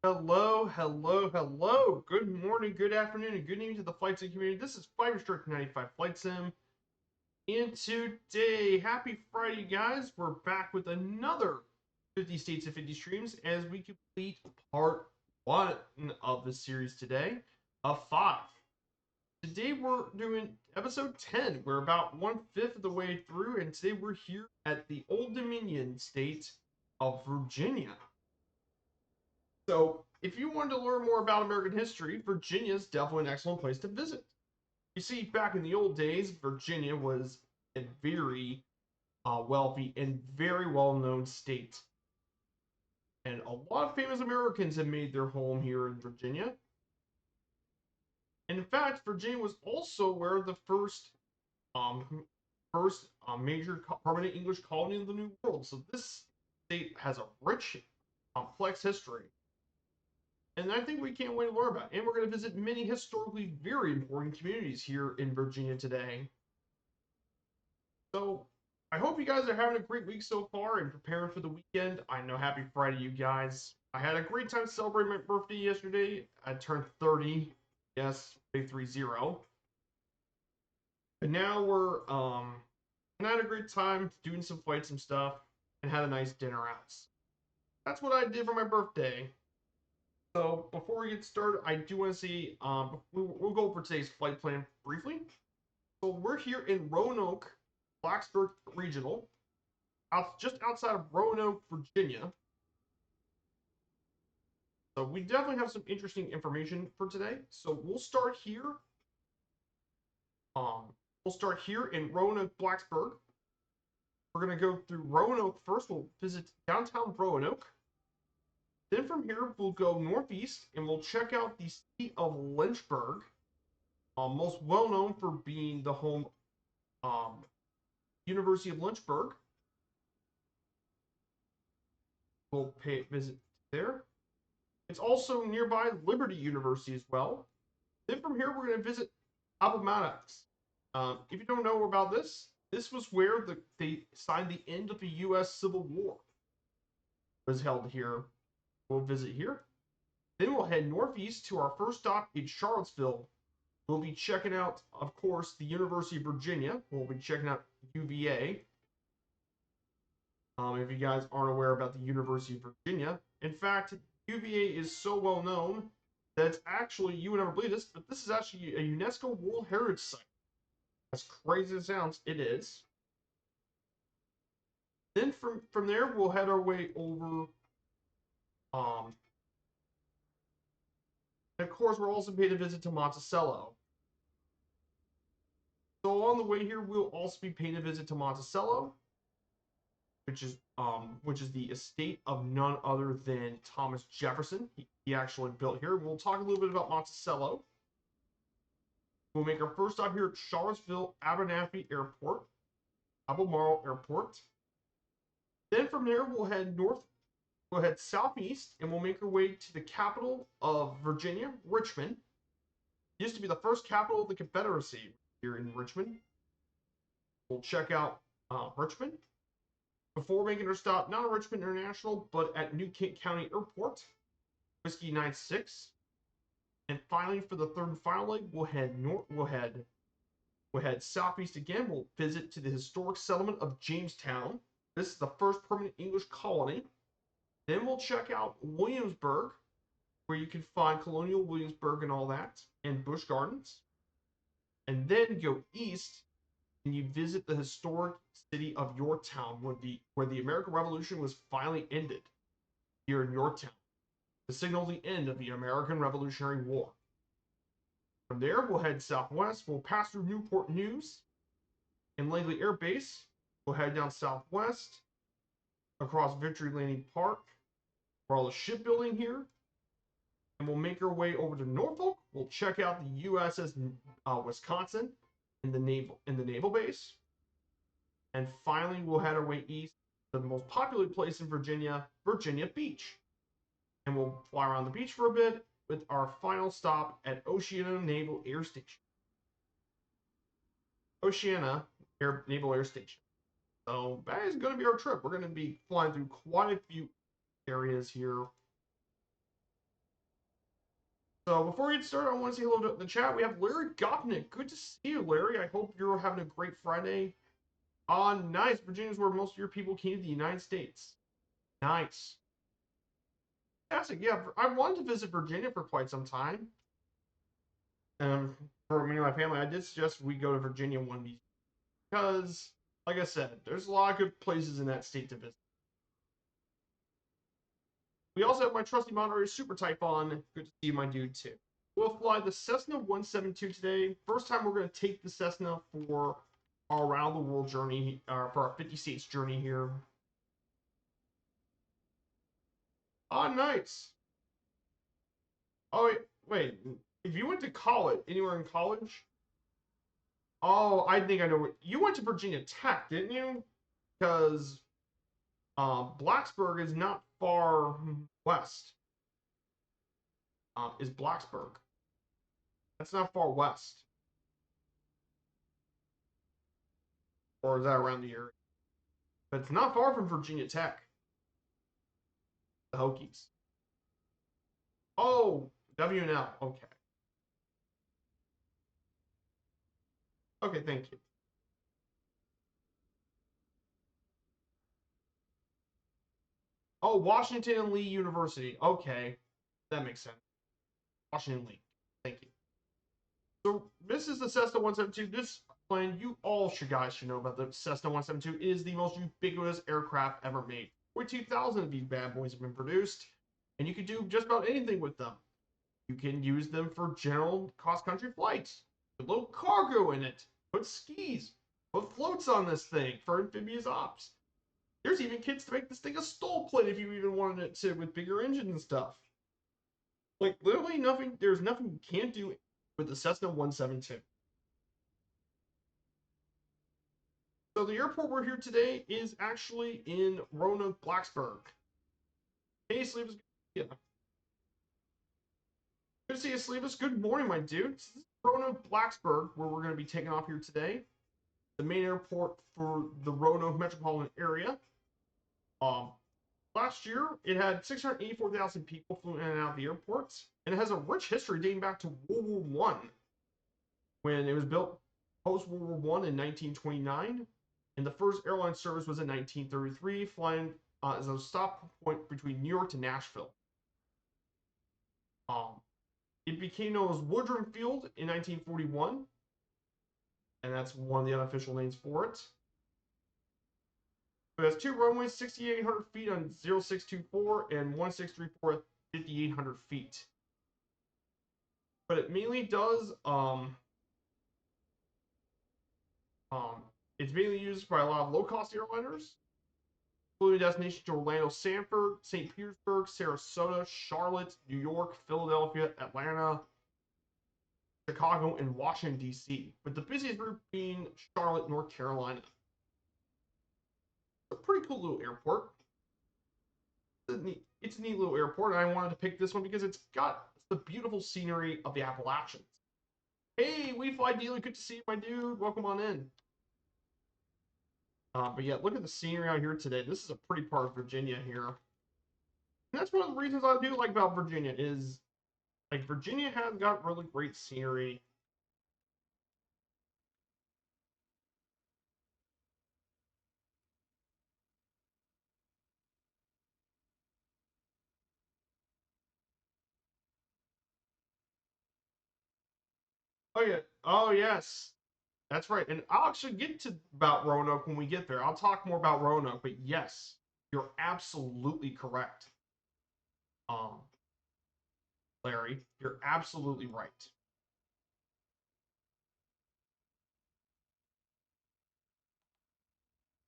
Hello, hello, hello. Good morning, good afternoon, and good evening to the Flight Sim community. This is Fiber Strict 95 Flight Sim. And today, happy Friday, guys. We're back with another 50 States of 50 Streams as we complete part one of the series today of five. Today, we're doing episode 10. We're about one-fifth of the way through, and today we're here at the Old Dominion state of Virginia. So, if you wanted to learn more about American history, Virginia is definitely an excellent place to visit. You see, back in the old days, Virginia was a very wealthy and very well known state. And a lot of famous Americans have made their home here in Virginia. And in fact, Virginia was also where the first major permanent English colony in the New World. So this state has a rich, complex history. And I think we can't wait to learn about it. And we're going to visit many historically very important communities here in Virginia today. So I hope you guys are having a great week so far and preparing for the weekend. I know happy Friday, you guys. I had a great time celebrating my birthday yesterday. I turned 30. Yes, big 30. And now and I had a great time doing some flights and stuff and had a nice dinner out. That's what I did for my birthday. So before we get started, I do want to see we'll go over today's flight plan briefly. So we're here in Roanoke, Blacksburg Regional, just outside of Roanoke, Virginia. So we definitely have some interesting information for today. So we'll start here. Um, we'll start here in Roanoke, Blacksburg. We're gonna go through Roanoke first. We'll visit downtown Roanoke. Then from here we'll go northeast and we'll check out the city of Lynchburg, most well known for being the home University of Lynchburg. We'll pay a visit there. It's also nearby Liberty University as well. Then from here, we're going to visit Appomattox. If you don't know about this, this was where they signed the end of the U.S. Civil War. It was held here. We'll visit here. Then we'll head northeast to our first stop in Charlottesville. We'll be checking out, of course, the University of Virginia. We'll be checking out UVA. If you guys aren't aware about the University of Virginia, in fact, UVA is so well known that it's actually, you would never believe this, but this is actually a UNESCO World Heritage Site. As crazy as it sounds, it is. Then from there, we'll head our way over. And of course, we're also paid a visit to Monticello. So along the way here, we'll also be paying a visit to Monticello, which is the estate of none other than Thomas Jefferson. He actually built here. We'll talk a little bit about Monticello. We'll make our first stop here at Charlottesville Abernathy Airport, Albemarle Airport. Then from there, we'll head north. We'll head southeast, and we'll make our way to the capital of Virginia, Richmond. It used to be the first capital of the Confederacy here in Richmond. We'll check out Richmond before making our stop not at Richmond International, but at New Kent County Airport, Whiskey 96. And finally, for the third and final leg, we'll head north. We'll head southeast again. We'll visit to the historic settlement of Jamestown. This is the first permanent English colony. Then we'll check out Williamsburg, where you can find Colonial Williamsburg and all that, and Busch Gardens. And then go east, and you visit the historic city of Yorktown, where the American Revolution was finally ended here in Yorktown, to signal the end of the American Revolutionary War. From there, we'll head southwest. We'll pass through Newport News and Langley Air Base. We'll head down southwest across Victory Landing Park for all the shipbuilding here. And we'll make our way over to Norfolk. We'll check out the USS Wisconsin in the naval base. And finally, we'll head our way east to the most popular place in Virginia, Virginia Beach. And we'll fly around the beach for a bit with our final stop at Oceana Naval Air Station. Oceana Naval Air Station. So that is going to be our trip. We're going to be flying through quite a few areas here. So before we get started, I want to say hello to the chat. We have Larry Gopnik. Good to see you, Larry. I hope you're having a great Friday. Nice. Virginia's where most of your people came to the United States. Nice. Fantastic. Yeah, I wanted to visit Virginia for quite some time. For me and my family, I did suggest we go to Virginia one of these because, like I said, there's a lot of good places in that state to visit. We also have my trusty moderator, Super Type on. Good to see you, my dude, too. We'll fly the Cessna 172 today. First time we're going to take the Cessna for our around the world journey, for our 50 states journey here. Nice. Oh, wait. If you went to college, anywhere in college? Oh, I think I know. You went to Virginia Tech, didn't you? Because Blacksburg is not far west. Is Blacksburg. That's not far west. Or is that around the area? But it's not far from Virginia Tech. The Hokies. Oh, WNL. Okay. Okay, thank you. Oh, Washington and Lee University. Okay, that makes sense. Washington Lee. Thank you. So this is the Cessna 172. This plane, you all guys should know about the Cessna 172. It is the most ubiquitous aircraft ever made. 42,000 of these bad boys have been produced, and you can do just about anything with them. You can use them for general cross-country flights. Put a little cargo in it. Put skis. Put floats on this thing for amphibious ops. There's even kits to make this thing a stall plane if you even wanted it to with bigger engines and stuff. Like literally nothing. There's nothing you can't do with the Cessna 172. So the airport we're here today is actually in Roanoke, Blacksburg. Hey, Sleevis. Yeah. Good to see you, Sleevis. Good morning, my dude. This is Roanoke, Blacksburg, where we're going to be taking off here today. The main airport for the Roanoke metropolitan area. Last year, it had 684,000 people flew in and out of the airports, and it has a rich history dating back to World War I, when it was built post World War I in 1929, and the first airline service was in 1933, flying as a stop point between New York to Nashville. It became known as Woodrum Field in 1941, and that's one of the unofficial names for it. It has two runways, 6,800 feet on 0624 and 1634 at 5,800 feet. But it mainly does it's mainly used by a lot of low-cost airliners, including destinations to Orlando, Sanford, St. Petersburg, Sarasota, Charlotte, New York, Philadelphia, Atlanta, Chicago, and Washington, D.C., with the busiest route being Charlotte, North Carolina. It's a pretty cool little airport. It's a neat little airport, and I wanted to pick this one because it's got the beautiful scenery of the Appalachians. Hey, We Fly Dealer, good to see you, my dude. Welcome on in. But yeah, look at the scenery out here today. This is a pretty part of Virginia here. And that's one of the reasons I do like about Virginia is, like, Virginia has got really great scenery. Oh yeah. Oh yes. That's right. And I'll actually get to about Roanoke when we get there. I'll talk more about Roanoke, but yes, you're absolutely correct. Larry, you're absolutely right.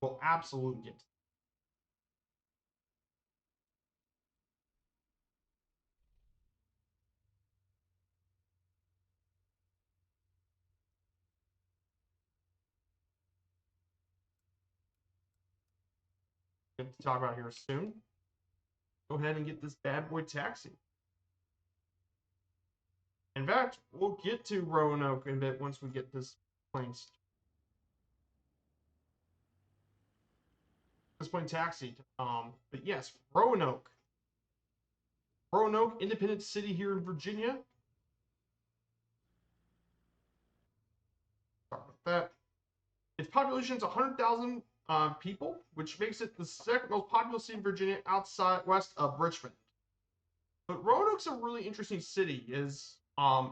We'll absolutely get to talk about here soon. Go ahead and get this bad boy taxi. In fact, we'll get to Roanoke in a bit once we get this plane taxi. But yes, Roanoke, Independent City here in Virginia. that. Its population is 100,000 people, which makes it the second most populous city in Virginia outside west of Richmond. But Roanoke's a really interesting city, as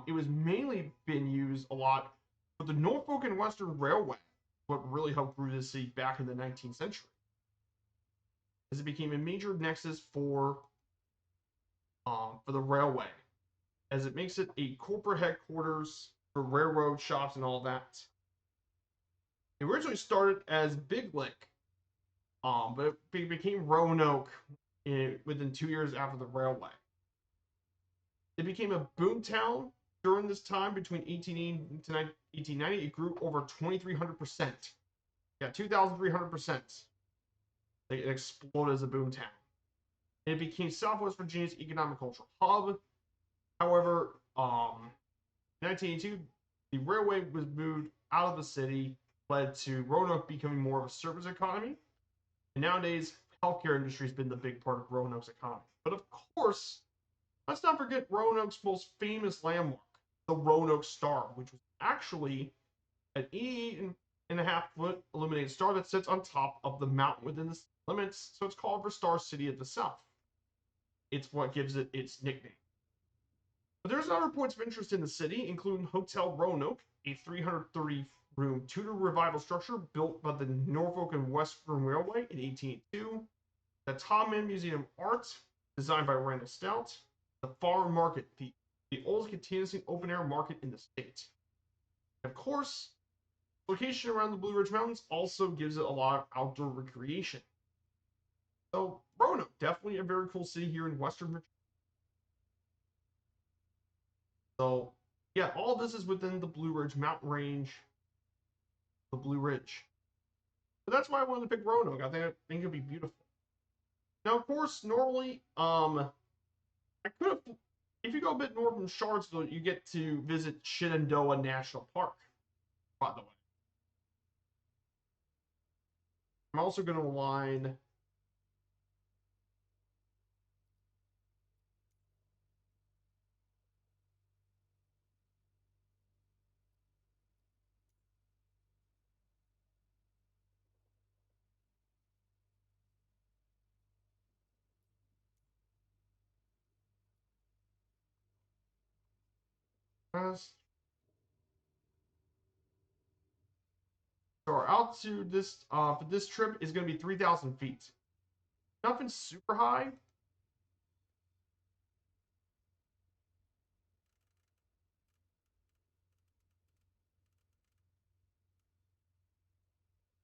it was mainly been used a lot for the Norfolk and Western Railway, what really helped grow this city back in the 19th century, as it became a major nexus for the railway, as it makes it a corporate headquarters for railroad shops and all that. It originally started as Big Lick, but it became Roanoke within 2 years after the railway. It became a boomtown during this time between 1880 to 1890. It grew over 2,300%. Yeah, 2,300%. It exploded as a boomtown. It became Southwest Virginia's economic cultural hub. However, in 1982, the railway was moved out of the city, led to Roanoke becoming more of a service economy. And nowadays, healthcare industry has been the big part of Roanoke's economy. But of course, let's not forget Roanoke's most famous landmark, the Roanoke Star, which was actually an 88.5-foot illuminated star that sits on top of the mountain within the limits, so it's called the Star City of the South. It's what gives it its nickname. But there's other points of interest in the city, including Hotel Roanoke, a 330-room Tudor revival structure built by the Norfolk and Western Railway in 1882, the Tom Mann Museum of Art, designed by Randall Stout, the Farm Market, the oldest continuously open-air market in the state. And of course, location around the Blue Ridge Mountains also gives it a lot of outdoor recreation. So Roanoke, definitely a very cool city here in Western Virginia. So yeah, all this is within the Blue Ridge Mountain Range, the Blue Ridge. But that's why I wanted to pick Roanoke. I think it'd be beautiful. Now, of course, normally, I could have, if you go a bit north from Charlottesville, you get to visit Shenandoah National Park, by the way. I'm also going to align so our altitude for this trip is going to be 3,000 feet. Nothing super high.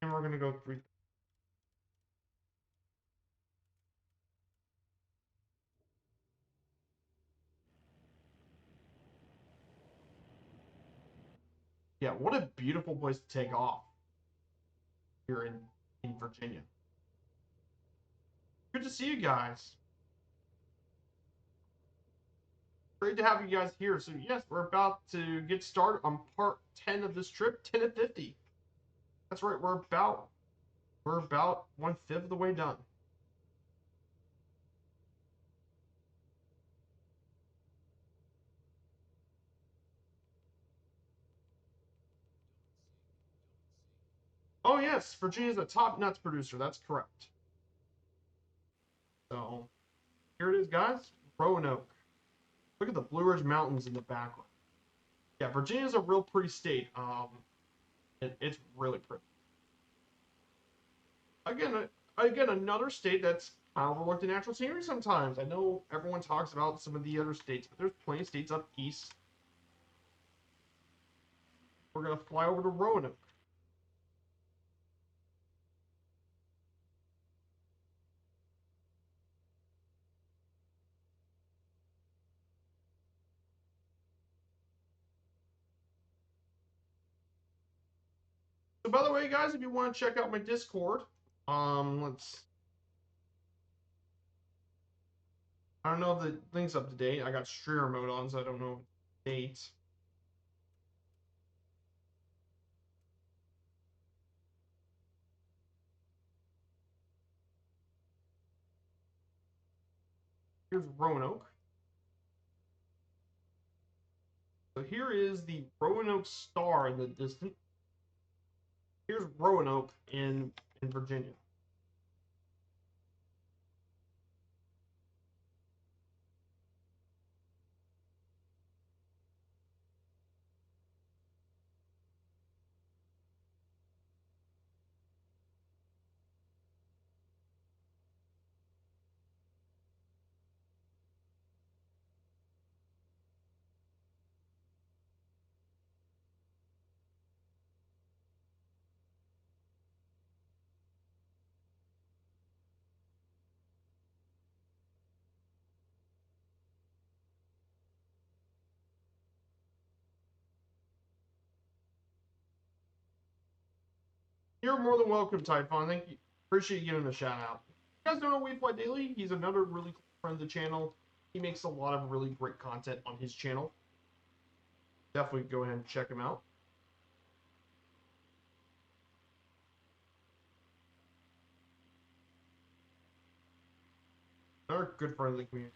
And we're going to go 3. Yeah, what a beautiful place to take off here in Virginia. Good to see you guys. Great to have you guys here. So yes, we're about to get started on part 10 of this trip, 10 of 50. That's right, we're about 1/5 of the way done. Oh yes, Virginia's a top nuts producer. That's correct. So here it is, guys. Roanoke. Look at the Blue Ridge Mountains in the background. Yeah, Virginia's a real pretty state. It's really pretty. Again, another state that's overlooked in natural scenery sometimes. I know everyone talks about some of the other states, but there's plenty of states up east. We're gonna fly over to Roanoke. So by the way, guys, if you want to check out my Discord, let's. I don't know if the link's up to date. I got streamer mode on, so I don't know the date. Here's Roanoke. So here is the Roanoke Star in the distance. Here's Roanoke in Virginia. You're more than welcome, Typhon. Thank you. Appreciate you giving him a shout out. If you guys don't know We Fly Daily, he's another really cool friend of the channel. He makes a lot of really great content on his channel. Definitely go ahead and check him out. Another good friend of the community.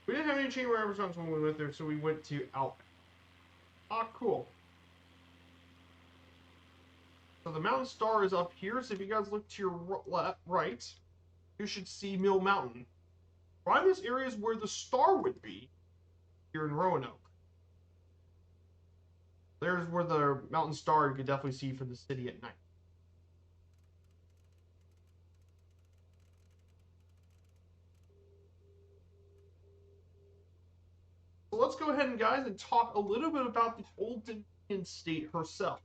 We didn't have any chain restaurants when we went there, so we went to Outback. Ah, cool. So the Mountain Star is up here. So if you guys look to your right, you should see Mill Mountain. Right in this area is where the star would be here in Roanoke. There's where the Mountain Star you could definitely see from the city at night. So let's go ahead and guys and talk a little bit about the Old Dominion state herself.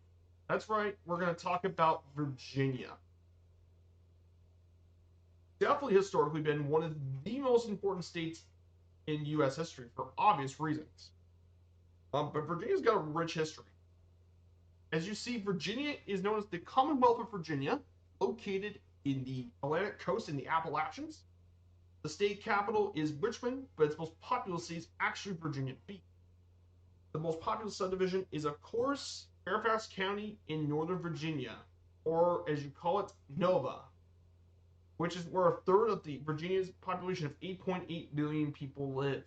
That's right, we're going to talk about Virginia. Definitely historically been one of the most important states in U.S. history for obvious reasons. But Virginia's got a rich history. As you see, Virginia is known as the Commonwealth of Virginia, located in the Atlantic coast in the Appalachians. The state capital is Richmond, but its most populous city is actually Virginia Beach. The most populous subdivision is, of course, Fairfax County in Northern Virginia, or as you call it, Nova, which is where a third of the Virginia's population of 8.8 million people live.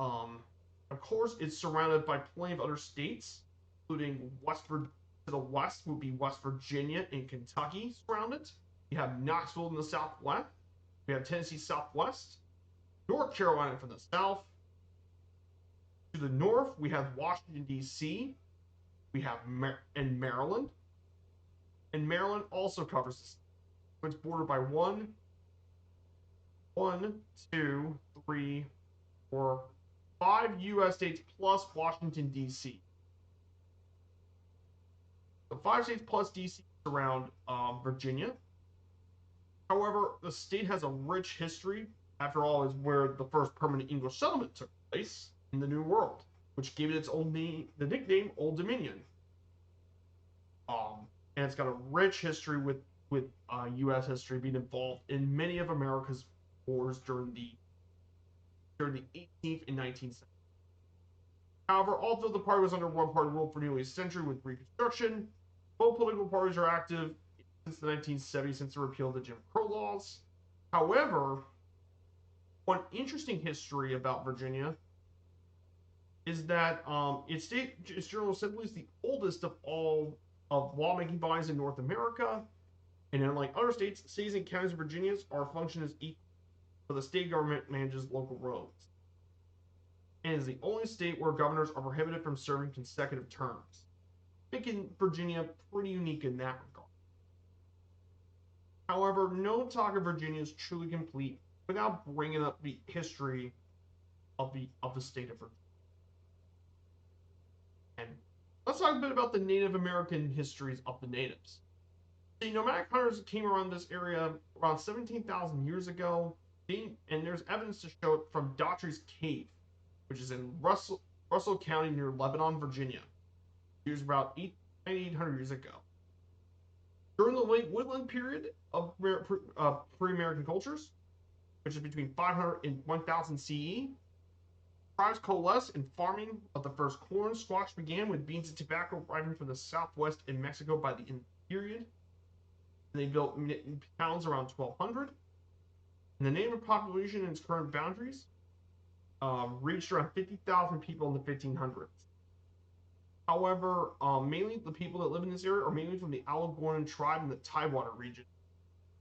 Of course, it's surrounded by plenty of other states, including to the west would be West Virginia and Kentucky surrounded. You have Knoxville in the southwest. We have Tennessee southwest, North Carolina from the south. To the north, we have Washington, D.C. We have Maryland. And Maryland also covers this. It's bordered by one, two, three, four, 5 U.S. states plus Washington, D.C. The 5 states plus D.C. surround Virginia. However, the state has a rich history. After all, is where the first permanent English settlement took place in the New World, which gave it its own name, the nickname Old Dominion. And it's got a rich history with U.S. history being involved in many of America's wars during the 18th and 19th century. However, although the party was under one-party rule for nearly a century with Reconstruction, both political parties are active since the 1970s, since the repeal of the Jim Crow laws. However, one interesting history about Virginia is that its General Assembly is the oldest of all of lawmaking bodies in North America, and unlike other states, cities and counties in Virginia are function as equal, but the state government manages local roads, and is the only state where governors are prohibited from serving consecutive terms, making Virginia pretty unique in that regard. However, no talk of Virginia is truly complete without bringing up the history of the state of Virginia. And let's talk a bit about the Native American histories of the natives. The nomadic hunters came around this area around 17,000 years ago, and there's evidence to show it from Daughtry's Cave, which is in Russell County near Lebanon, Virginia. It was about 9,800 years ago. During the late woodland period of pre-American cultures, which is between 500 and 1000 CE, tribes coalesced in farming of the first corn. Squash began with beans and tobacco arriving from the southwest in Mexico by the end of the period. And they built towns around 1200. And the native population in its current boundaries reached around 50,000 people in the 1500s. However, mainly the people that live in this area are mainly from the Algonquin tribe in the Tidewater region,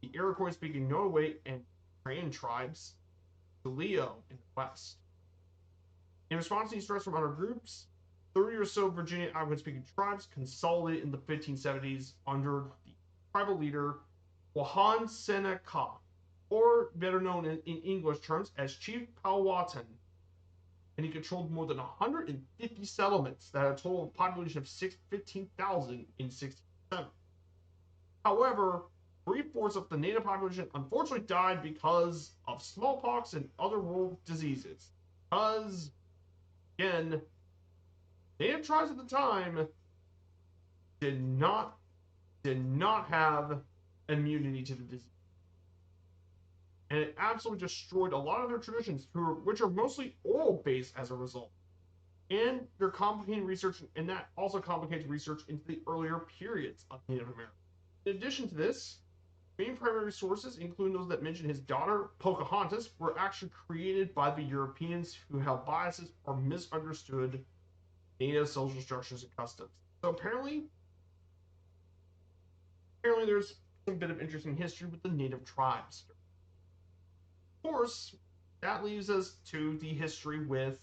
the Iroquois-speaking Nottoway and Crayon tribes, the Leo in the west. In response to these threats from other groups, 30 or so Virginia Algonquin-speaking tribes consolidated in the 1570s under the tribal leader Wahan Seneca, or better known in English terms as Chief Powhatan, and he controlled more than 150 settlements that had a total population of 15,000 in 1607. However, three-fourths of the native population unfortunately died because of smallpox and other rural diseases. Because, again, native tribes at the time did not have immunity to the disease. And it absolutely destroyed a lot of their traditions, which are mostly oral based as a result. And they're complicating research, and that also complicates research into the earlier periods of Native America. In addition to this, main primary sources, including those that mention his daughter, Pocahontas, were actually created by the Europeans who held biases or misunderstood Native social structures and customs. So apparently there's some bit of interesting history with the Native tribes. Of course, that leads us to the history with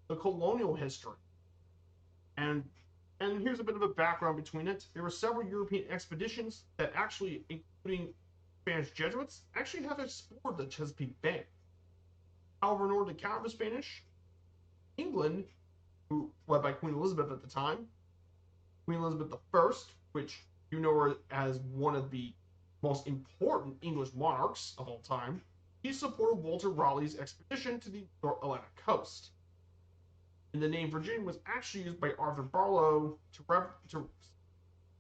the colonial history. And here's a bit of a background between it. There were several European expeditions that actually, including Spanish Jesuits, actually have explored the Chesapeake Bay. However, in order to counter the Spanish, England, who led by Queen Elizabeth at the time, Queen Elizabeth I, which you know her as one of the most important English monarchs of all time, he supported Walter Raleigh's expedition to the North Atlantic coast. And the name Virginia was actually used by Arthur Barlow to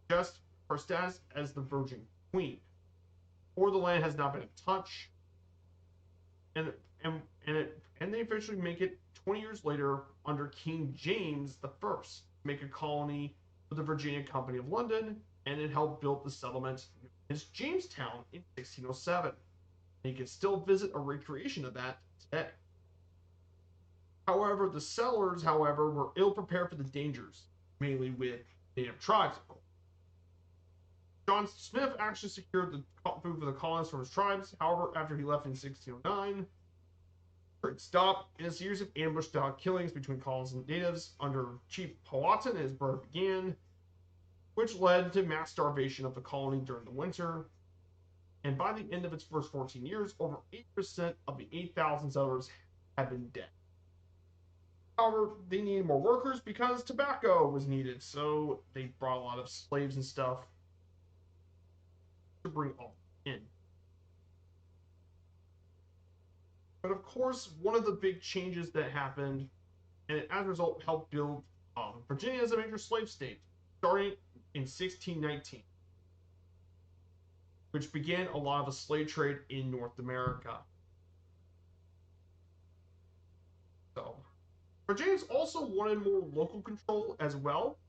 suggest her status as the Virgin Queen. Or the land has not been in touch. And they eventually make it 20 years later under King James I, make a colony for the Virginia Company of London, and it helped build the settlement as Jamestown in 1607. And you can still visit a recreation of that today. However, the settlers, were ill prepared for the dangers, mainly with native tribes, of course. John Smith actually secured the food for the colonists from his tribes. However, after he left in 1609, it stopped, and a series of ambush-style killings between colonists and natives under Chief Powhatan and his brother began, which led to mass starvation of the colony during the winter. And by the end of its first 14 years, over 8% of the 8,000 settlers had been dead. However, they needed more workers because tobacco was needed, so they brought a lot of slaves and stuff to bring all in. But of course, one of the big changes that happened, and as a result helped build Virginia as a major slave state, starting in 1619, which began a lot of the slave trade in North America. So, Virginians also wanted more local control as well.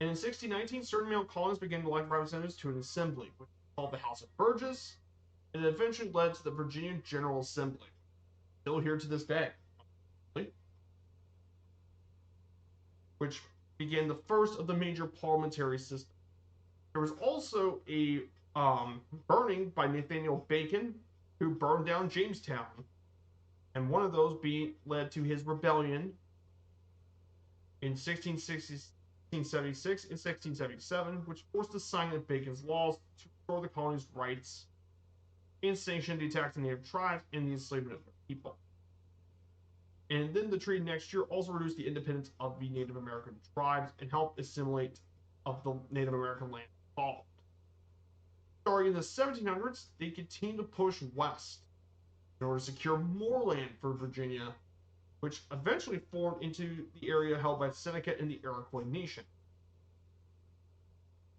And in 1619, certain male colonists began to elect representatives to an assembly, which was called the House of Burgesses, and it eventually led to the Virginia General Assembly, still here to this day, which began the first of the major parliamentary systems. There was also a burning by Nathaniel Bacon, who burned down Jamestown, and one of those led to his rebellion in 1676 and 1677, which forced the signing of Bacon's laws to restore the colony's rights and sanctioned the attacks on native tribes and the enslavement of their people. And then the treaty next year also reduced the independence of the Native American tribes and helped assimilate of the Native American land involved. Starting in the 1700s, they continued to push west in order to secure more land for Virginia, which eventually formed into the area held by Seneca and the Iroquois nation.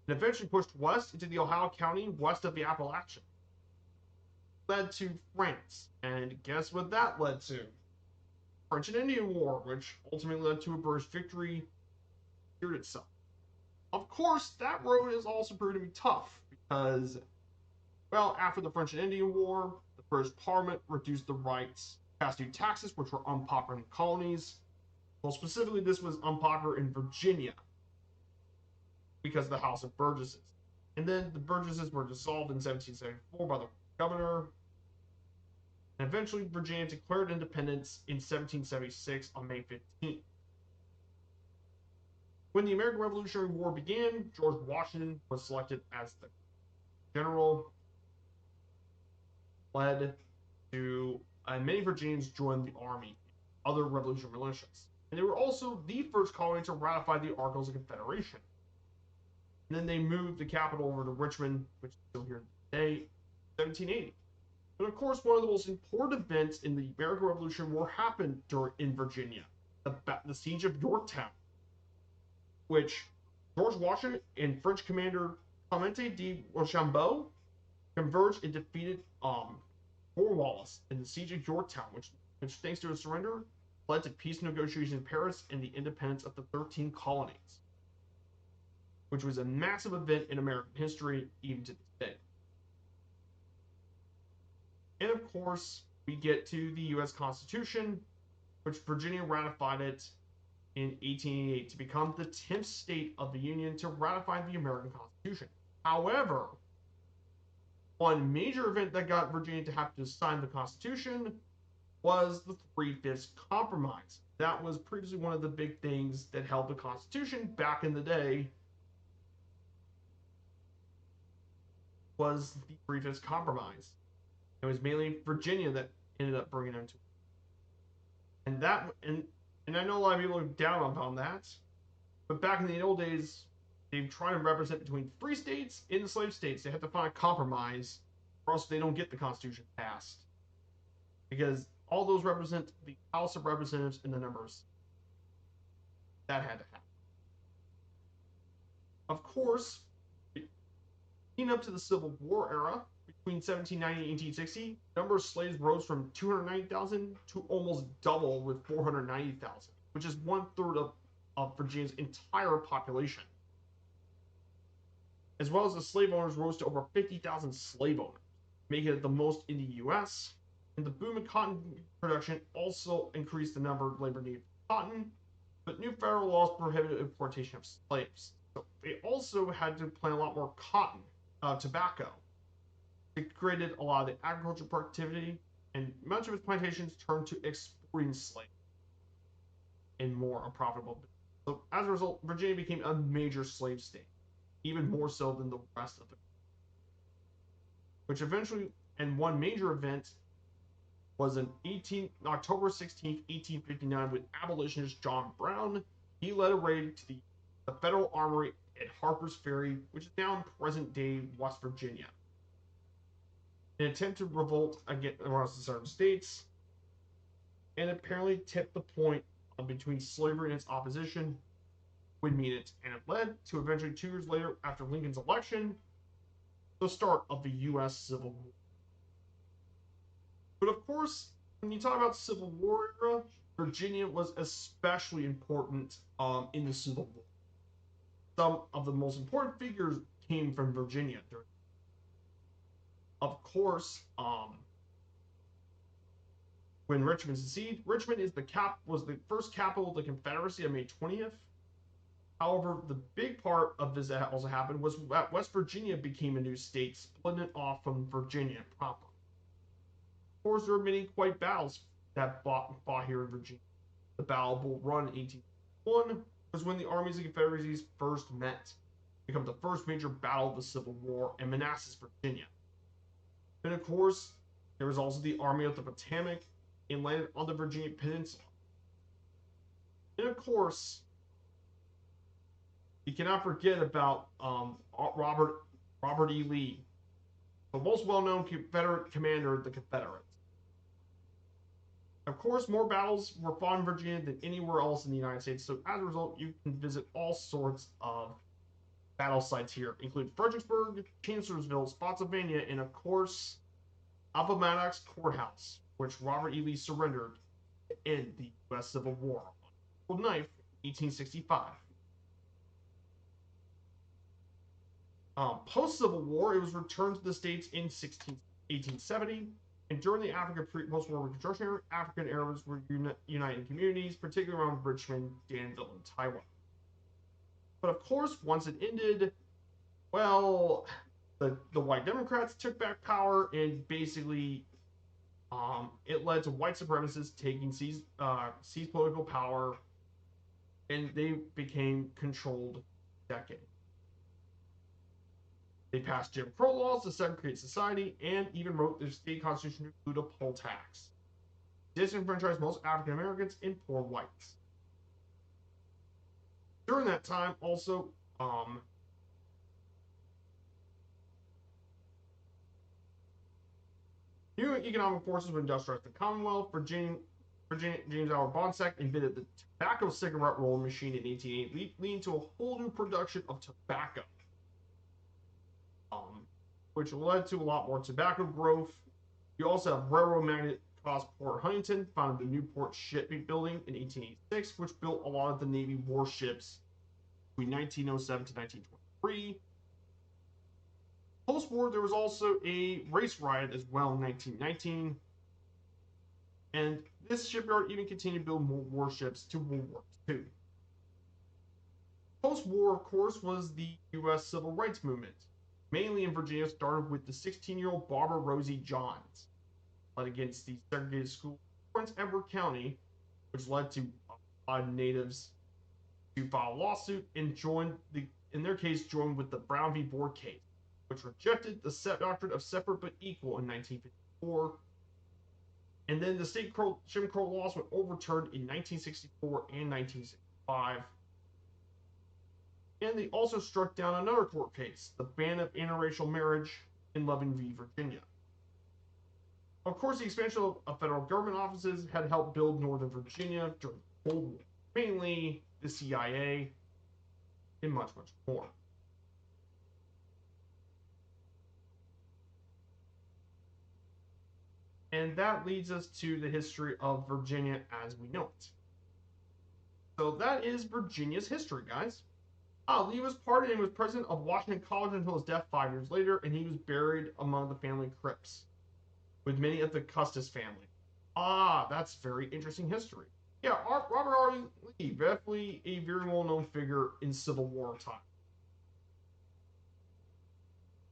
And eventually pushed west into the Ohio County west of the Appalachian. Led to France, and guess what that led to? French and Indian War, which ultimately led to a British victory here itself. Of course, that road is also proved to be tough because, well, after the French and Indian War, the British Parliament reduced the rights, passed new taxes which were unpopular in the colonies, Well, specifically, this was unpopular in Virginia because of the House of Burgesses. And then the Burgesses were dissolved in 1774 by the governor. And eventually, Virginia declared independence in 1776 on May 15th. When the American Revolutionary War began, George Washington was selected as the general, led to, and many Virginians joined the army, other Revolutionary militias. And they were also the first colony to ratify the Articles of Confederation. And then they moved the capital over to Richmond, which is still here today, 1780. And of course, one of the most important events in the American Revolutionary War happened in Virginia, the Siege of Yorktown, which George Washington and French commander Clemente de Rochambeau converged and defeated Cornwallis in the Siege of Yorktown, which thanks to his surrender, led to peace negotiations in Paris and the independence of the 13 colonies, which was a massive event in American history even to this day. And of course, we get to the U.S. Constitution, which Virginia ratified it in 1888 to become the 10th state of the Union to ratify the American Constitution. However, one major event that got Virginia to have to sign the Constitution was the 3/5 Compromise. That was previously one of the big things that held the Constitution back in the day, was the 3/5 Compromise. It was mainly Virginia that ended up bringing them to it. And I know a lot of people are down on that, but back in the old days, they tried to represent between free states and enslaved states. They had to find a compromise, or else they don't get the Constitution passed, because all those represent the House of Representatives and the numbers. That had to happen. Of course, leading up to the Civil War era, between 1790 and 1860, the number of slaves rose from 290,000 to almost double with 490,000, which is 1/3 of Virginia's entire population. As well as the slave owners rose to over 50,000 slave owners, making it the most in the U.S. And the boom in cotton production also increased the number of labor needed for cotton, but new federal laws prohibited importation of slaves. So they also had to plant a lot more cotton, tobacco. It created a lot of the agricultural productivity, and much of its plantations turned to exporting slaves and more unprofitable business. So as a result, Virginia became a major slave state, even more so than the rest of the country. Which eventually, and one major event was in October 16th, 1859, with abolitionist John Brown. He led a raid to the Federal Armory at Harper's Ferry, which is now in present-day West Virginia. An attempt to revolt against the southern states, and apparently tipped the point between slavery and its opposition would meet it, and it led to eventually 2 years later, after Lincoln's election, the start of the U.S. Civil War. But of course, when you talk about Civil War era, Virginia was especially important in the Civil War. Some of the most important figures came from Virginia. Of course, when Richmond seceded, Richmond was the first capital of the Confederacy on May 20th. However, the big part of this that also happened was that West Virginia became a new state, splitting it off from Virginia proper. Of course, there were many quite battles that fought here in Virginia. The Battle of Bull Run in 1861 was when the armies of the Confederacies first met, to become the first major battle of the Civil War in Manassas, Virginia. And of course, there was also the Army of the Potomac, and landed on the Virginia Peninsula. And of course, you cannot forget about Robert E. Lee, the most well-known Confederate commander of the Confederates. Of course, more battles were fought in Virginia than anywhere else in the United States, so as a result, you can visit all sorts of battle sites here, including Fredericksburg, Chancellorsville, Spotsylvania, and of course, Appomattox Courthouse, which Robert E. Lee surrendered to end the U.S. Civil War on April 9th, 1865. Post-Civil War, it was returned to the States in 1870, And during the African post-war Reconstruction era, African Arabs were united in communities, particularly around Richmond, Danville, and Taiwan. But of course, once it ended, well, the white Democrats took back power, and basically it led to white supremacists taking seized political power, and they became controlled decade. They passed Jim Crow laws to segregate society, and even wrote their state constitution to include a poll tax. Disenfranchised most African Americans and poor whites. During that time, also, new economic forces would industrialize the Commonwealth. Virginia James Howard Bonsack invented the tobacco cigarette rolling machine in 1880, leading to a whole new production of tobacco, which led to a lot more tobacco growth. You also have railroad magnate Thomas Port Huntington founded the Newport Shipbuilding in 1886, which built a lot of the Navy warships between 1907 to 1923. Post-war, there was also a race riot as well in 1919, and this shipyard even continued to build more warships to World War II. Post-war, of course, was the U.S. Civil Rights Movement, mainly in Virginia, started with the 16-year-old Barbara Rosie Johns, led against the segregated school in Prince Edward County, which led to natives to file a lawsuit and joined with the Brown v. Board case, which rejected the doctrine of separate but equal in 1954. And then the state Jim Crow laws were overturned in 1964 and 1965. And they also struck down another court case, the ban of interracial marriage in Loving v. Virginia. Of course, the expansion of federal government offices had helped build Northern Virginia during the Cold War, mainly the CIA, and much, much more. And that leads us to the history of Virginia as we know it. So that is Virginia's history, guys. Lee was pardoned and was president of Washington College until his death 5 years later, and he was buried among the family crypts with many of the Custis family. That's very interesting history. Yeah, Robert R. Lee, definitely a very well-known figure in Civil War time.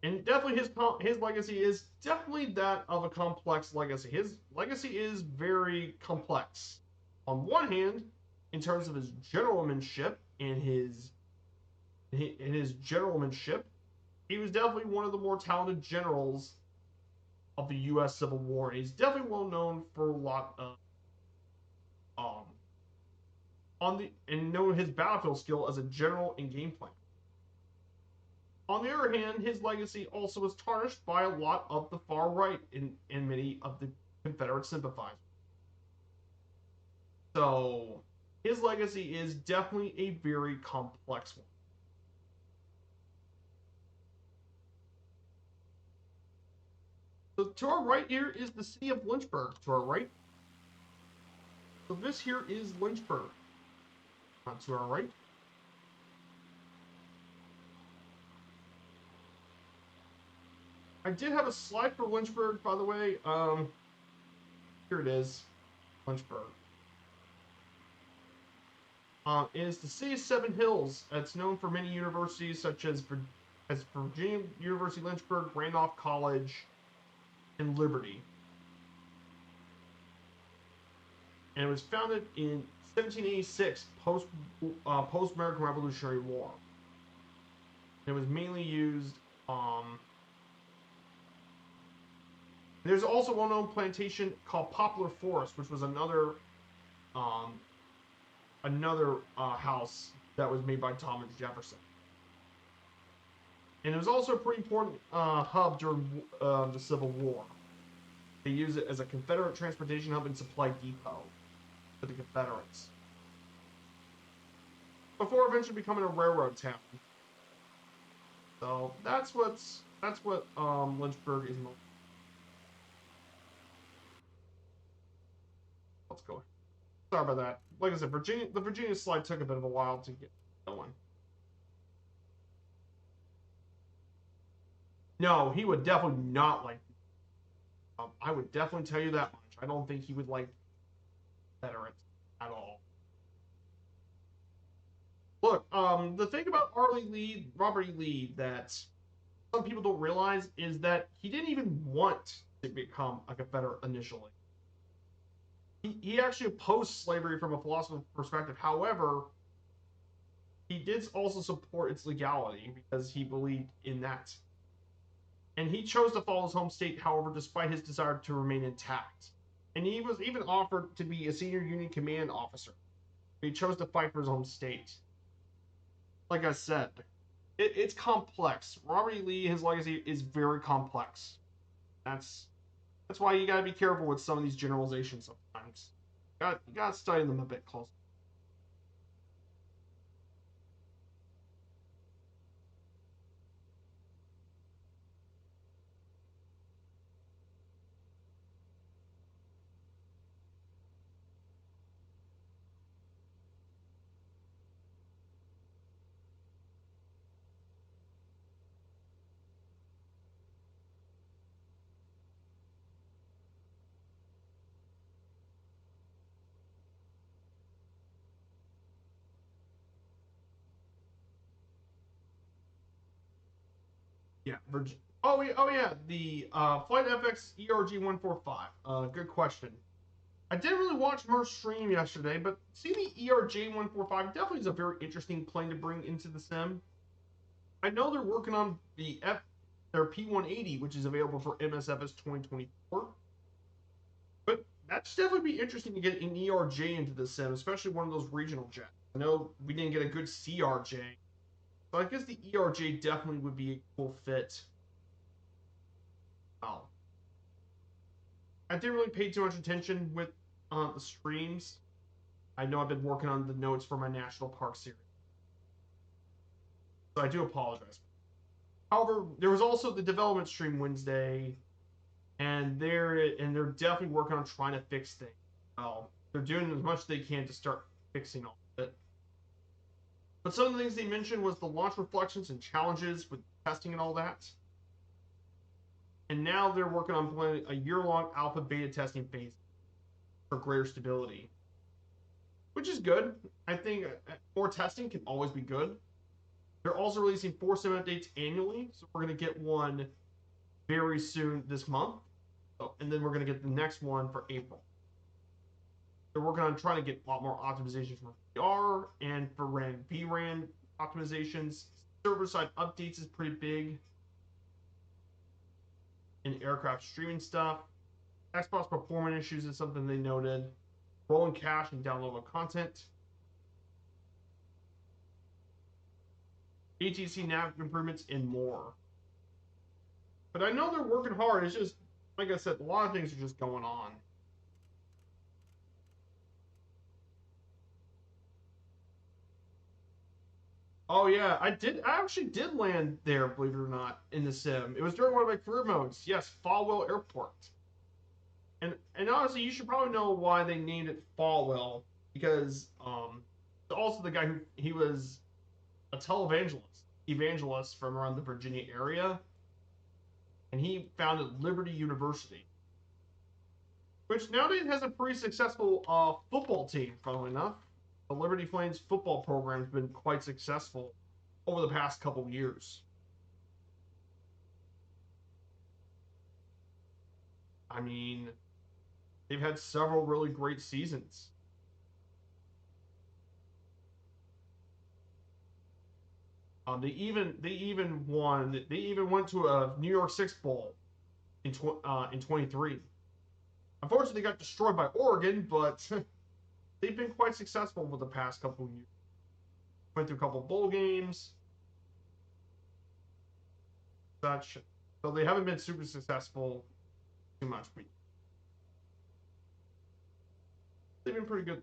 And definitely his legacy is definitely that of a complex legacy. His legacy is very complex. On one hand, in terms of his generalmanship and his generalmanship, he was definitely one of the more talented generals of the U.S. Civil War. He's definitely well known for a lot of and known his battlefield skill as a general and game plan. On the other hand, his legacy also was tarnished by a lot of the far right and many of the Confederate sympathizers. So his legacy is definitely a very complex one. So to our right here is the city of Lynchburg, to our right. So this here is Lynchburg. To our right. I did have a slide for Lynchburg, by the way. Here it is, Lynchburg. It is the city of Seven Hills. It's known for many universities such as Virginia University Lynchburg, Randolph College, and Liberty. And it was founded in 1786, post-American Revolutionary War. And it was mainly used. There's also a well-known plantation called Poplar Forest, which was another house that was made by Thomas Jefferson. And it was also a pretty important hub during the Civil War. They used it as a Confederate transportation hub and supply depot for the Confederates, before eventually becoming a railroad town. So that's what Lynchburg is. Let's go. Sorry about that. Like I said, the Virginia slide took a bit of a while to get going. No, he would definitely not like. I would definitely tell you that much. I don't think he would like veterans at all. Look, the thing about Robert E. Lee, that some people don't realize is that he didn't even want to become a Confederate initially. He actually opposed slavery from a philosophical perspective. However, he did also support its legality because he believed in that. And he chose to follow his home state, however, despite his desire to remain intact. And he was even offered to be a senior Union command officer. He chose to fight for his home state. Like I said, it's complex. Robert E. Lee, his legacy is very complex. That's that's why you gotta be careful with some of these generalizations sometimes. You gotta study them a bit closer. Yeah, oh yeah, the Flight FX ERG-145. Good question. I didn't really watch Mer's stream yesterday, but see the ERJ-145 definitely is a very interesting plane to bring into the sim. I know they're working on their P180, which is available for MSFS 2024. But that's definitely be interesting to get an ERJ into the sim, especially one of those regional jets. I know we didn't get a good CRJ, so I guess the ERJ definitely would be a cool fit. Oh, I didn't really pay too much attention with the streams. I know I've been working on the notes for my national park series, so I do apologize. However, there was also the development stream Wednesday, and they're definitely working on trying to fix things. Well, they're doing as much as they can to start fixing all of it. But some of the things they mentioned was the launch reflections and challenges with testing and all that. And now they're working on planning a year-long alpha beta testing phase for greater stability, which is good. I think more testing can always be good. They're also releasing 4 sim updates annually, so we're going to get one very soon this month, and then we're going to get the next one for April. They're working on trying to get a lot more optimizations for VR and for RAM VRAM optimizations. Server-side updates is pretty big. And aircraft streaming stuff. Xbox performance issues is something they noted. Rolling cache and downloadable content. ATC nav improvements and more. But I know they're working hard. It's just, like I said, a lot of things are just going on. Oh yeah, I actually did land there, believe it or not, in the sim. It was during one of my career modes. Yes, Falwell Airport. And honestly, you should probably know why they named it Falwell, because also the guy who he was a evangelist from around the Virginia area, and he founded Liberty University, which nowadays has a pretty successful football team. Funnily enough, the Liberty Flames football program has been quite successful over the past couple of years. I mean, they've had several really great seasons. They even won. They even went to a New York Six Bowl in 23. Unfortunately, they got destroyed by Oregon, but they've been quite successful over the past couple of years. Went through a couple of bowl games, such. So they haven't been super successful too much, but they've been pretty good.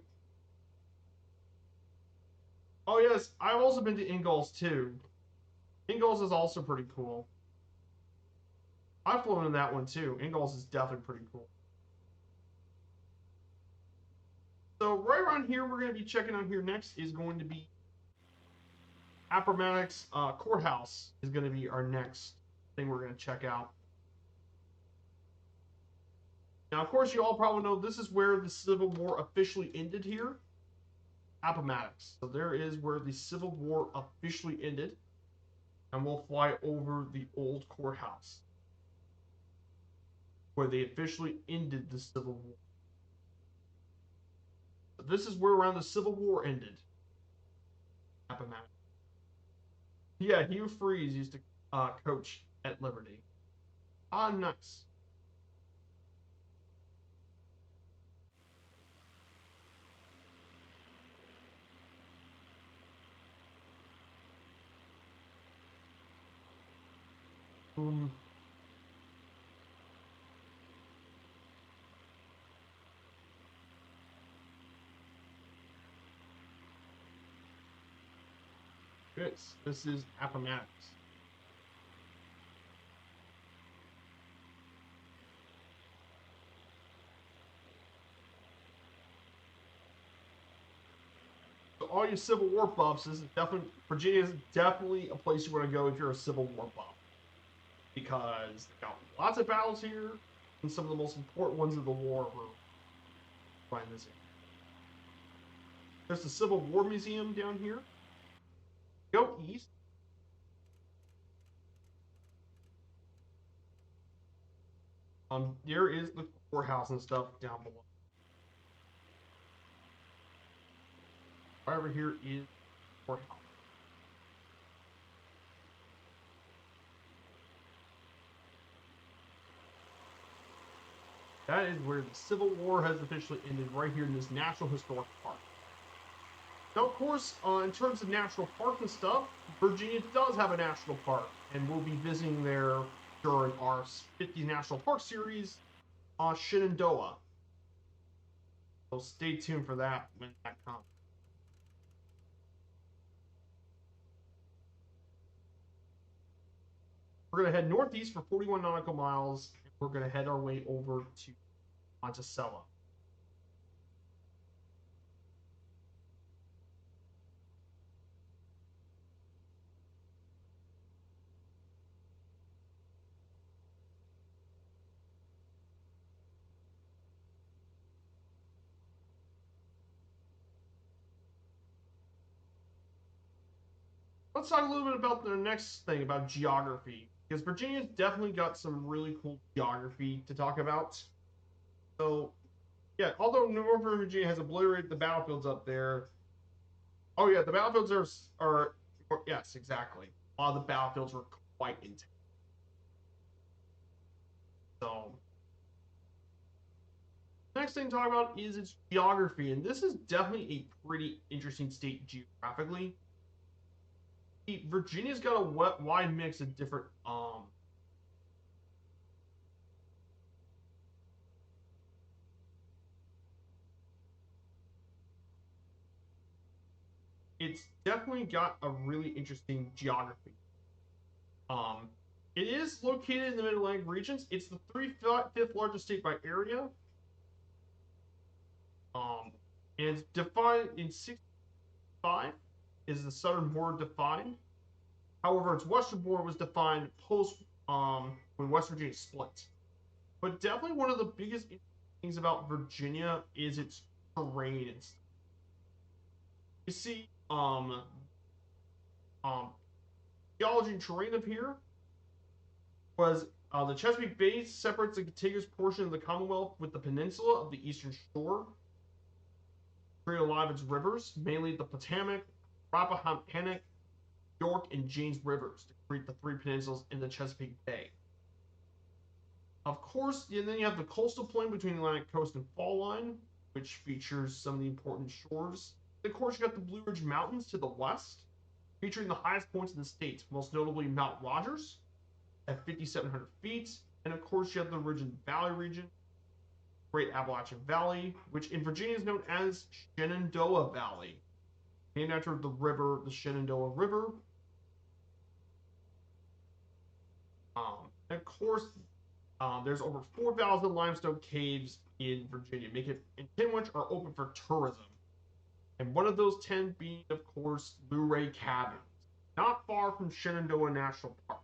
Oh yes, I've also been to Ingalls too. Ingalls is also pretty cool. I've flown in that one too. Ingalls is definitely pretty cool. So right around here, we're going to be checking out here next is going to be Appomattox Courthouse is going to be our next thing we're going to check out. Now, of course, you all probably know this is where the Civil War officially ended here. Appomattox. So there is where the Civil War officially ended. And we'll fly over the old courthouse, where they officially ended the Civil War. So this is where around the Civil War ended. Appomattox. Yeah, Hugh Freeze used to coach at Liberty. Ah, nice. Um, this is Appomattox. So all you Civil War buffs, this is definitely Virginia is definitely a place you want to go if you're a Civil War buff, because they got lots of battles here, and some of the most important ones of the war were find this here. There's the Civil War Museum down here. Go east. There is the courthouse and stuff down below. Right over here is the courthouse. That is where the Civil War has officially ended, right here in this National Historic Park. Now, of course, in terms of national parks and stuff, Virginia does have a national park, and we'll be visiting there during our 50 National Park series, Shenandoah. So stay tuned for that when that comes. We're going to head northeast for 41 nautical miles, and we're going to head our way over to Monticello. Let's talk a little bit about the next thing about geography, because Virginia's definitely got some really cool geography to talk about. So, yeah, although Northern Virginia has obliterated the battlefields up there, oh yeah, the battlefields are yes, exactly. A lot of the battlefields were quite intense. So, next thing to talk about is its geography, and this is definitely a pretty interesting state geographically. Virginia's got a wide mix of different it's definitely got a really interesting geography. Um, it is located in the Mid-Atlantic regions. It's the fifth largest state by area. Um, and it's defined in 65 is the southern border defined. However, its western border was defined post when West Virginia split. But definitely one of the biggest things about Virginia is its terrain. You see, geology and terrain up here was the Chesapeake Bay separates a contiguous portion of the Commonwealth with the peninsula of the eastern shore. Create a lot of its rivers, mainly the Potomac, Rappahannock, York, and James rivers, to create the three peninsulas in the Chesapeake Bay. Of course, and then you have the coastal plain between the Atlantic coast and fall line, which features some of the important shores. Of course, you got the Blue Ridge Mountains to the west, featuring the highest points in the state, most notably Mount Rogers at 5,700 feet. And of course, you have the Ridge and Valley region, Great Appalachian Valley, which in Virginia is known as Shenandoah Valley, named after the river, the Shenandoah River. And of course, there's over 4,000 limestone caves in Virginia, make it and 10 which are open for tourism. And one of those 10 being, of course, Luray Cabins, not far from Shenandoah National Park,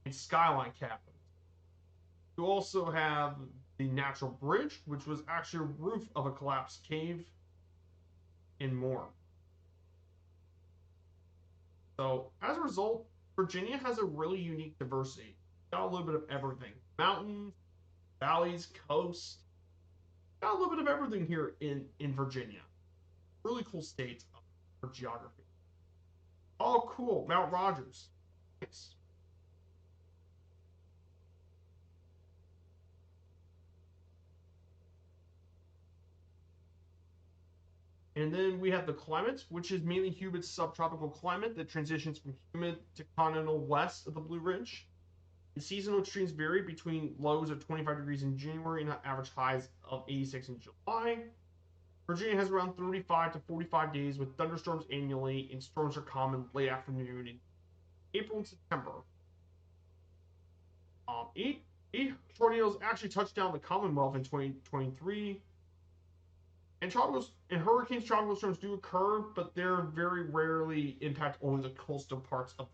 and Skyline Cabins. You also have the natural bridge, which was actually a roof of a collapsed cave, and more. So as a result, Virginia has a really unique diversity. Got a little bit of everything: mountains, valleys, coast. Got a little bit of everything here in Virginia. Really cool state for geography. Oh, cool, Mount Rogers. Nice. And then we have the climate, which is mainly humid subtropical climate that transitions from humid to continental west of the Blue Ridge. The seasonal extremes vary between lows of 25 degrees in January and average highs of 86 in July. Virginia has around 35 to 45 days with thunderstorms annually, and storms are common late afternoon in April and September. Eight tornadoes actually touched down the Commonwealth in 2023. And tropical storms do occur, but they're very rarely impact only the coastal parts of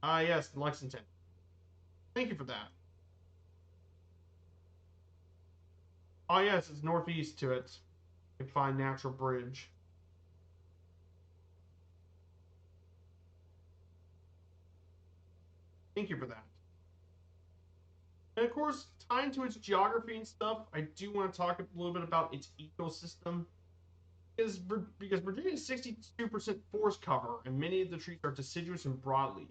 Virginia. Yes, Lexington. Thank you for that. Yes, it's northeast to it. You can find Natural Bridge. Thank you for that. And of course, tying to its geography and stuff, I do want to talk a little bit about its ecosystem. Because Virginia is 62% forest cover, and many of the trees are deciduous and broadleaf.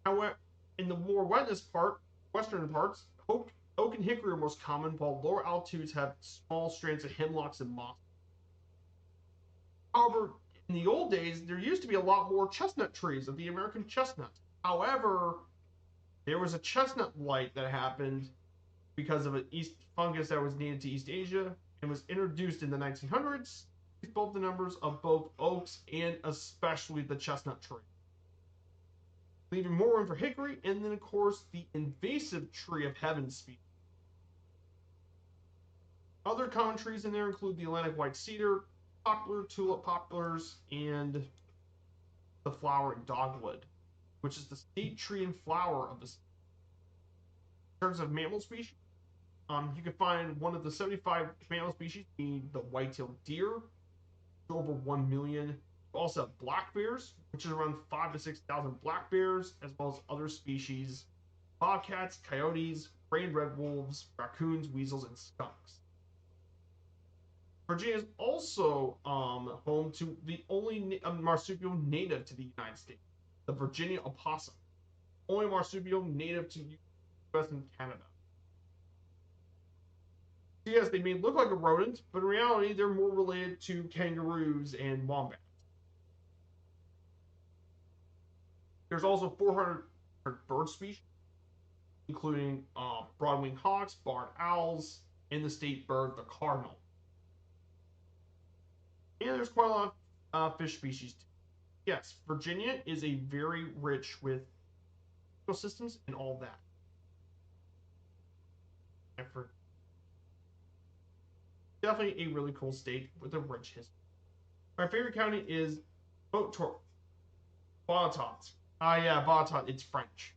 However, in the more western parts, oak and hickory are most common, while lower altitudes have small strands of hemlocks and moss. However, in the old days, there used to be a lot more chestnut trees of the American chestnut. However, there was a chestnut blight that happened because of an east fungus that was native to East Asia and was introduced in the 1900s. Both the numbers of both oaks and especially the chestnut tree, leaving more room for hickory, and then of course the invasive tree of heaven species. Other common trees in there include the Atlantic white cedar, poplar, tulip poplars, and the flowering dogwood, which is the state tree and flower of the state. In terms of mammal species, you can find one of the 75 mammal species being the white-tailed deer, over 1 million. You also have black bears, which is around 5 to 6,000 black bears, as well as other species: bobcats, coyotes, gray and red wolves, raccoons, weasels, and skunks. Virginia is also home to the only marsupial native to the United States, the Virginia opossum, only marsupial native to the U.S. and Canada. So yes, they may look like a rodent, but in reality, they're more related to kangaroos and wombats. There's also 400 bird species, including broad-winged hawks, barred owls, and the state bird, the cardinal. And there's quite a lot of fish species too. Yes, Virginia is a very rich with ecosystems and all that. And for definitely a really cool state with a rich history. My favorite county is Botanic. Yeah, Botanic. It's French.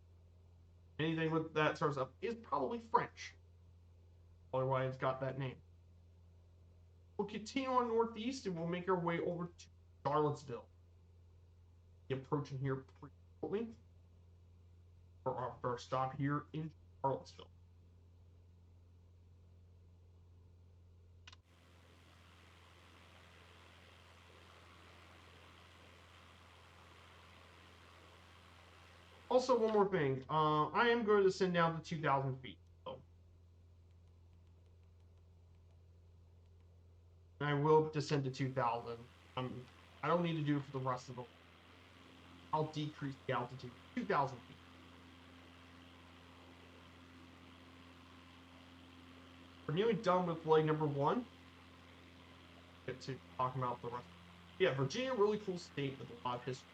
Anything with that sort of stuff is probably French. Probably why it's got that name. We'll continue on northeast and we'll make our way over to Charlottesville. Approaching here pretty shortly for our first stop here in Charlottesville. Also, one more thing. I am going to send down to 2,000 feet. So. And I will descend to 2,000. I don't need to do it for the rest of the. I'll decrease the altitude 2,000 feet. We're nearly done with leg number 1. Get to talking about the rest. Yeah, Virginia, really cool state with a lot of history.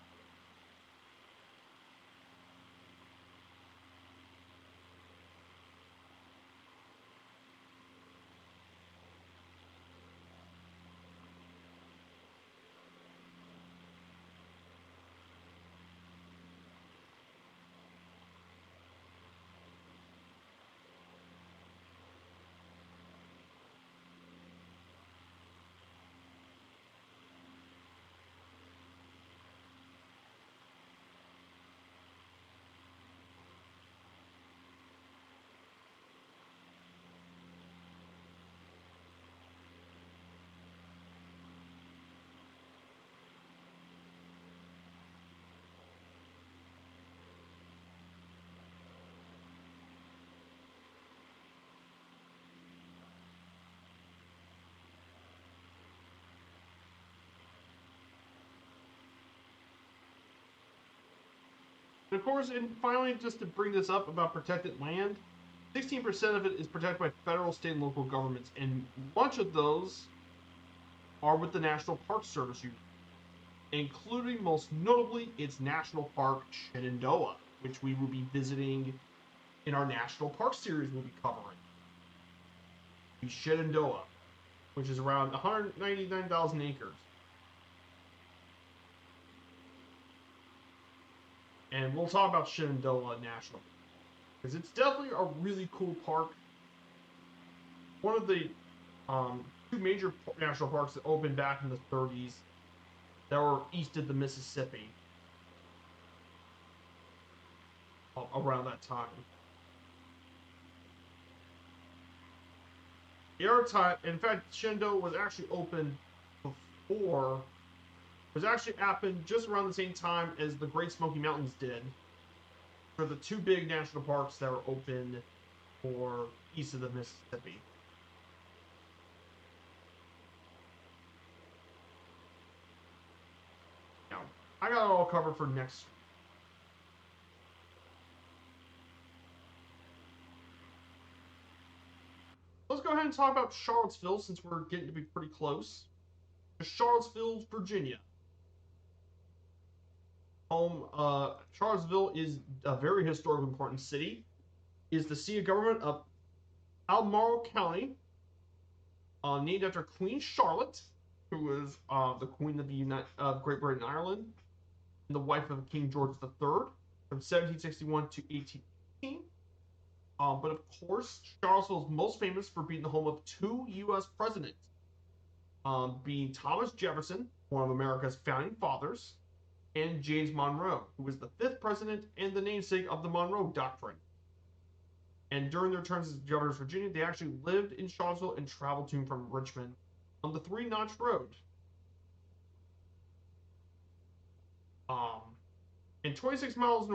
Of course, and finally, just to bring this up about protected land, 16% of it is protected by federal, state, and local governments, and much of those are with the National Park Service, including most notably its National Park Shenandoah, which we will be visiting in our National Park series we'll be covering. The Shenandoah, which is around 199,000 acres. And we'll talk about Shenandoah National Park, because it's definitely a really cool park. One of the two major national parks that opened back in the 30s that were east of the Mississippi around that time. The other time, in fact, Shenandoah was actually opened before. It was actually happened just around the same time as the Great Smoky Mountains did, for the two big national parks that were open for east of the Mississippi. Now, I got it all covered for next. Let's go ahead and talk about Charlottesville, since we're getting to be pretty close. Charlottesville, Virginia. Charlottesville is a very historically important city. It is the seat of government of Albemarle County, named after Queen Charlotte, who was the Queen of Great Britain and Ireland, and the wife of King George III from 1761 to 1818. But of course, Charlottesville is most famous for being the home of two U.S. presidents, being Thomas Jefferson, one of America's founding fathers, and James Monroe, who was the fifth president and the namesake of the Monroe Doctrine. And during their terms as governors of Virginia, they actually lived in Charlottesville and traveled to and from Richmond on the Three Notch Road. And 26 miles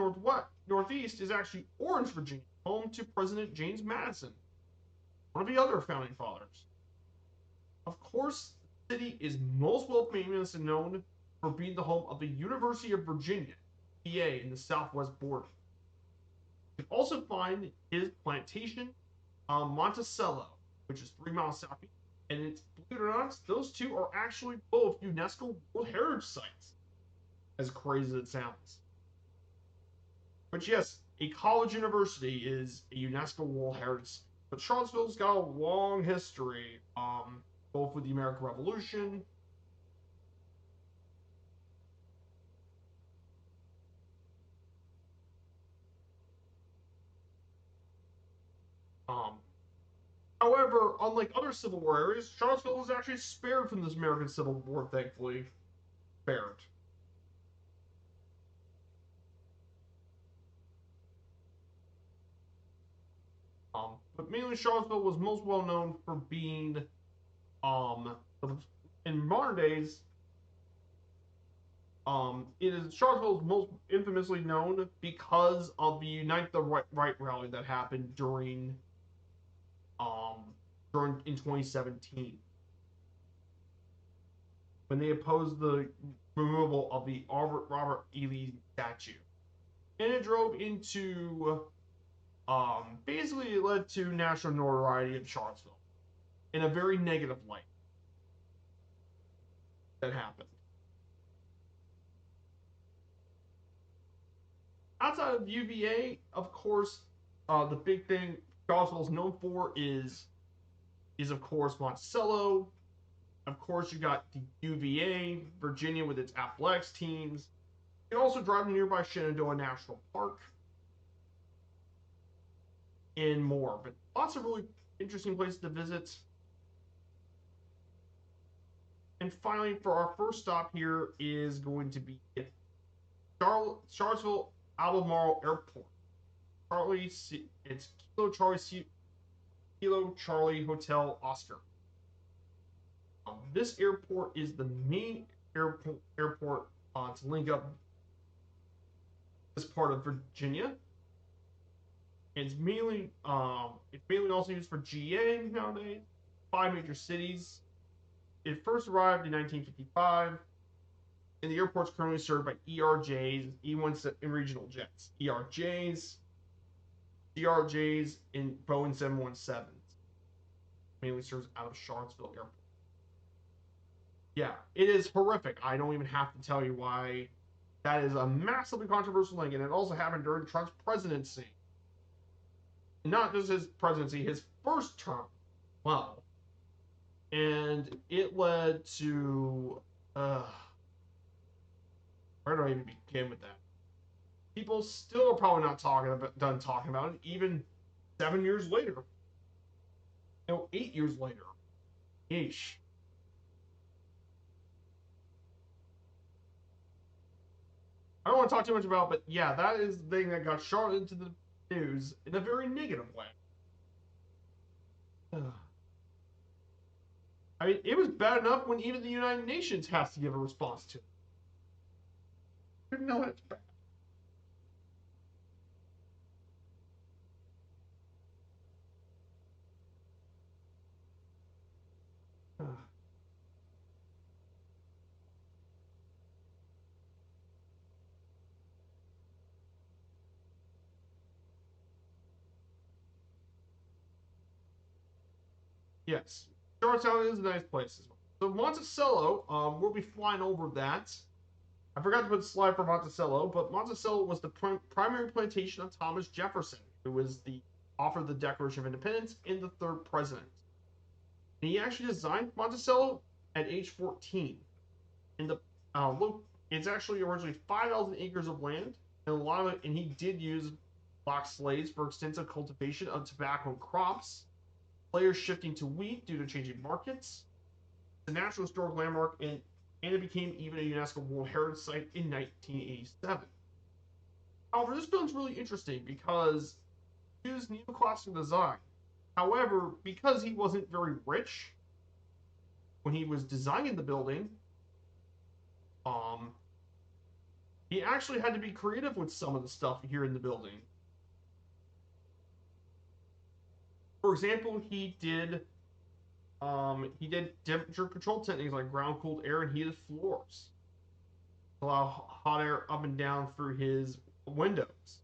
northeast is actually Orange, Virginia, home to President James Madison, one of the other founding fathers. Of course, the city is most well famous and known for being the home of the University of Virginia, PA, in the southwest border. You can also find his plantation, Monticello, which is 3 miles southeast, and it's, believe it or not, those two are actually both UNESCO World Heritage Sites, as crazy as it sounds. But yes, a college university is a UNESCO World Heritage, but Charlottesville's got a long history, both with the American Revolution, however, unlike other Civil War areas, Charlottesville was actually spared from this American Civil War, thankfully. Spared. But mainly Charlottesville was most well known for being, in modern days, Charlottesville is most infamously known because of the Unite the Right rally that happened during in 2017, when they opposed the removal of the Robert E. Lee statue, and it drove into basically it led to national notoriety in Charlottesville in a very negative light. That happened. Outside of UVA, of course, the big thing Charlottesville is known for is of course Monticello. Of course, you got the UVA, Virginia, with its athletics teams. You can also drive to nearby Shenandoah National Park and more. But lots of really interesting places to visit. And finally, for our first stop here is going to be Charlottesville Albemarle Airport. It's Kilo Charlie Hotel Oscar. This airport is the main airport to link up this part of Virginia. It's mainly also used for GA nowadays. 5 major cities. It first arrived in 1955. And the airport's currently served by ERJs, E1 and regional jets. ERJs, CRJs, and Boeing 717s. Mainly serves out of Charlottesville Airport. Yeah, it is horrific. I don't even have to tell you why that is a massively controversial thing, and it also happened during Trump's presidency. Not just his presidency, his first term. Wow. And it led to where do I even begin with that? People still are probably not done talking about it, even 7 years later. No, 8 years later. Yeesh. I don't want to talk too much about, but yeah, that is the thing that got shot into the news in a very negative way. I mean, it was bad enough when even the United Nations has to give a response to it. You know it's bad. Yes, Charlottetown is a nice place as well. So Monticello, we'll be flying over that. I forgot to put the slide for Monticello, but Monticello was the primary plantation of Thomas Jefferson, who was the author of the Declaration of Independence and the third president. And he actually designed Monticello at age 14. And the look, it's actually originally 5,000 acres of land, and a lot of it, and he did use black slaves for extensive cultivation of tobacco and crops. Players shifting to wheat due to changing markets. It's a National Historic Landmark, and it became even a UNESCO World Heritage Site in 1987. However, this building's really interesting because it used neoclassical design. However, because he wasn't very rich when he was designing the building, um, he actually had to be creative with some of the stuff here in the building. For example, he did temperature control techniques like ground cooled air and heated floors to allow hot air up and down through his windows.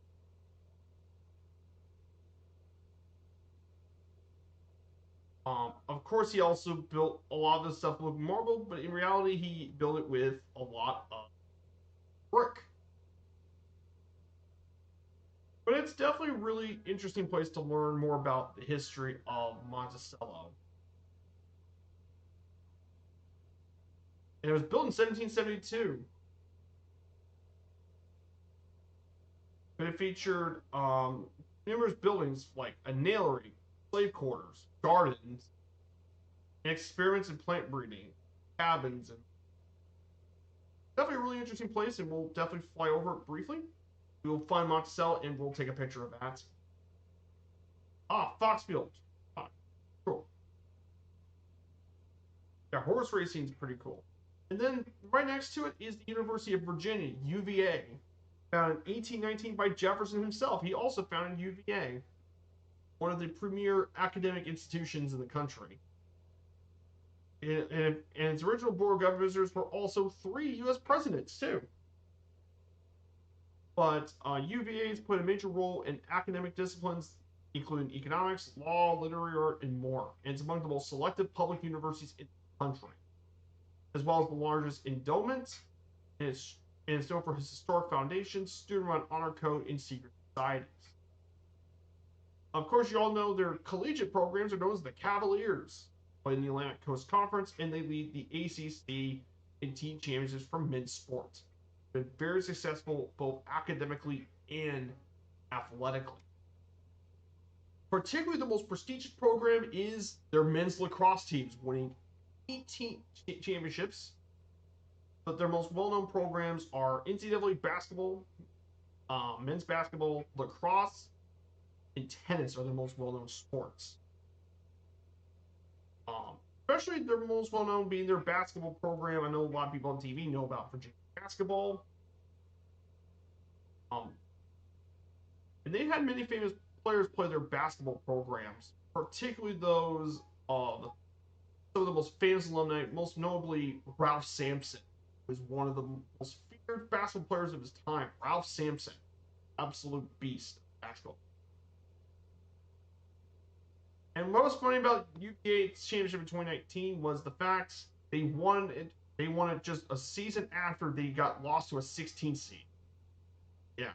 Of course, he also built a lot of the stuff with marble, but in reality, he built it with a lot of brick. But it's definitely a really interesting place to learn more about the history of Monticello. And it was built in 1772. But it featured numerous buildings like a nailery, slave quarters, gardens, and experiments in plant breeding, cabins, and definitely a really interesting place. And we'll definitely fly over it briefly. We will find Monticello and we'll take a picture of that. Ah, Foxfield. Ah, cool. Yeah, horse racing is pretty cool. And then right next to it is the University of Virginia, UVA, founded in 1819 by Jefferson himself. He also founded UVA, one of the premier academic institutions in the country. And its original board of governors were also 3 U.S. presidents, too. But UVA has played a major role in academic disciplines, including economics, law, literary art, and more. And it's among the most selective public universities in the country, as well as the largest endowment, and it's known for his historic foundation, student-run honor code, and secret societies. Of course, you all know their collegiate programs are known as the Cavaliers, play in the Atlantic Coast Conference, and they lead the ACC and team championships for men's sports. Been very successful both academically and athletically. Particularly, the most prestigious program is their men's lacrosse teams, winning 18 championships. But their most well-known programs are NCAA basketball, men's basketball, lacrosse, and tennis are the most well-known sports. Especially their most well-known being their basketball program. I know a lot of people on TV know about Virginia basketball. Um, and they had many famous players play their basketball programs, particularly those of some of the most famous alumni, most notably Ralph Sampson. was one of the most feared basketball players of his time. Ralph Sampson, absolute beast of basketball. And what was funny about UVA's championship in 2019 was the fact they won it. They won it just a season after they got lost to a 16 seed. Yeah.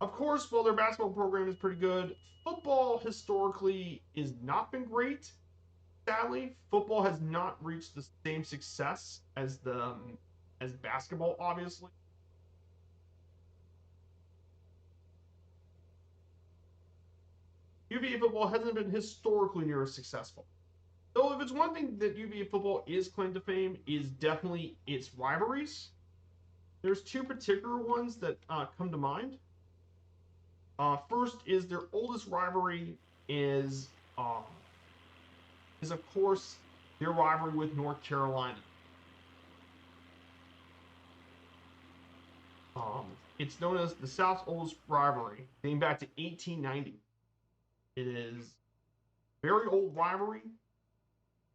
Of course, while their basketball program is pretty good, football historically has not been great. Sadly, football has not reached the same success as basketball, obviously. UVA football hasn't been historically near as successful. Though if it's one thing that UVA football is claimed to fame, is definitely its rivalries. There's two particular ones that come to mind. First is their oldest rivalry is um, is of course their rivalry with North Carolina. Um, it's known as the South's oldest rivalry, dating back to 1890. It is a very old rivalry,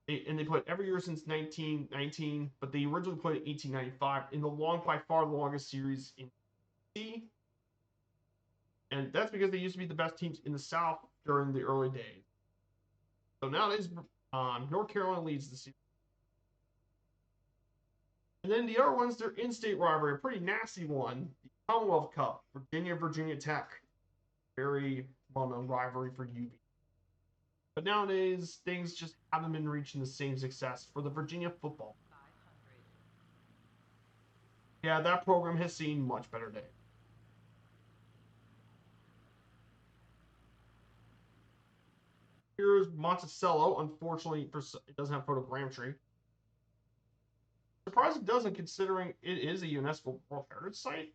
and they played every year since 1919, but they originally played in 1895 in the by far the longest series in C. And that's because they used to be the best teams in the South during the early days. So nowadays, North Carolina leads the season. And then the other one's their in-state rivalry, a pretty nasty one, the Commonwealth Cup, Virginia Tech, very well-known rivalry for UV. But nowadays, things just haven't been reaching the same success for the Virginia football. Yeah, that program has seen much better days. Here's Monticello. Unfortunately, it doesn't have photogrammetry. Surprised it doesn't, considering it is a UNESCO World Heritage Site.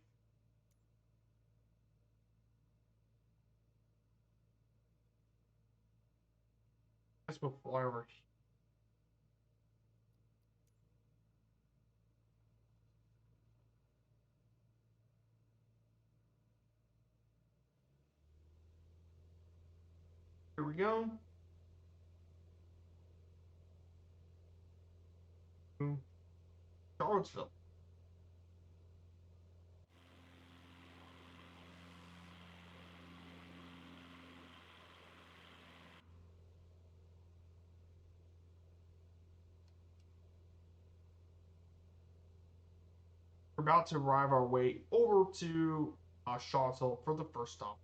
Let's move forward. Here we go. Charlottesville. We're about to arrive our way over to Charlottesville for the first stop.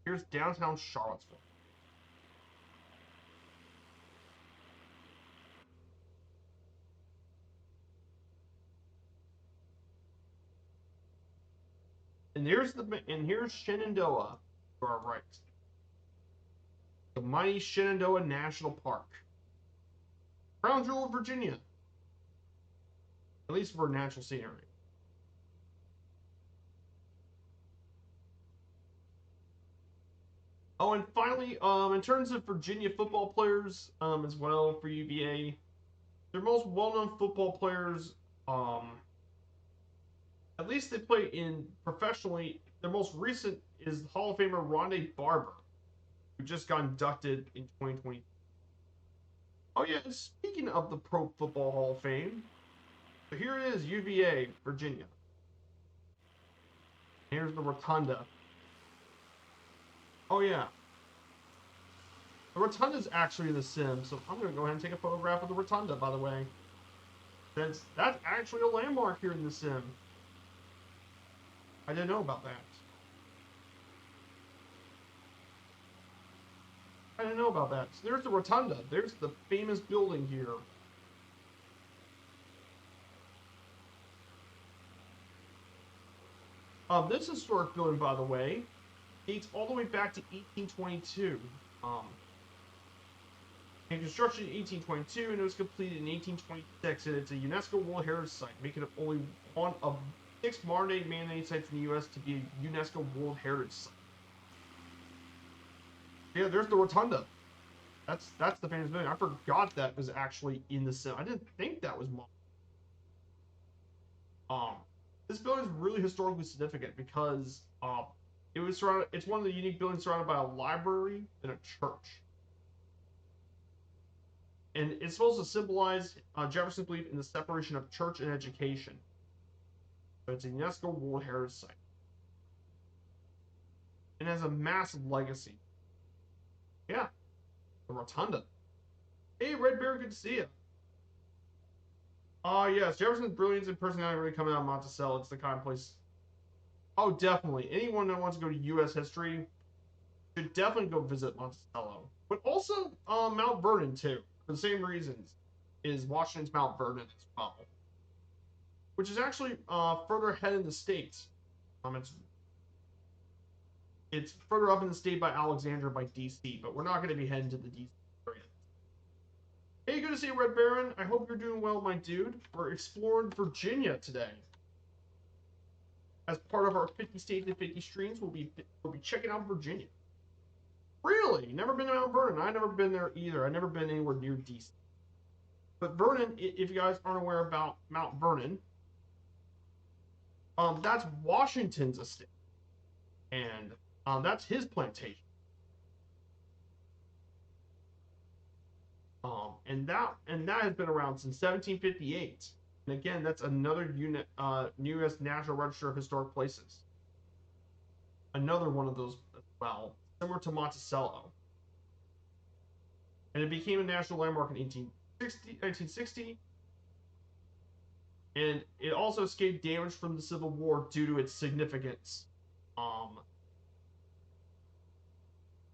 Here's downtown Charlottesville. And here's Shenandoah to our right. The mighty Shenandoah National Park. Crown jewel of Virginia. At least for natural scenery. Oh, and finally, in terms of Virginia football players, as well for UVA, their most well-known football players, at least they play in professionally. Their most recent is Hall of Famer Rondé Barber, who just got inducted in 2020. Oh yeah, and speaking of the Pro Football Hall of Fame, so here it is, UVA, Virginia. Here's the rotunda. Oh yeah, the rotunda's actually in the sim, so I'm gonna go ahead and take a photograph of the rotunda. By the way, that's actually a landmark here in the sim. I didn't know about that. I didn't know about that. So there's the rotunda. There's the famous building here. This historic building, by the way, dates all the way back to 1822. In construction in 1822, and it was completed in 1826, and it's a UNESCO World Heritage Site, making it only one of 6 modern-day man-made sites in the U.S. to be a UNESCO World Heritage Site. Yeah, there's the rotunda. That's the famous building. I forgot that was actually in the sim. I didn't think that was This building is really historically significant because it was surrounded. It's one of the unique buildings surrounded by a library and a church, and it's supposed to symbolize Jefferson's belief in the separation of church and education. So it's a UNESCO World Heritage Site and has a massive legacy. Yeah, the rotunda. Hey, Red Bear, good to see you. Yes, Jefferson's brilliance and personality really come out of Monticello. It's the kind of place. Oh, definitely. Anyone that wants to go to U.S. history should definitely go visit Monticello. But also Mount Vernon, too. For the same reasons is Washington's Mount Vernon as well. Which is actually further ahead in the states. It's further up in the state by Alexandria, by D.C., but we're not going to be heading to the D.C. area. Hey, good to see you, Red Baron. I hope you're doing well, my dude. We're exploring Virginia today. As part of our 50 states and 50 streams, we'll be checking out Virginia. Really? Never been to Mount Vernon. I've never been there either. I've never been anywhere near DC. But Vernon, if you guys aren't aware about Mount Vernon, that's Washington's estate, and that's his plantation. And that has been around since 1758. And again, that's another unit, U.S. National Register of Historic Places. Another one of those as well, similar to Monticello. And it became a national landmark in 1960, and it also escaped damage from the Civil War due to its significance,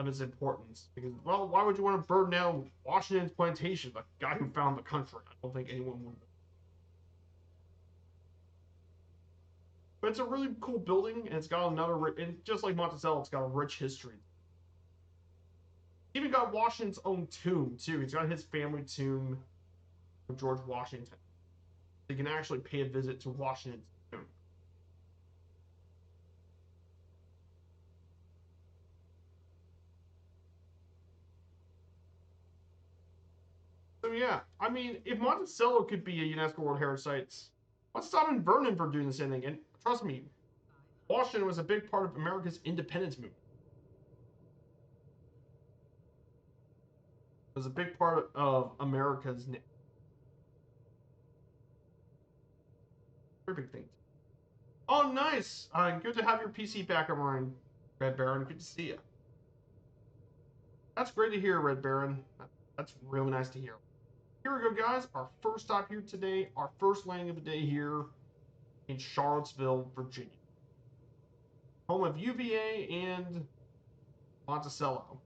of its importance. Because, well, why would you want to burn down Washington's plantation, the guy who found the country? I don't think anyone would. But it's a really cool building, and it's got another, and just like Monticello, it's got a rich history. Even got Washington's own tomb too. He's got his family tomb of George Washington. You can actually pay a visit to Washington's tomb. So yeah, I mean, if Monticello could be a UNESCO World Heritage Site, what's stopping Vernon from doing the same thing? And trust me, Washington was a big part of America's independence movement. It was a big part of America's very big thing. Oh, nice. Good to have your PC back online, Red Baron. Good to see you. That's great to hear, Red Baron. That's really nice to hear. Here we go, guys. Our first stop here today, our first landing of the day here in Charlottesville, Virginia. Home of UVA and Monticello.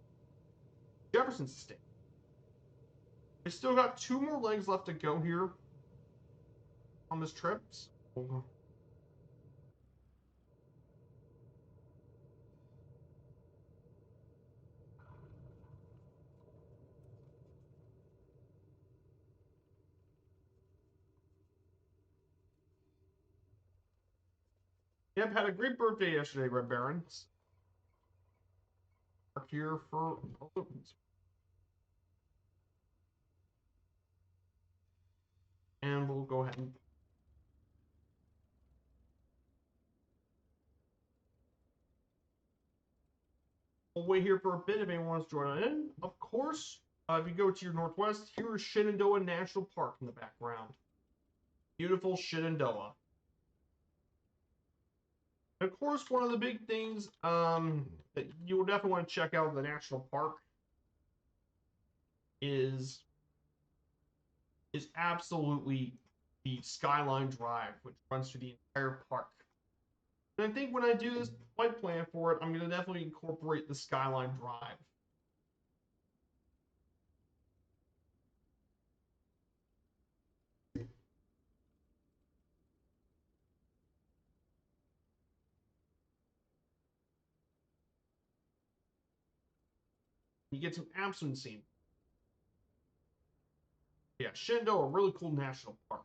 Jefferson's estate. We still got 2 more legs left to go here on this trip. So yep, had a great birthday yesterday, Red Barons. Here for and we'll go ahead and we'll wait here for a bit if anyone wants to join in. Of course, if you go to your northwest, here is Shenandoah National Park in the background. Beautiful Shenandoah. And of course, one of the big things that you will definitely want to check out in the national park is absolutely the Skyline Drive, which runs through the entire park. And I think when I do this flight plan for it, I'm going to definitely incorporate the Skyline Drive. You get some absolute scene. Yeah, Shenandoah, a really cool national park.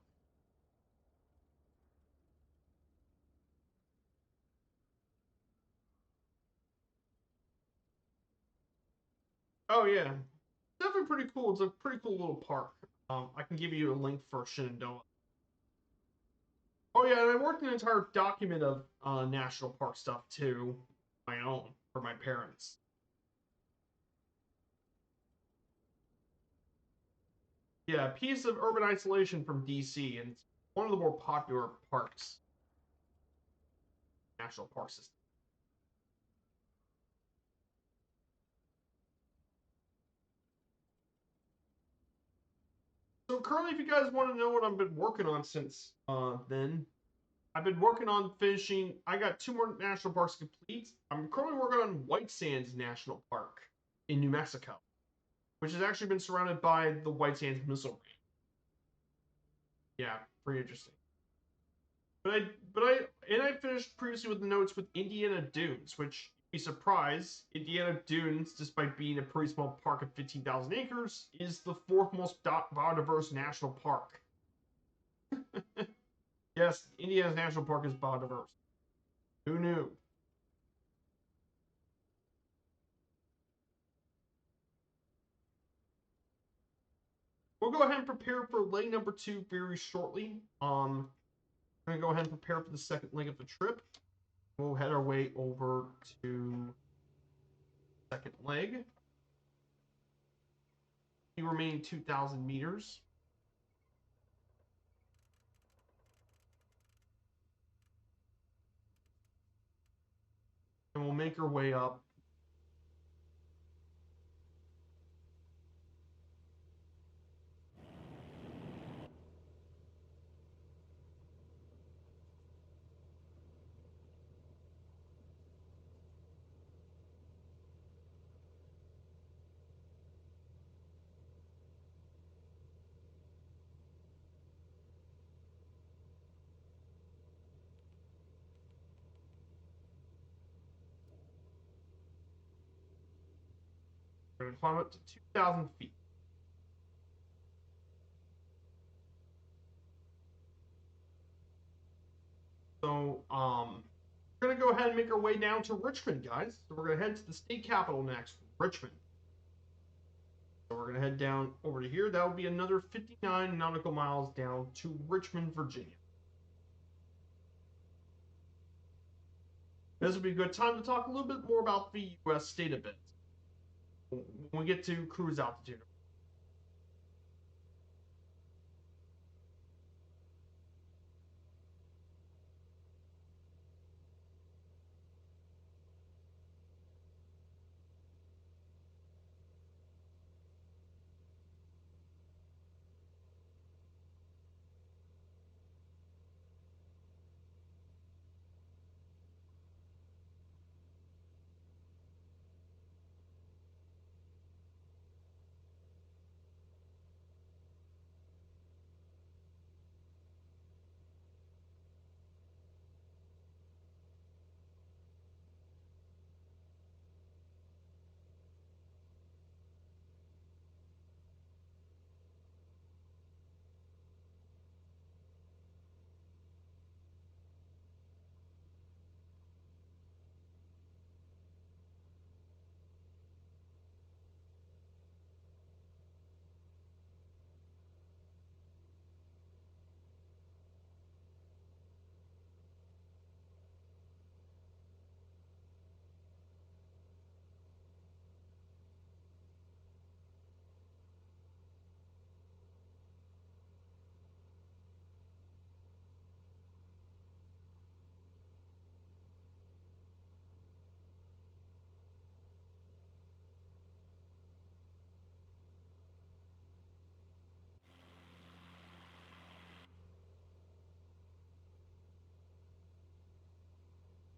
Oh yeah, definitely pretty cool. It's a pretty cool little park. I can give you a link for Shenandoah. Oh yeah, and I worked an entire document of national park stuff too, my own for my parents. Yeah, piece of urban isolation from DC, and it's one of the more popular parks, national park system. So currently, if you guys want to know what I've been working on since then, I've been working on finishing. I got 2 more national parks complete. I'm currently working on White Sands National Park in New Mexico, which has actually been surrounded by the White Sands Missile Range. Yeah, pretty interesting. But I, I finished previously with the notes with Indiana Dunes, which you'd be surprised, Indiana Dunes, despite being a pretty small park of 15,000 acres, is the 4th most biodiverse national park. Yes, Indiana's national park is biodiverse. Who knew? We'll go ahead and prepare for leg number 2 very shortly. We're gonna go ahead and prepare for the second leg of the trip. We'll head our way over to second leg. The remaining 2,000 meters. And we'll make our way up. We're gonna climb up to 2,000 feet. So, we're gonna go ahead and make our way down to Richmond, guys. So we're gonna head to the state capital next, Richmond. So we're gonna head down over to here. That will be another 59 nautical miles down to Richmond, Virginia. This will be a good time to talk a little bit more about the U.S. state of it when we get to cruise altitude.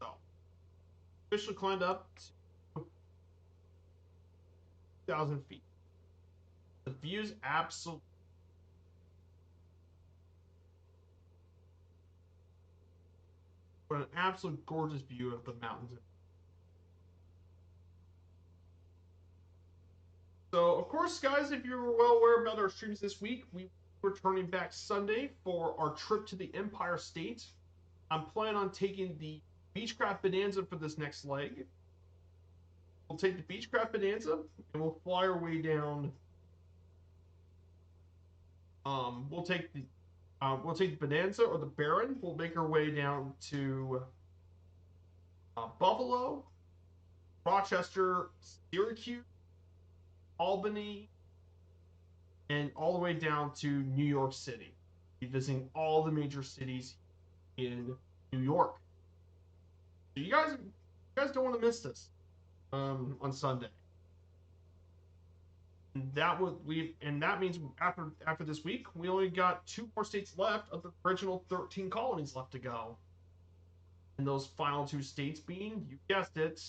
So, officially climbed up to 2,000 feet. The view's absolutely. What an absolute gorgeous view of the mountains. So, of course, guys, if you're well aware about our streams this week, we were returning back Sunday for our trip to the Empire State. I'm planning on taking the Beechcraft Bonanza for this next leg. We'll take the Beechcraft Bonanza and we'll fly our way down. We'll take the We'll take the Bonanza or the Baron. We'll make our way down to Buffalo, Rochester, Syracuse, Albany, and all the way down to New York City. We'll be visiting all the major cities in New York. So you guys don't want to miss this on Sunday. And that means after this week, we only got 2 more states left of the original 13 colonies left to go. And those final 2 states being, you guessed it,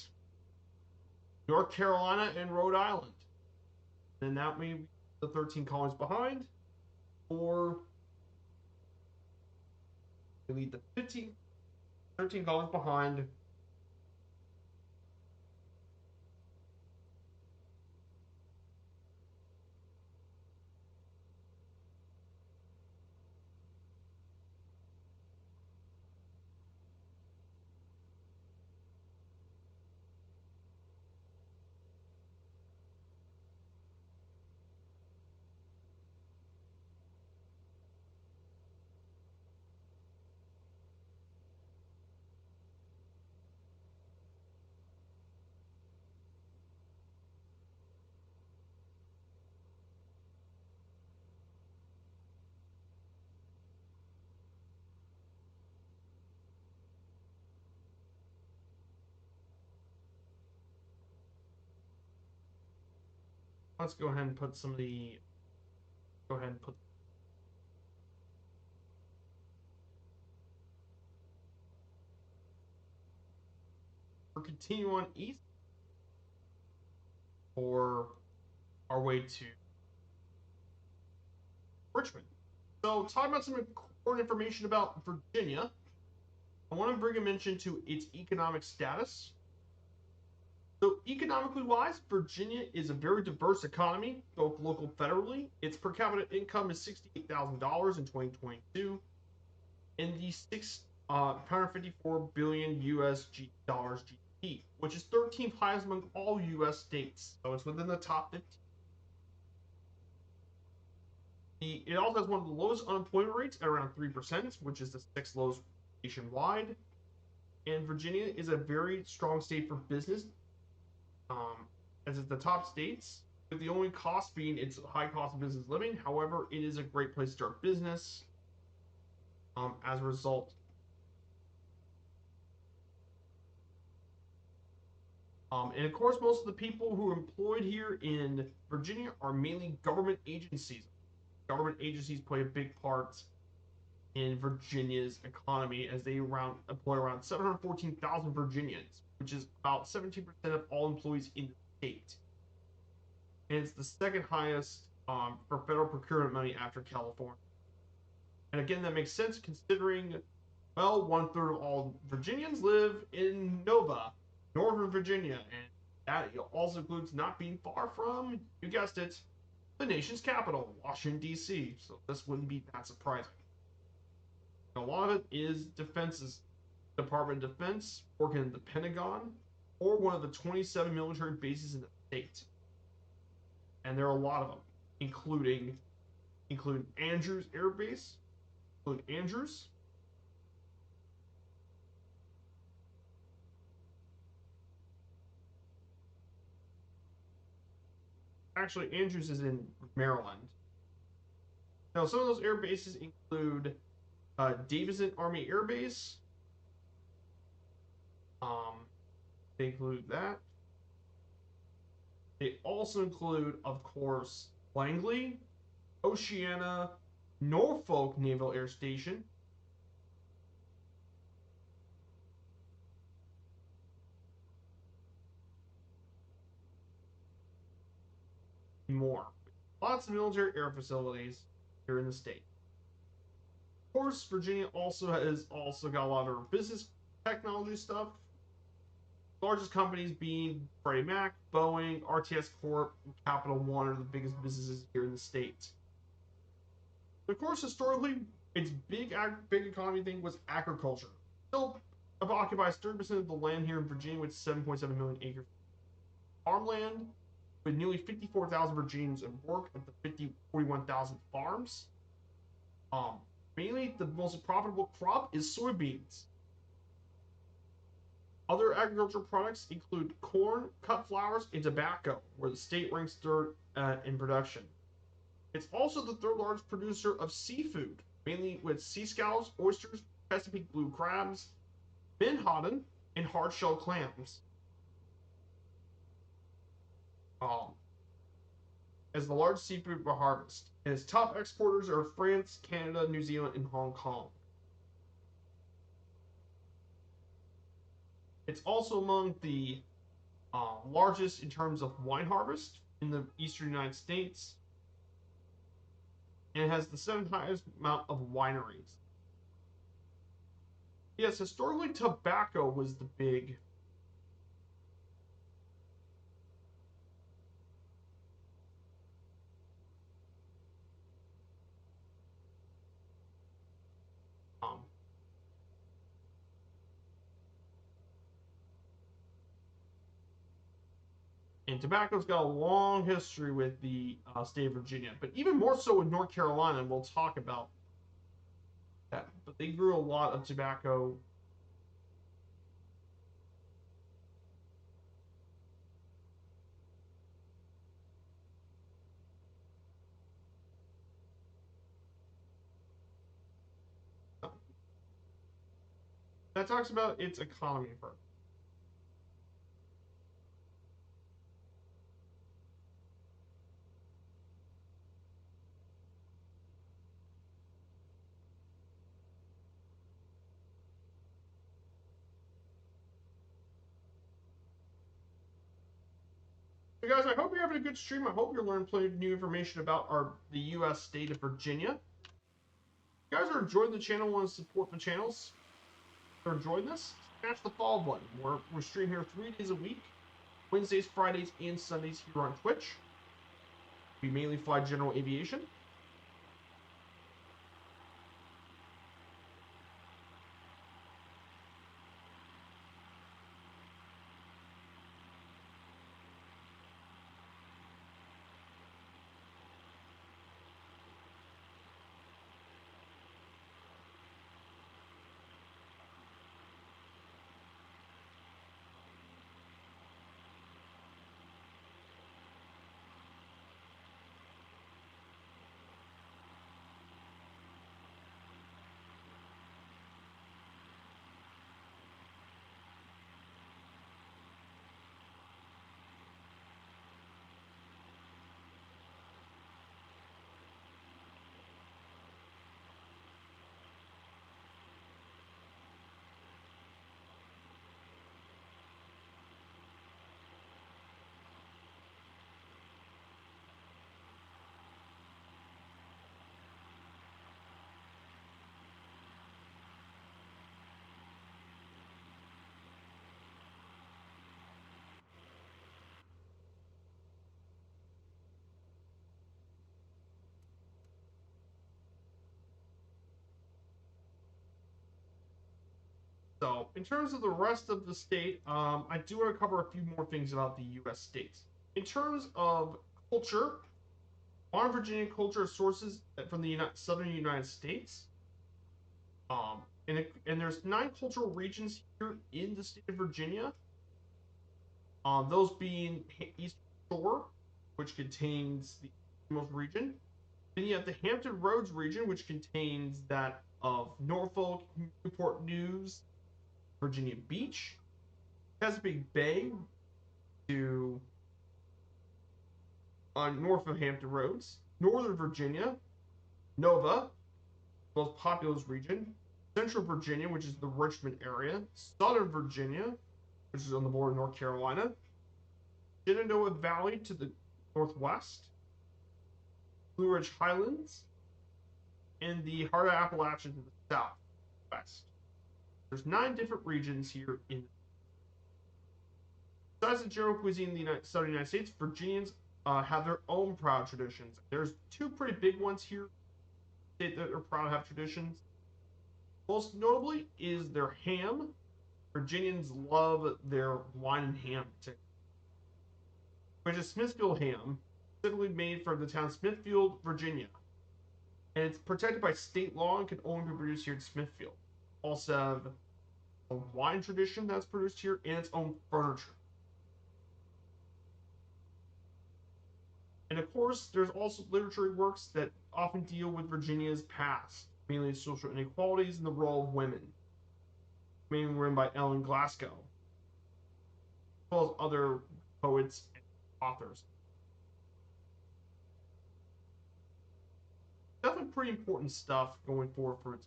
North Carolina and Rhode Island. And that means the 13 colonies behind, or we leave the 13 colonies behind. Let's go ahead and put some of the. Go ahead and put. We're continuing on east for our way to Richmond. So, talking about some important information about Virginia, I want to bring a mention to its economic status. So, economically wise, Virginia is a very diverse economy, both local and federally. Its per capita income is $68,000 in 2022, and the 654 billion US dollars GDP, which is 13th highest among all US states. So, it's within the top 15. It also has one of the lowest unemployment rates at around 3%, which is the 6th lowest nationwide. And Virginia is a very strong state for business, as it's the top states, with the only cost being its high cost of business living. However, it is a great place to start business. As a result, and of course, most of the people who are employed here in Virginia are mainly government agencies. Government agencies play a big part in Virginia's economy, as they employ around 714,000 Virginians, which is about 17% of all employees in the state. And it's the second highest for federal procurement money after California. And again, that makes sense considering, well, 1/3 of all Virginians live in Nova, Northern Virginia, and that also includes not being far from, you guessed it, the nation's capital, Washington, D.C. So this wouldn't be that surprising. A lot of it is defense's Department of Defense, working in the Pentagon, or one of the 27 military bases in the state. And there are a lot of them, including Andrews Air Base, Andrews. Actually, Andrews is in Maryland. Now, some of those air bases include Davison Army Air Base. They include that. They also include, of course, Langley, Oceana, Norfolk Naval Air Station, and more. Lots of military air facilities here in the state. Of course, Virginia has got a lot of business technology stuff. Largest companies being Freddie Mac, Boeing, RTS Corp, and Capital One are the biggest businesses here in the state. Of course, historically, its big economy thing was agriculture. Still occupies 30% of the land here in Virginia with 7.7 million acres. Farmland, with nearly 54,000 Virginians at work at the 41,000 farms. Mainly, the most profitable crop is soybeans. Other agricultural products include corn, cut flowers, and tobacco, where the state ranks third in production. It's also the third largest producer of seafood, mainly with sea scallops, oysters, Chesapeake blue crabs, menhaden, and hard-shell clams. Um, as the largest seafood harvest. And its top exporters are France, Canada, New Zealand, and Hong Kong. It's also among the largest in terms of wine harvest in the eastern United States, and it has the seventh highest amount of wineries. Yes, historically, tobacco was the big. Um, and tobacco's got a long history with the state of Virginia, but even more so with North Carolina, and we'll talk about that. But they grew a lot of tobacco. That talks about its economy first. So guys, I hope you're having a good stream. I hope you're learning plenty of new information about the U.S. state of Virginia. If you guys are enjoying the channel, want to support the channels, or enjoying this, smash the follow button. We're streaming here 3 days a week, Wednesdays, Fridays, and Sundays here on Twitch. We mainly fly general aviation. So, in terms of the rest of the state, I do want to cover a few more things about the U.S. states. In terms of culture, modern Virginia culture sources from the southern United States. And there's 9 cultural regions here in the state of Virginia. Those being Eastern Shore, which contains the most region. Then you have the Hampton Roads region, which contains that of Norfolk, Newport News, Virginia Beach, Chesapeake Bay to north of Hampton Roads, Northern Virginia, Nova, most populous region, Central Virginia, which is the Richmond area, Southern Virginia, which is on the border of North Carolina, Shenandoah Valley to the northwest, Blue Ridge Highlands, and the heart of Appalachia to the southwest. There's 9 different regions here in. Besides the general cuisine in the southern United States, Virginians have their own proud traditions. There's 2 pretty big ones here that are proud to have traditions. Most notably is their ham. Virginians love their wine and ham, which is Smithfield ham, typically made from the town Smithfield, Virginia. and it's protected by state law and can only be produced here in Smithfield. Also have a wine tradition that's produced here and its own furniture. And of course, there's also literary works that often deal with Virginia's past, mainly social inequalities and the role of women, mainly written by Ellen Glasgow, as well as other poets and authors. Definitely pretty important stuff going forward for its.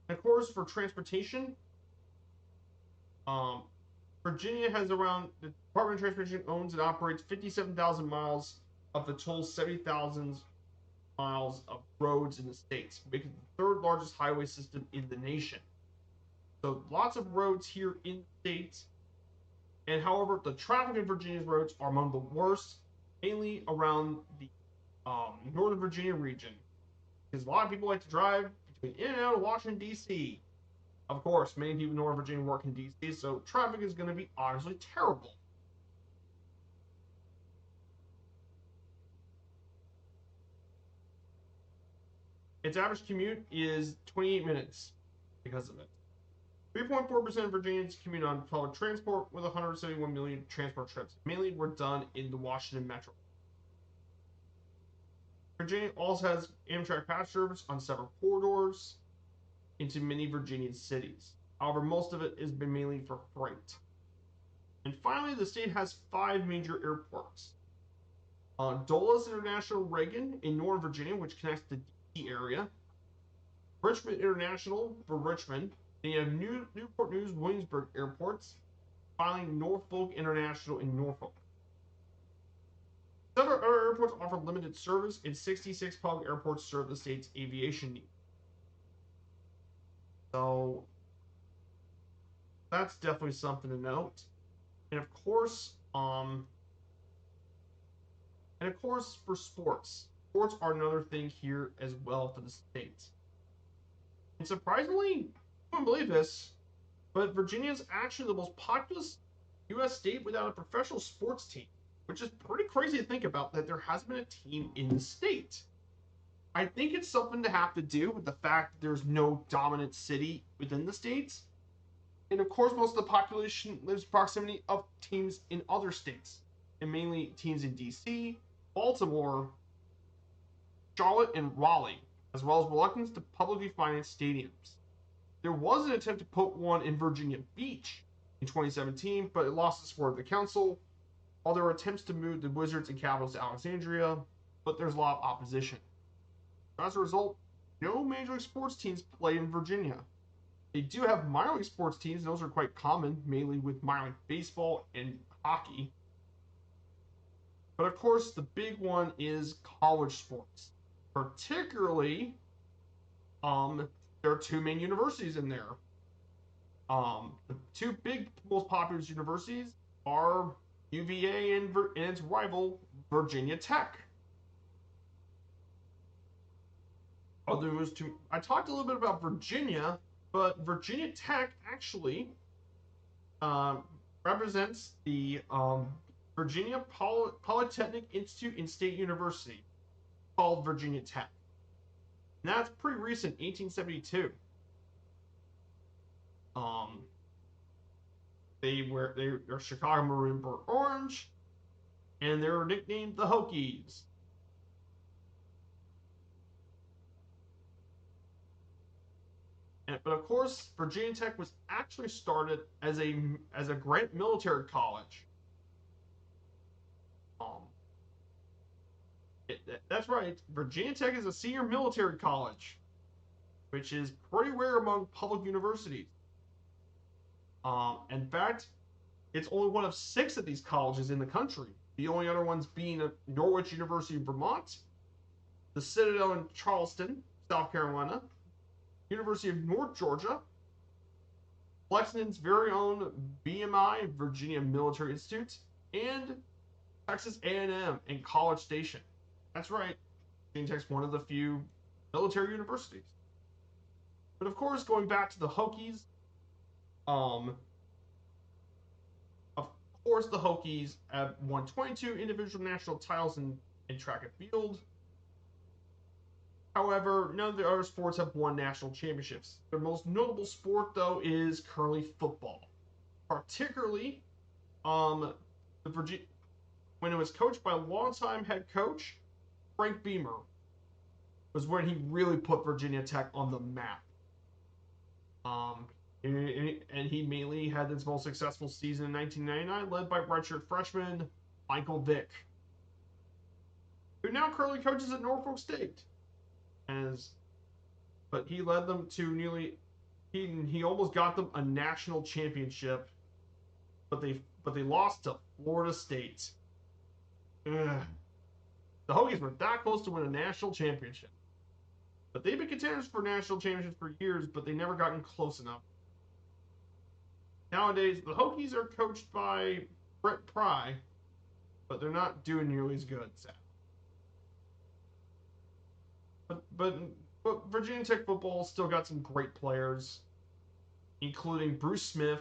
And of course, for transportation, um, Virginia has around the Department of Transportation owns and operates 57,000 miles of the total 70,000 miles of roads in the states, making it the third largest highway system in the nation. So lots of roads here in the states. And however, the traffic in Virginia's roads are among the worst, mainly around the Northern Virginia region, because a lot of people like to drive between in and out of Washington, D.C. Of course, many people in Northern Virginia work in D.C., so traffic is going to be honestly terrible. Its average commute is 28 minutes because of it. 3.4% of Virginians commute on public transport, with 171 million transport trips. Mainly were done in the Washington metro. Virginia also has Amtrak pass service on several corridors into many Virginian cities. However, most of it has been mainly for freight. And finally, the state has 5 major airports. Dulles International Reagan in Northern Virginia, which connects the D.C. area. Richmond International for Richmond. Then you have Newport News Williamsburg airports. Finally, Norfolk International in Norfolk. Several other airports offer limited service, and 66 public airports serve the state's aviation needs. So that's definitely something to note. And of course, for sports. Sports are another thing here as well for the state. And surprisingly, I wouldn't believe this, but Virginia is actually the most populous U.S. state without a professional sports team, which is pretty crazy to think about, that there hasn't been a team in the state. I think it's something to have to do with the fact that there's no dominant city within the states. And of course, most of the population lives in proximity of teams in other states, and mainly teams in D.C., Baltimore, Charlotte, and Raleigh, as well as reluctance to publicly finance stadiums. There was an attempt to put one in Virginia Beach in 2017, but it lost the support of the council. While there were attempts to move the Wizards and Capitals to Alexandria, but there's a lot of opposition. As a result, no major league sports teams play in Virginia. They do have minor league sports teams, and those are quite common, mainly with minor league baseball and hockey. But of course, the big one is college sports. Particularly, there are 2 main universities in there. The 2 big, most popular universities are UVA and its rival, Virginia Tech. I talked a little bit about Virginia, but Virginia Tech actually represents the Virginia Polytechnic Institute and State University, called Virginia Tech. And that's pretty recent, 1872. They're Chicago Maroon Burnt Orange, and they were nicknamed the Hokies. But of course, Virginia Tech was actually started as a grant military college. That's right. Virginia Tech is a senior military college, which is pretty rare among public universities. In fact, it's only one of 6 of these colleges in the country. The only other ones being Norwich University in Vermont, the Citadel in Charleston, South Carolina, University of North Georgia, Lexington's very own VMI, Virginia Military Institute, and Texas A&M and College Station. That's right, Virginia Tech's one of the few military universities. But of course, going back to the Hokies, of course, the Hokies have won 22 individual national titles in track and field. However, none of the other sports have won national championships. Their most notable sport, though, is currently football. Particularly, the Virginia, when it was coached by longtime head coach Frank Beamer, was when he really put Virginia Tech on the map. Um, and he mainly had his most successful season in 1999, led by redshirt freshman Michael Vick, who now currently coaches at Norfolk State. But he led them to he almost got them a national championship, but they lost to Florida State. Ugh. The Hokies were that close to win a national championship. But they've been contenders for national championships for years, but they never gotten close enough. Nowadays, the Hokies are coached by Brett Pry, but they're not doing nearly as good, sadly. But Virginia Tech football still got some great players, including Bruce Smith,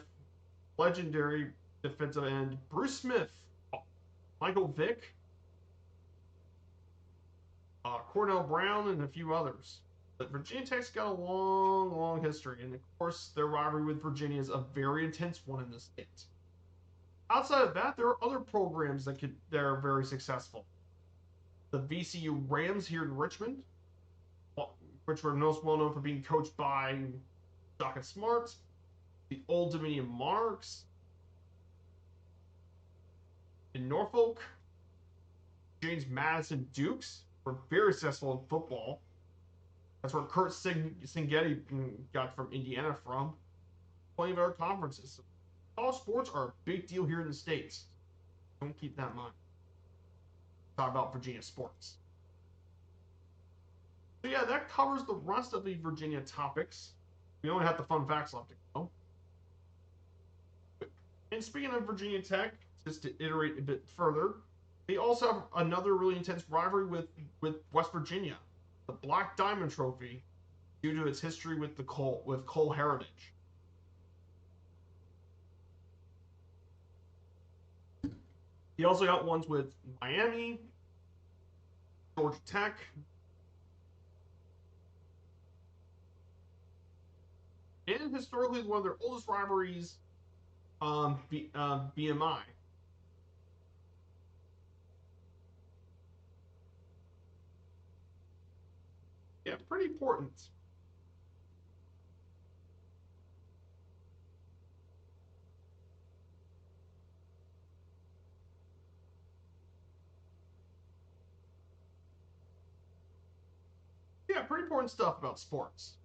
legendary defensive end Bruce Smith, Michael Vick, Cornell Brown, and a few others. But Virginia Tech's got a long, long history, and of course, their rivalry with Virginia is a very intense one in the state. Outside of that, there are other programs that are very successful. The VCU Rams here in Richmond, which were most well known for being coached by Shaka Smart, the Old Dominion Monarchs in Norfolk, James Madison Dukes were very successful in football. That's where Kurt Singetti got from Indiana from. Plenty of other conferences. College sports are a big deal here in the States. Don't keep that in mind. Talk about Virginia sports. So yeah, that covers the rest of the Virginia topics. We only have the fun facts left to go. And speaking of Virginia Tech, just to iterate a bit further, they also have another really intense rivalry with West Virginia, the Black Diamond Trophy, due to its history with Coal Heritage. He also got ones with Miami, Georgia Tech, and historically one of their oldest rivalries, BMI. Yeah, pretty important. Yeah, pretty important stuff about sports.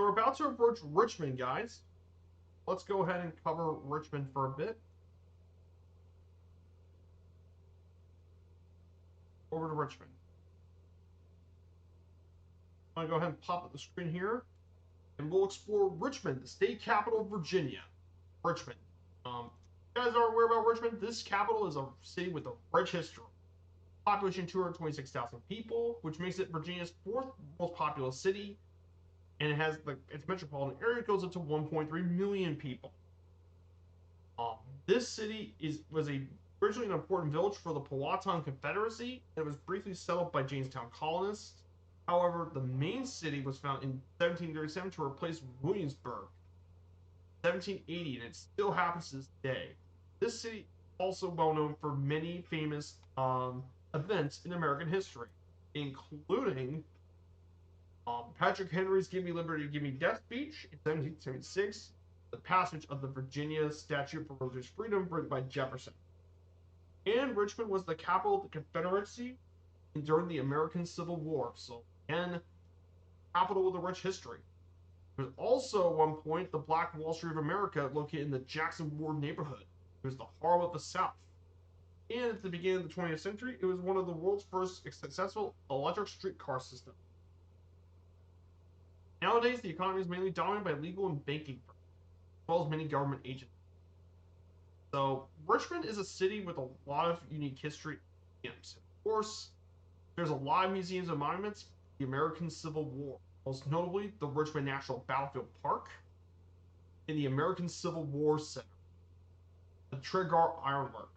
we're about to approach Richmond, guys. Let's go ahead and cover Richmond for a bit. Over to Richmond. I'm going to go ahead and pop up the screen here, and we'll explore Richmond, the state capital of Virginia. Richmond. You guys are aware about Richmond? This capital is a city with a rich history. Population 226,000 people, which makes it Virginia's fourth most populous city, and it has its metropolitan area goes up to 1.3 million people. This city was originally an important village for the Powhatan Confederacy, and it was briefly settled by Jamestown colonists. However, the main city was founded in 1737 to replace Williamsburg, 1780, and it still happens to this day. This city is also well known for many famous events in American history, including Patrick Henry's "Give Me Liberty, Give Me Death" speech in 1776, the passage of the Virginia Statute for Religious Freedom written by Jefferson. And Richmond was the capital of the Confederacy during the American Civil War. So, again, capital with a rich history. It was also, at one point, the Black Wall Street of America, located in the Jackson Ward neighborhood. It was the Harlem of the South. And at the beginning of the 20th century, it was one of the world's first successful electric streetcar systems. Nowadays, the economy is mainly dominated by legal and banking firms, as well as many government agencies. So, Richmond is a city with a lot of unique history. Of course, there's a lot of museums and monuments. The American Civil War, most notably the Richmond National Battlefield Park, and the American Civil War Center, the Tregar Ironworks.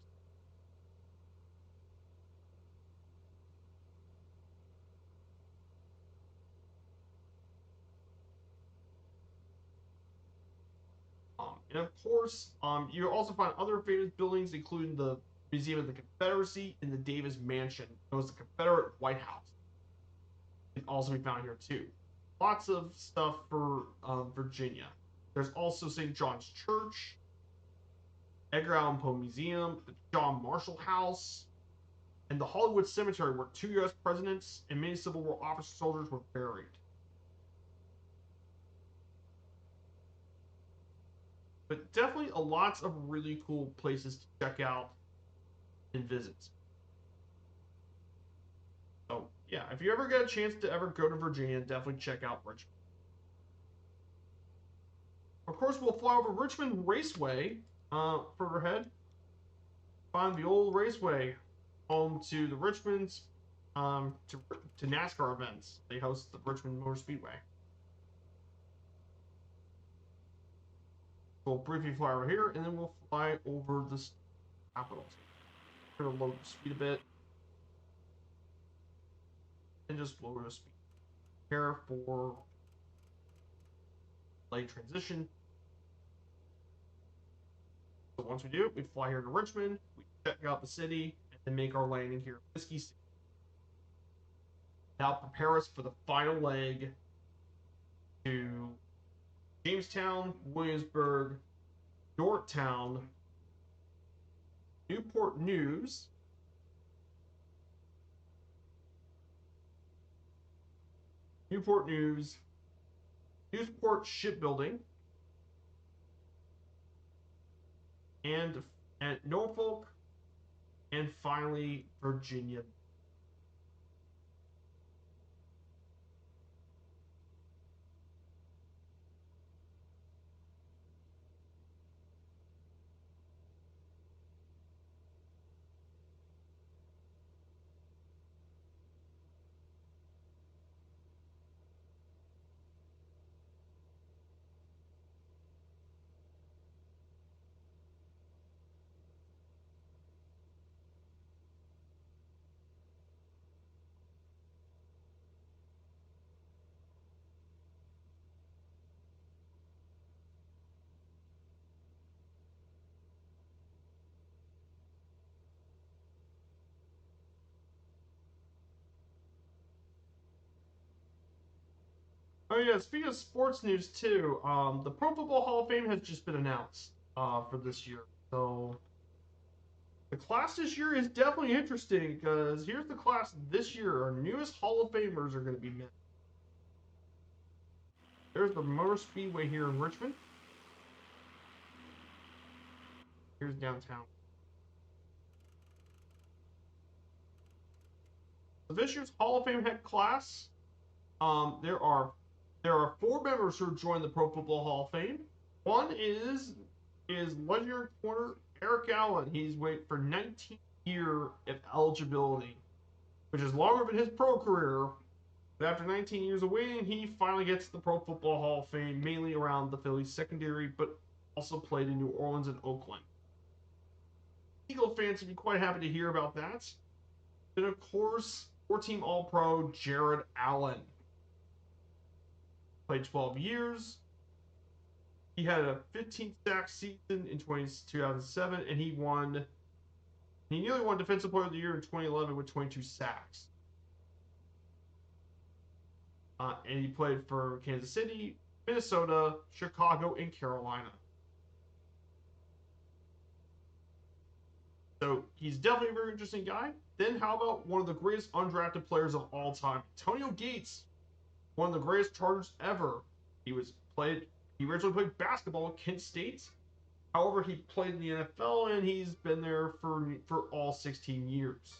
And of course, you also find other famous buildings, including the Museum of the Confederacy and the Davis Mansion, known as the Confederate White House. It can also be found here too. Lots of stuff for Virginia. There's also St. John's Church, Edgar Allan Poe Museum, the John Marshall House, and the Hollywood Cemetery, where 2 U.S. presidents and many Civil War officer soldiers were buried. But definitely lots of really cool places to check out and visit. So, yeah, if you ever get a chance to ever go to Virginia, definitely check out Richmond. Of course, we'll fly over Richmond Raceway further ahead. Find the old raceway home to the Richmond's to NASCAR events. They host the Richmond Motor Speedway. We'll briefly fly over here, and then we'll fly over the capitals. We're going to load the speed a bit. And just lower the speed. Prepare for light transition. So once we do, we fly here to Richmond, we check out the city, and then make our landing here at Whiskey City. Now prepare us for the final leg to Jamestown, Williamsburg, Yorktown, Newport News, Newport Shipbuilding, and Norfolk, and finally Virginia. Oh yeah, speaking of sports news too, the Pro Football Hall of Fame has just been announced for this year. So the class this year is definitely interesting because here's the class this year. Our newest Hall of Famers are going to be met. There's the Motor Speedway here in Richmond. Here's downtown. So this year's Hall of Fame head class, there are 4 members who joined the Pro Football Hall of Fame. One is legendary corner Eric Allen. He's waiting for 19 years of eligibility, which is longer than his pro career. But after 19 years of waiting, he finally gets the Pro Football Hall of Fame, mainly around the Phillies secondary, but also played in New Orleans and Oakland. Eagle fans would be quite happy to hear about that. Then, of course, 4-team All-Pro Jared Allen. Played 12 years. He had a 15-sack season in 2007, and he nearly won Defensive Player of the Year in 2011 with 22 sacks. And he played for Kansas City, Minnesota, Chicago, and Carolina. So he's definitely a very interesting guy. Then how about one of the greatest undrafted players of all time, Antonio Gates, one of the greatest Chargers ever. He originally played basketball at Kent State. However, he played in the NFL and he's been there for all 16 years.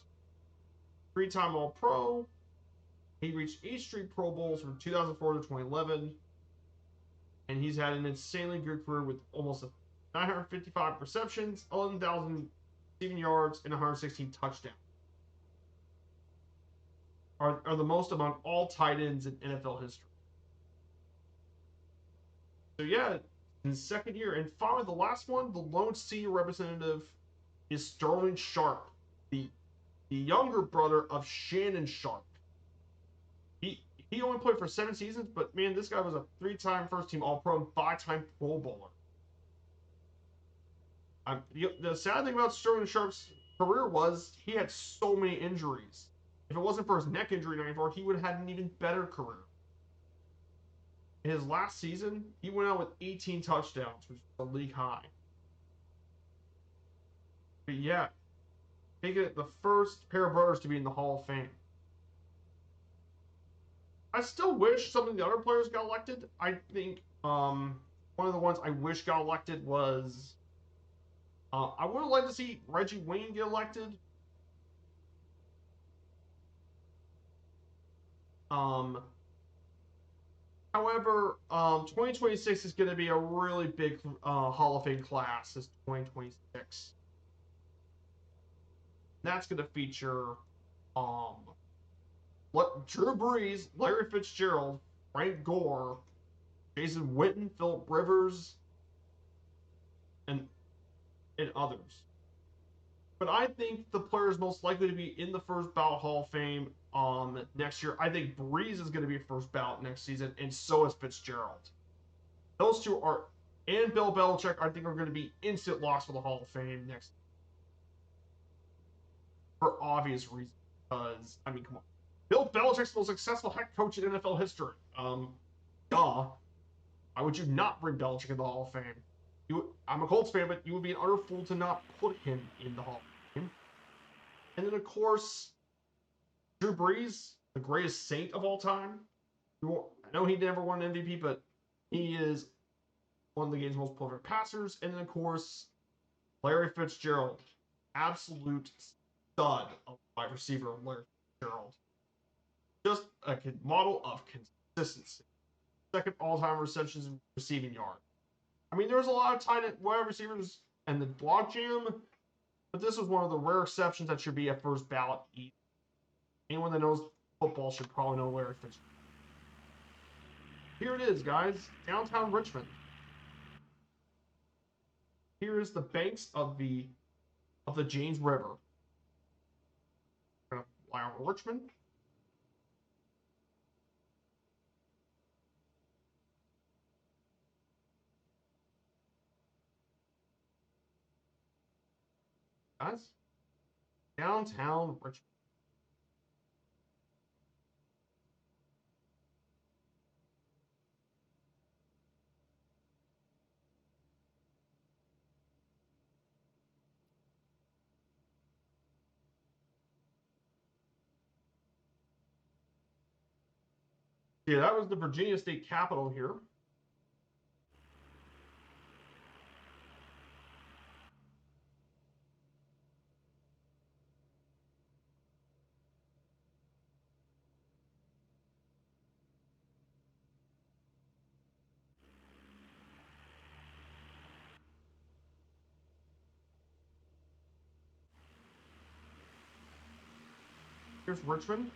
3-time All-Pro. He reached 8 straight Pro Bowls from 2004 to 2011. And he's had an insanely good career with almost 955 receptions, 11,000 receiving yards, and 116 touchdowns. Are the most among all tight ends in NFL history. So yeah, in his second year. And finally, the last one, the lone senior representative is Sterling Sharp, the younger brother of Shannon Sharp. He only played for 7 seasons, but man, this guy was a 3-time first-team All-Pro and 5-time Pro Bowler. The sad thing about Sterling Sharp's career was he had so many injuries. If it wasn't for his neck injury in 94, he would have had an even better career. In his last season, he went out with 18 touchdowns, which is a league high. But yeah, making it the first pair of brothers to be in the Hall of Fame. I still wish some of the other players got elected. I think one of the ones I wish got elected was I would have liked to see Reggie Wayne get elected. However, 2026 is going to be a really big Hall of Fame class. Is 2026. That's going to feature Drew Brees, Larry Fitzgerald, Frank Gore, Jason Witten, Philip Rivers, and others. But I think the players most likely to be in the first ballot Hall of Fame next year. I think Brees is going to be first ballot next season, and so is Fitzgerald. Those two are, and Bill Belichick, I think are going to be instant locks for the Hall of Fame next year. For obvious reasons. Because, I mean, come on. Bill Belichick's the most successful head coach in NFL history. Duh. Why would you not bring Belichick in the Hall of Fame? I'm a Colts fan, but you would be an utter fool to not put him in the Hall of Fame. And then, of course, Drew Brees, the greatest Saint of all time. I know he never won an MVP, but he is one of the game's most prolific passers. And then, of course, Larry Fitzgerald, absolute stud of wide receiver, Larry Fitzgerald. Just a model of consistency. Second all-time receptions and receiving yard. I mean, there's a lot of tight end wide receivers and the block jam, but this was one of the rare exceptions that should be a first ballot. Anyone that knows football should probably know Larry Fitzgerald. Here it is, guys. Downtown Richmond. Here is the banks of the James River. We're gonna fly over Richmond. Guys, downtown Richmond. Yeah, that was the Virginia State Capitol here. Here's Richmond.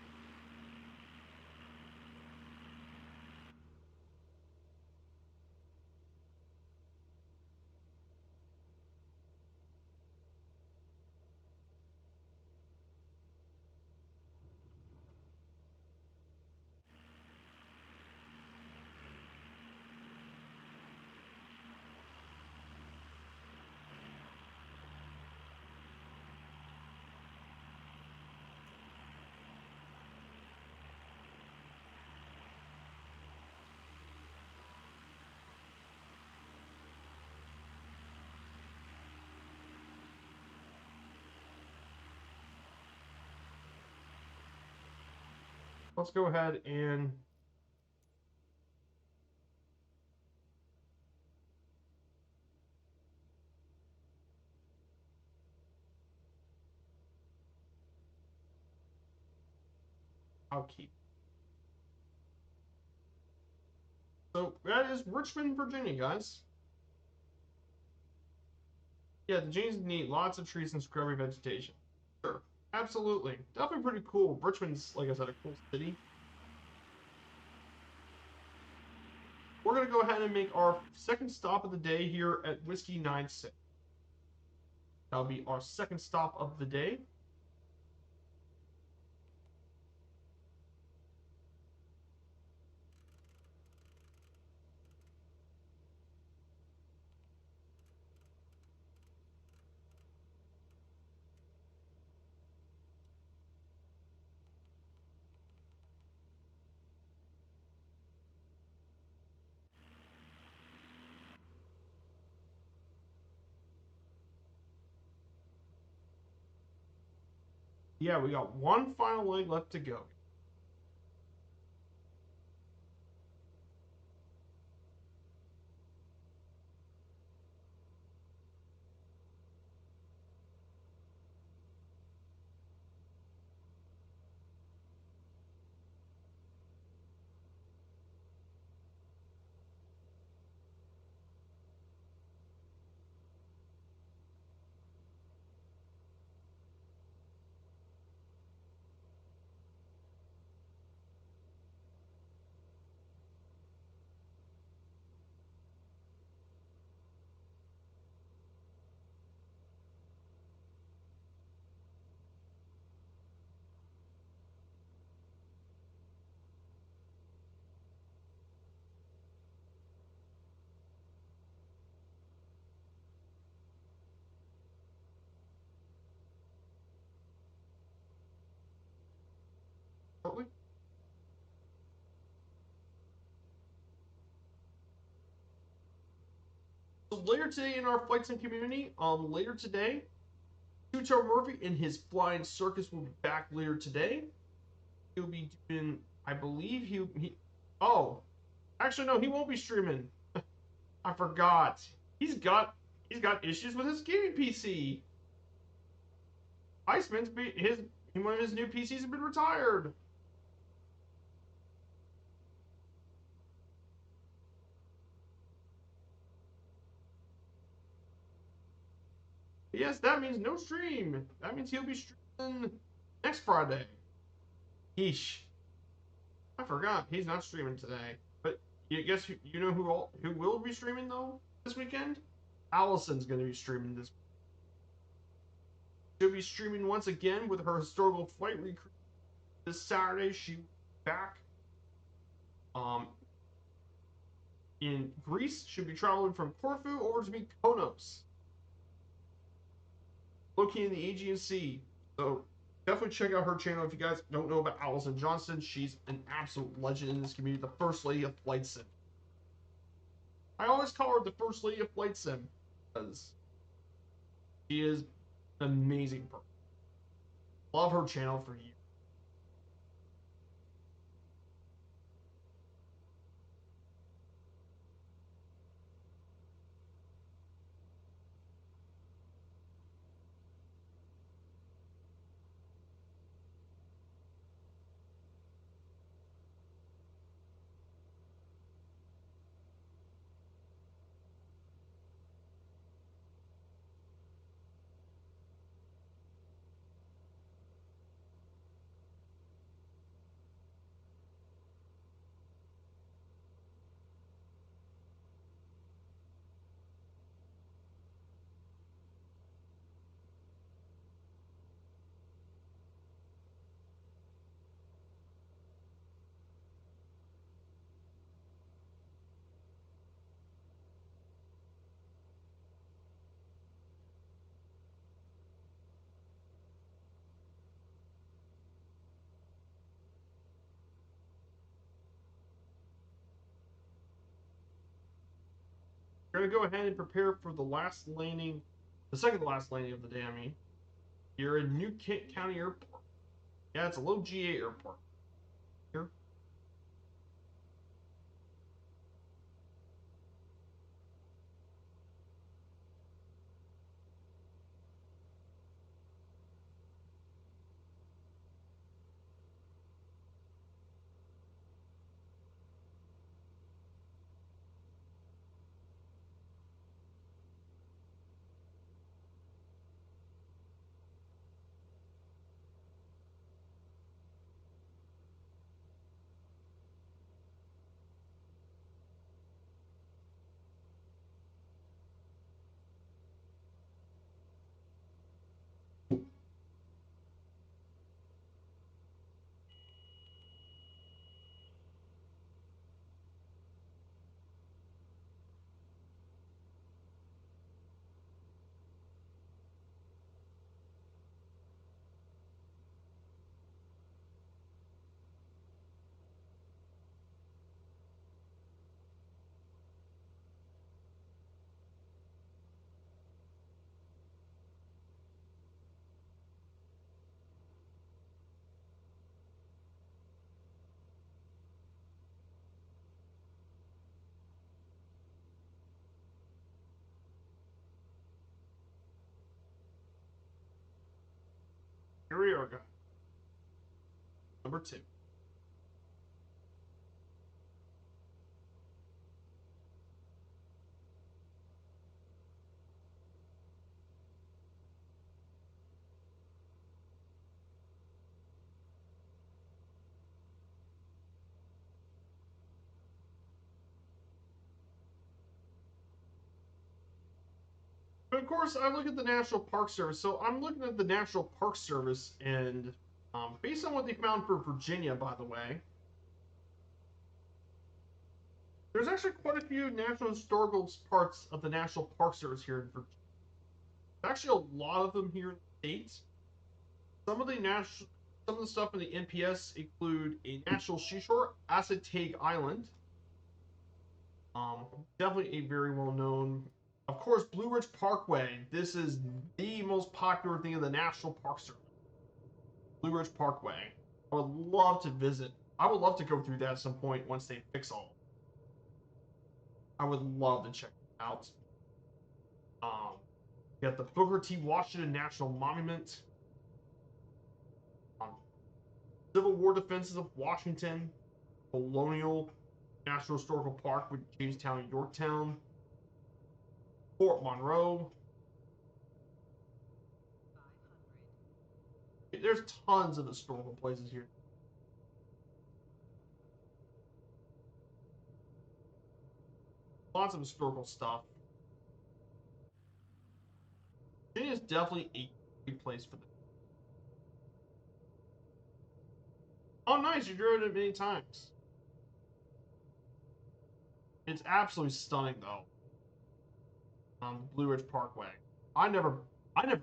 Let's go ahead and I'll keep. So that is Richmond, Virginia, guys. Yeah, the James need lots of trees and scrubby vegetation. Sure, absolutely, definitely pretty cool. Richmond's, like I said, a cool city. We're gonna go ahead and make our second stop of the day here at Whiskey 96. That'll be our second stop of the day. Yeah, we got one final leg left to go. Shortly. So later today in our flight sim community, later today, Tucho Murphy in his flying circus will be back later today. He'll be doing, I believe he. Oh, actually no, he won't be streaming. I forgot. He's got he's got issues with his gaming PC. Iceman's his one of his new PCs has been retired. Yes, that means no stream. That means he'll be streaming next Friday. Yeesh. I forgot he's not streaming today. But you guess you know who will be streaming though this weekend? Allison's going to be streaming this. She'll be streaming once again with her historical flight recruit this Saturday. She's back um, in Greece. She'll be traveling from Corfu over to Mykonos, located in the Aegean Sea. So definitely check out her channel if you guys don't know about Allison Johnson. She's an absolute legend in this community, the first lady of flight sim. I always call her the first lady of flight sim because she is an amazing person. Love her channel for years. We're going to go ahead and prepare for the last landing, the second to last landing of the day, I mean. Here in New Kent County Airport. Yeah, it's a low GA airport. Here. Here we are, guys. Number 2. But of course, I look at the National Park Service. So I'm looking at the National Park Service, and based on what they found for Virginia, by the way, there's actually quite a few national historical parts of the National Park Service here in Virginia. Actually, a lot of them here in the States. Some of the stuff in the NPS include a national seashore, Assateague Island. Definitely a very well known. Of course, Blue Ridge Parkway. This is the most popular thing in the National Park Service. Blue Ridge Parkway. I would love to visit. I would love to go through that at some point once they fix all. I would love to check it out. You got the Booker T. Washington National Monument. Civil War Defenses of Washington. Colonial National Historical Park with Jamestown and Yorktown. Fort Monroe. There's tons of historical places here. Lots of historical stuff. Virginia is definitely a great place for this. Oh, nice! You drove it many times. It's absolutely stunning, though. Blue Ridge Parkway. I never done it.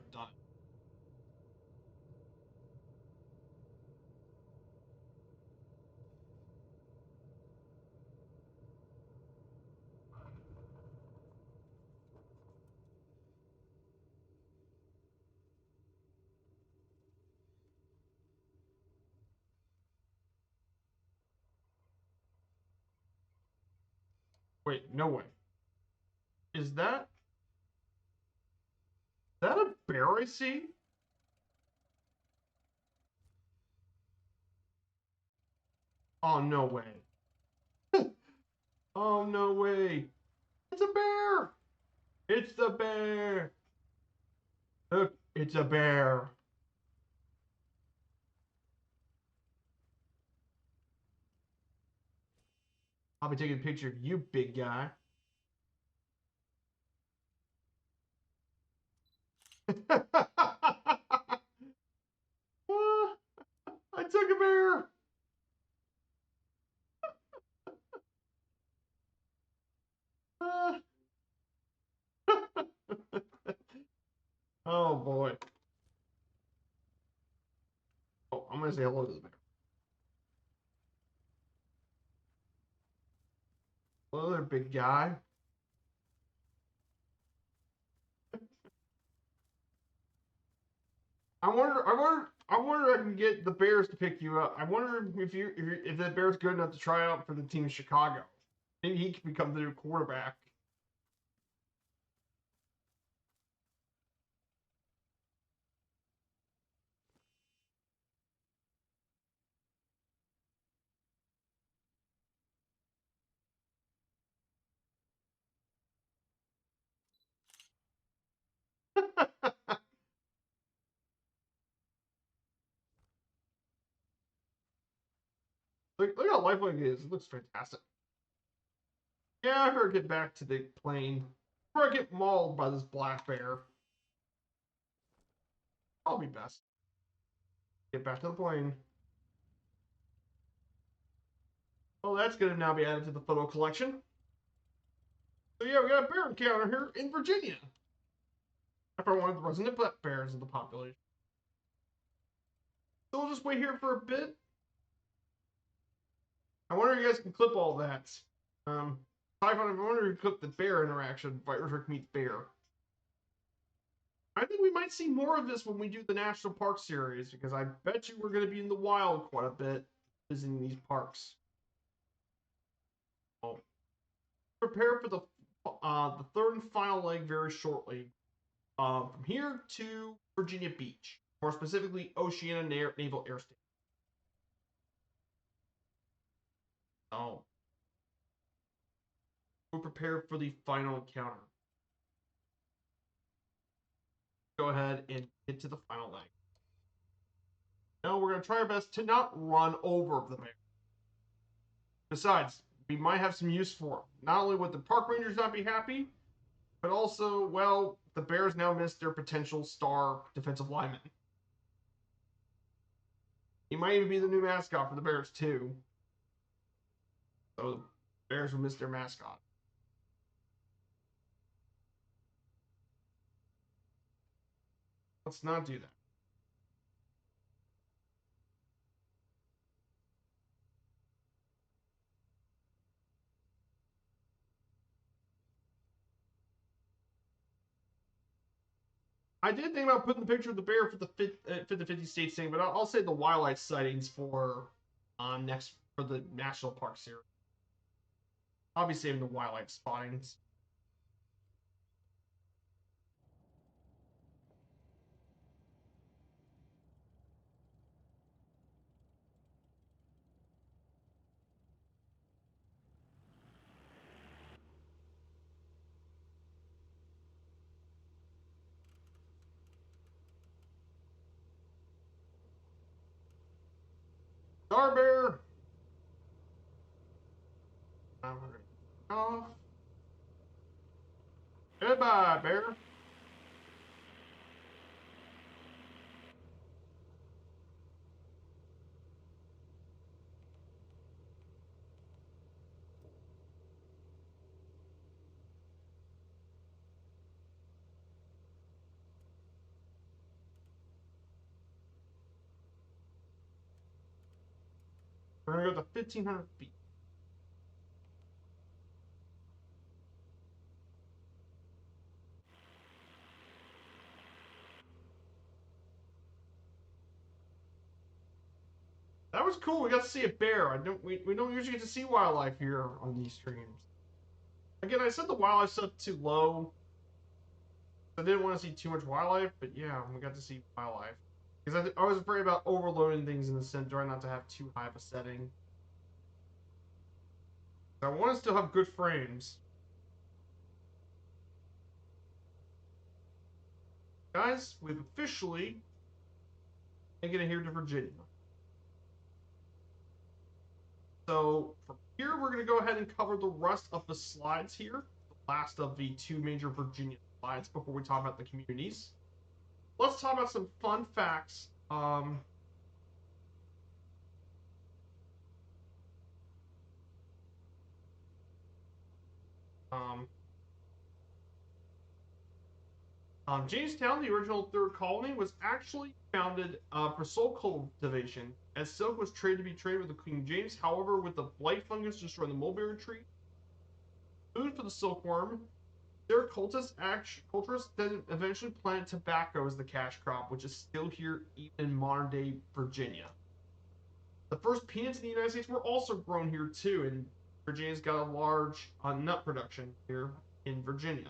Wait, no way. Is that a bear I see? Oh, no way. Oh, no way. It's a bear. It's the bear. Look, it's a bear. I'll be taking a picture of you, big guy. I took a bear. Oh boy. Oh, I'm gonna say hello to the bear. Hello there, big guy. I wonder if I can get the Bears to pick you up. I wonder if the Bears good enough to try out for the team in Chicago. Maybe he can become the new quarterback. Look how lifelike it is. It looks fantastic. Yeah, I better get back to the plane before I get mauled by this black bear. I'll be best. Get back to the plane. Oh, that's going to now be added to the photo collection. So yeah, we got a bear encounter here in Virginia. After one of the resident bears of the population. So we'll just wait here for a bit. I wonder if you guys can clip all that. I wonder if you clip the bear interaction. Rick meets bear. I think we might see more of this when we do the National Park series because I bet you we're going to be in the wild quite a bit visiting these parks. Oh. Prepare for the third and final leg very shortly. From here to Virginia Beach, more specifically Oceana Naval Air Station. Oh. We're prepared for the final encounter. Go ahead and get to the final leg. Now we're going to try our best to not run over the bear. Besides, we might have some use for it. Not only would the park rangers not be happy, but also, well, the Bears now missed their potential star defensive lineman. He might even be the new mascot for the Bears, too. So the Bears will miss their mascot. Let's not do that. I did think about putting the picture of the bear for the 50 states thing, but I'll say the wildlife sightings for next for the National Park series. I'll be saving the wildlife spottings. Star bear. Off. Goodbye, bear. We're gonna go to 1,500 feet. That was cool. We got to see a bear. We don't usually get to see wildlife here on these streams. Again, I said the wildlife stuff too low. I didn't want to see too much wildlife, but yeah, we got to see wildlife. Because I was afraid about overloading things in the center, not to have too high of a setting. I want to still have good frames. Guys, we've officially making it here to Virginia. So from here, we're going to go ahead and cover the rest of the slides here. The last of the two major Virginia slides before we talk about the communities. Let's talk about some fun facts. Jamestown, the original third colony, was actually founded for silk cultivation, as silk was traded to be traded with the King James. However, with the blight fungus destroying the mulberry tree, food for the silkworm, Their culturists then eventually planted tobacco as the cash crop, which is still here even in modern day Virginia. The first peanuts in the United States were also grown here too, and Virginia's got a large nut production here in Virginia.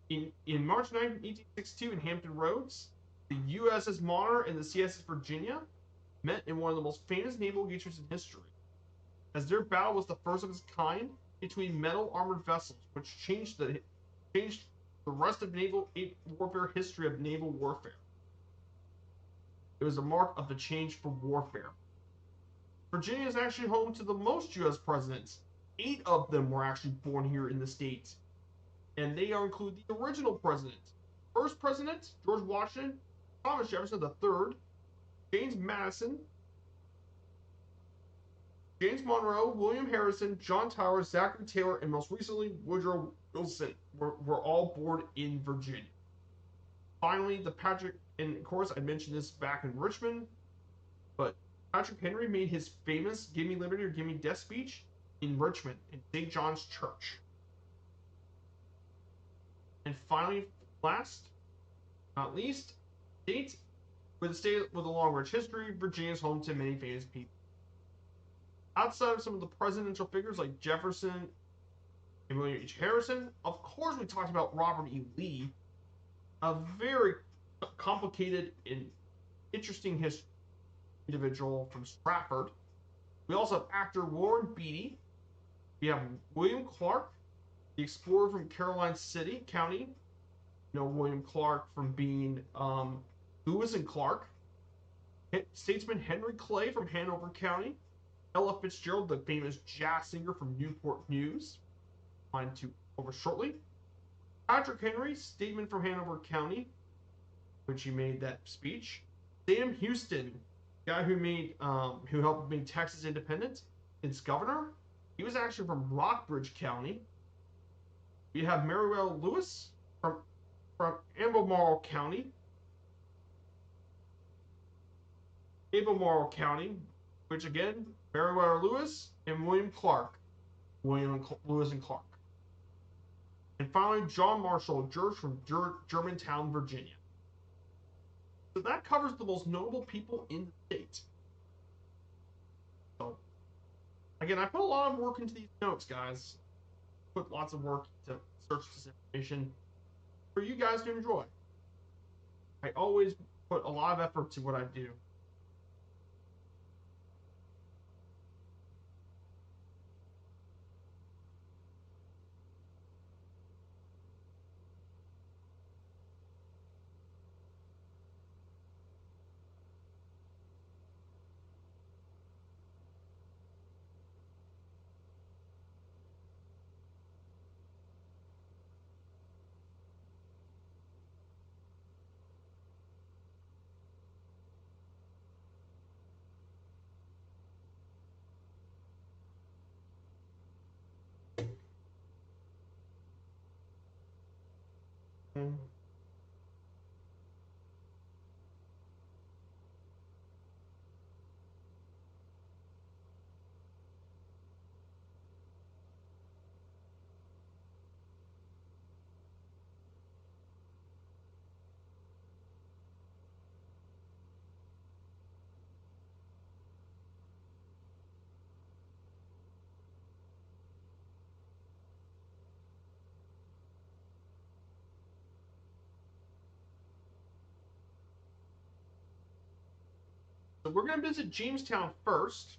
In March 9, 1862, in Hampton Roads, the USS Monitor and the CSS Virginia met in one of the most famous naval engagements in history, as their battle was the first of its kind between metal armored vessels, which changed the rest of naval warfare history of naval warfare. It was a mark of the change for warfare. Virginia is actually home to the most U.S. presidents. 8 of them were actually born here in the state, and they include the original president. First president, George Washington, Thomas Jefferson III, James Madison, James Monroe, William Harrison, John Tyler, Zachary Taylor, and most recently Woodrow Wilson were all born in Virginia. Finally, the Patrick, and of course I mentioned this back in Richmond, but Patrick Henry made his famous "Give Me Liberty or Give Me Death" speech in Richmond in St. John's Church. And finally, last not least, state with a long rich history, Virginia is home to many famous people. Outside of some of the presidential figures like Jefferson and William H. Harrison, of course we talked about Robert E. Lee, a very complicated and interesting individual from Stratford. We also have actor Warren Beatty. We have William Clark, the explorer from Caroline City County. You know William Clark from being Lewis and Clark. Statesman Henry Clay from Hanover County. Ella Fitzgerald, the famous jazz singer from Newport News. Mine to over shortly. Patrick Henry, statesman from Hanover County, which he made that speech. Sam Houston, guy who helped make Texas independent, its governor. He was actually from Rockbridge County. We have Meriwether Lewis from Albemarle County. Which again, Meriwether Lewis and William Clark. Lewis and Clark. And finally, John Marshall George from Germantown, Virginia. So that covers the most notable people in the state. So, again, I put a lot of work into these notes, guys. Put lots of work to search this information for you guys to enjoy. I always put a lot of effort to what I do. So we're going to visit Jamestown first.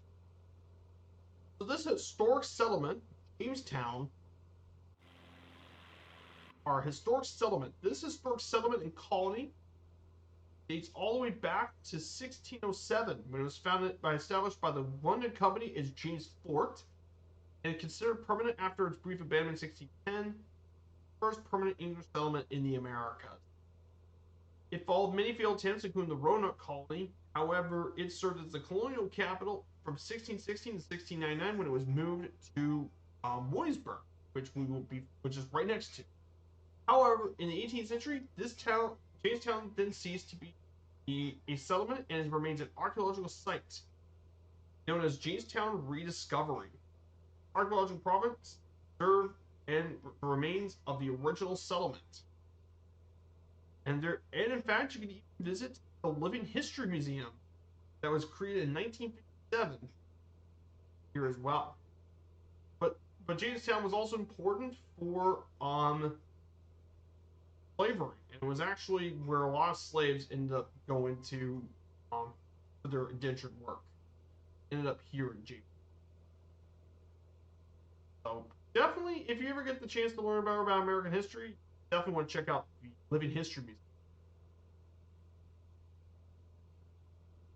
So this historic settlement, Jamestown, this historic settlement and colony dates all the way back to 1607 when it was established by the London Company as James Fort and considered permanent after its brief abandonment in 1610, first permanent English settlement in the Americas. It followed many failed attempts, including the Roanoke colony. However, it served as the colonial capital from 1616 to 1699 when it was moved to Williamsburg, which is right next to. However, in the 18th century, Jamestown, then ceased to be a settlement and it remains an archaeological site known as Jamestown Rediscovery. Archaeological province served and the remains of the original settlement. And in fact, you can even visit the Living History Museum that was created in 1957 here as well. But Jamestown was also important for slavery, and it was actually where a lot of slaves ended up going to for their indentured work. Ended up here in Jamestown. So definitely, if you ever get the chance to learn about American history, definitely want to check out the Living History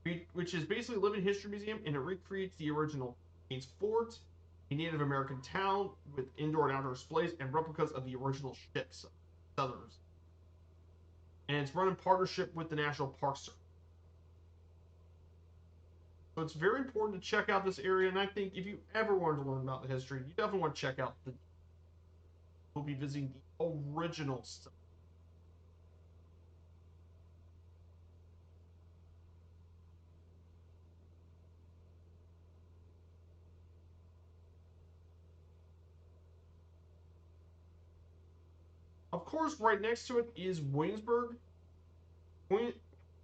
Museum, which is basically a living history museum, and it recreates the original Queen's Fort, a Native American town with indoor and outdoor displays and replicas of the original ships, settlers. And it's run in partnership with the National Park Service. So it's very important to check out this area, and I think if you ever wanted to learn about the history, you definitely want to check out the. We'll be visiting the original stuff. Of course, right next to it is Williamsburg.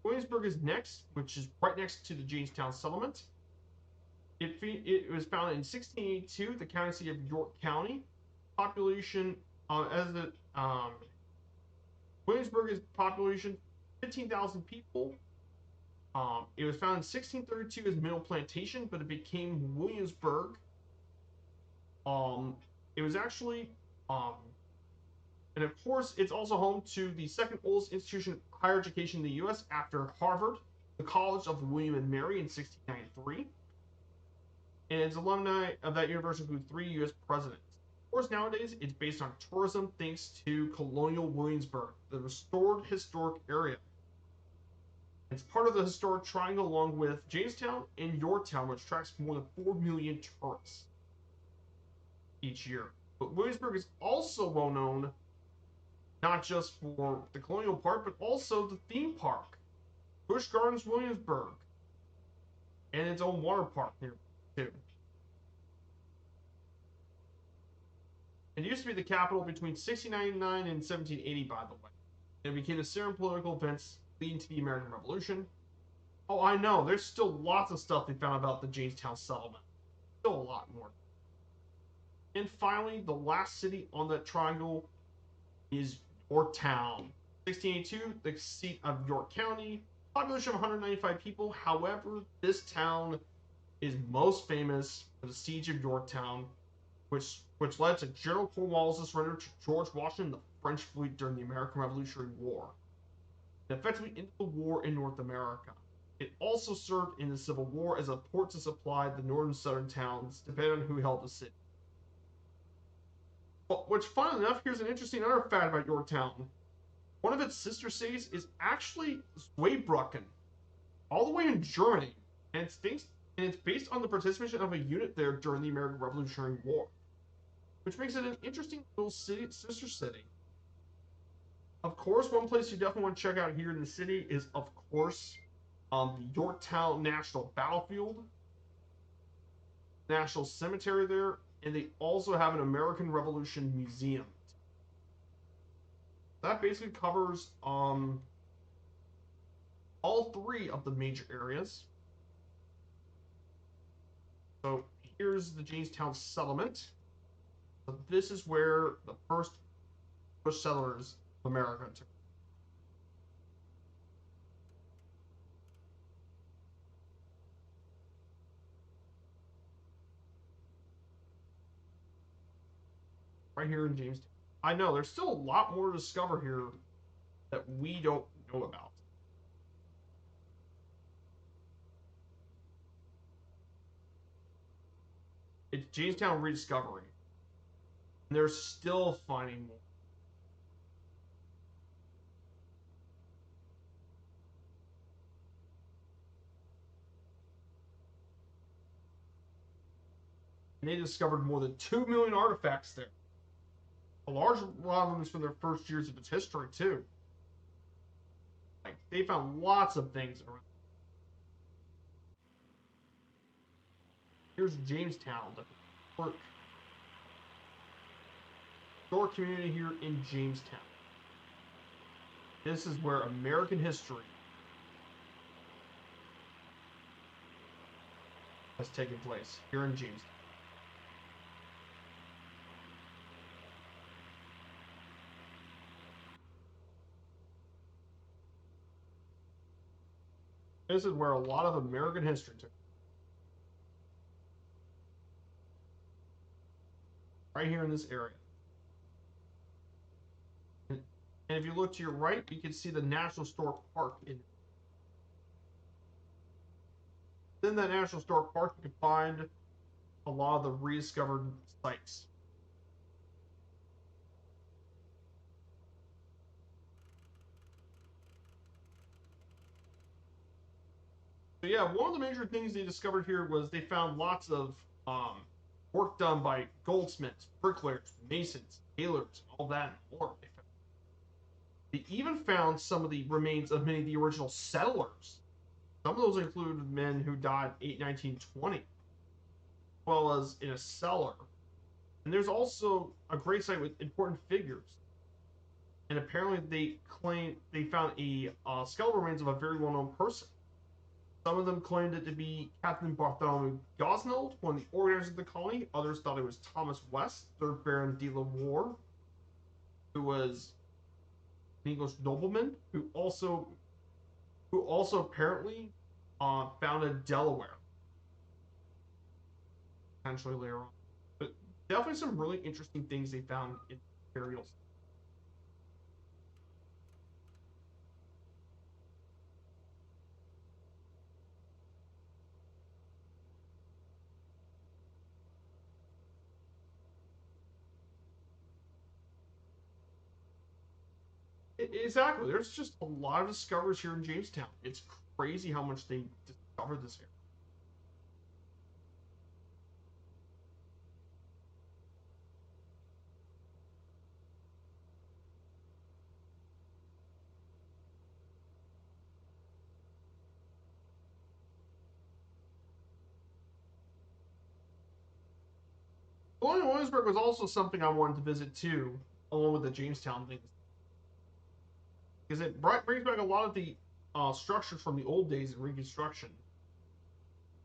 Williamsburg is next, which is right next to the Jamestown settlement. It was founded in 1682, the county seat of York County. Population as the Williamsburg is population 15,000 people. It was founded in 1632 as Middle Plantation, but it became Williamsburg. It was actually and of course, it's also home to the second oldest institution of higher education in the U.S. after Harvard, the College of William and Mary in 1693. And its alumni of that university include 3 U.S. presidents. Of course, nowadays, it's based on tourism thanks to Colonial Williamsburg, the restored historic area. It's part of the historic triangle along with Jamestown and Yorktown, which attracts more than 4 million tourists each year. But Williamsburg is also well known not just for the colonial part, but also the theme park, Busch Gardens Williamsburg, and its own water park near too. It used to be the capital between 1699 and 1780, by the way. It became a series of political events leading to the American Revolution. Oh, I know, there's still lots of stuff they found about the Jamestown settlement. Still a lot more. And finally, the last city on that triangle is Yorktown. 1682, the seat of York County, population of 195 people. However, this town is most famous for the siege of Yorktown, which led to General Cornwallis' surrender to George Washington, the French fleet during the American Revolutionary War. It effectively ended the war in North America. It also served in the Civil War as a port to supply the northern and southern towns, depending on who held the city. But which, fun enough, here's an interesting other fact about Yorktown. One of its sister cities is actually Zweibrücken, all the way in Germany, and it's based on the participation of a unit there during the American Revolutionary War, which makes it an interesting little sister city. Of course, one place you definitely want to check out here in the city is, of course, the Yorktown National Battlefield, National Cemetery there, and they also have an American Revolution Museum. That basically covers all 3 of the major areas. So here's the Jamestown settlement. So this is where the first settlers of America took. Right here in Jamestown. I know there's still a lot more to discover here that we don't know about. It's Jamestown rediscovery. And they're still finding more. And they discovered more than 2 million artifacts there. A large lot of them is from their first years of its history, too. Like, they found lots of things around. Here's Jamestown, the work. historic community here in Jamestown. This is where American history has taken place, here in Jamestown. This is where a lot of American history took place. Right here in this area. And if you look to your right, you can see the National Historic Park. In that National Historic Park, you can find a lot of the rediscovered sites. So yeah, one of the major things they discovered here was they found lots of work done by goldsmiths, bricklayers, masons, tailors, all that and more. They even found some of the remains of many of the original settlers. Some of those included men who died 1920, as well as in a cellar. And there's also a great site with important figures. And apparently they found a skeletal remains of a very well-known person. Some of them claimed it to be Captain Bartholomew Gosnold, one of the organizers of the colony. Others thought it was Thomas West, 3rd Baron de la Warr, who was an English nobleman who also apparently founded Delaware. Potentially later on. But definitely some really interesting things they found in burials. Exactly. There's just a lot of discoveries here in Jamestown. It's crazy how much they discovered this area. Colonial Williamsburg was also something I wanted to visit too, along with the Jamestown things, because it brings back a lot of the structures from the old days in Reconstruction,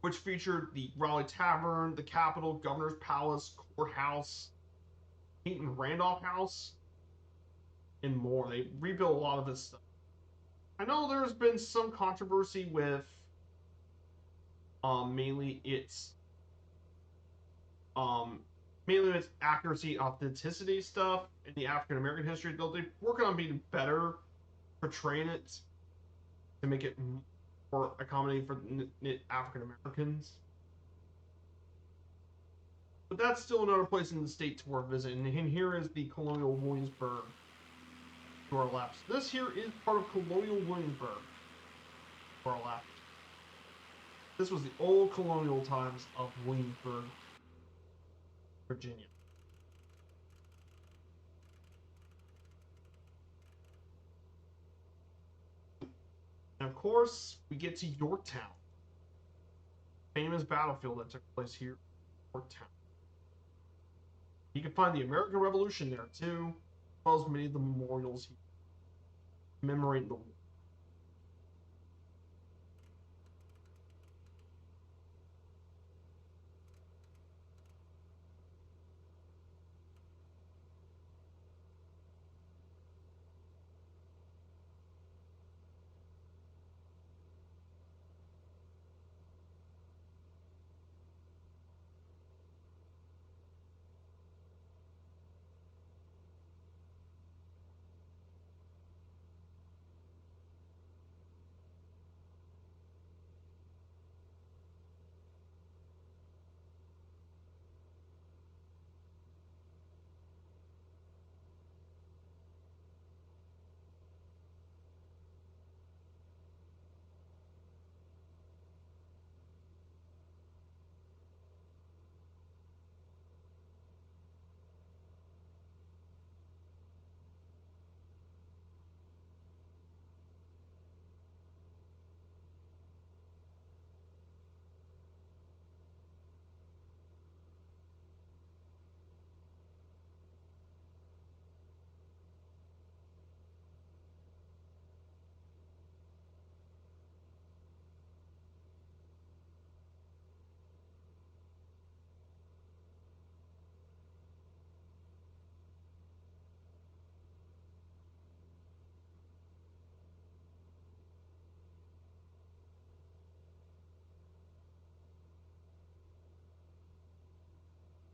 which featured the Raleigh Tavern, the Capitol, Governor's Palace, Courthouse, Peyton Randolph House, and more. They rebuilt a lot of this stuff. I know there's been some controversy with mainly its um, mainly its accuracy, authenticity stuff in the African American history. Though they're working on being better portraying it to make it more accommodating for African Americans. But that's still another place in the state to worth visiting. And here is the Colonial Williamsburg to our left. So this here is part of Colonial Williamsburg to our left. This was the old colonial times of Williamsburg, Virginia. And of course, we get to Yorktown, famous battlefield that took place here in Yorktown. You can find the American Revolution there too, as well as many of the memorials commemorating the war.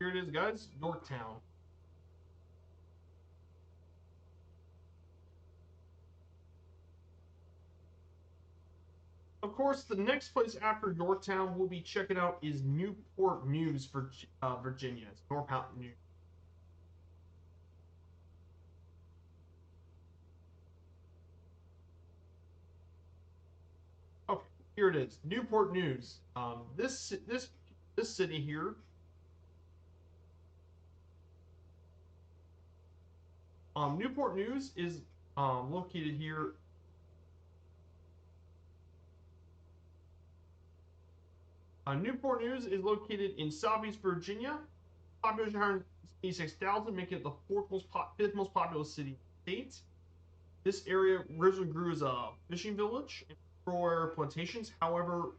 here it is, guys. Yorktown. Of course, the next place after Yorktown we'll be checking out is Newport News, Virginia. It's North News. Okay, here it is. Newport News. This city here. Newport News is located here. Newport News is located in Southeast Virginia. Population 186,000, making it the fifth most populous city in the state. This area originally grew as a fishing village and KROA plantations. However,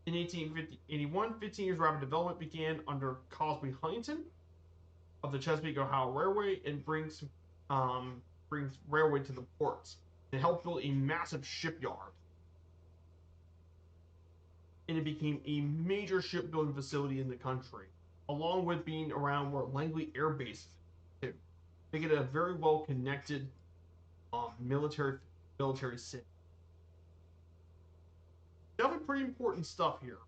in 1881, 15 years rapid development began under Cosby Huntington of the Chesapeake Ohio Railway and brings railway to the ports. It helped build a massive shipyard. And it became a major shipbuilding facility in the country, along with being around where Langley Air Base is, too. Making it a very well connected military city. Definitely pretty important stuff here.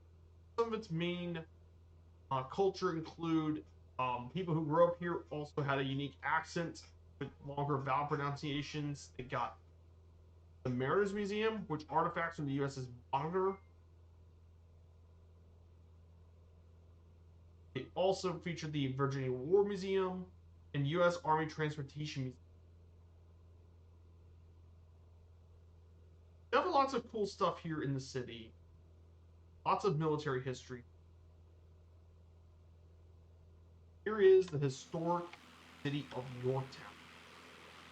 Some of its main culture include people who grew up here also had a unique accent with longer vowel pronunciations. They got the Mariners Museum, which artifacts from the USS Monitor. They also featured the Virginia War Museum and U.S. Army Transportation Museum. Definitely lots of cool stuff here in the city. Lots of military history. Here is the historic city of Yorktown,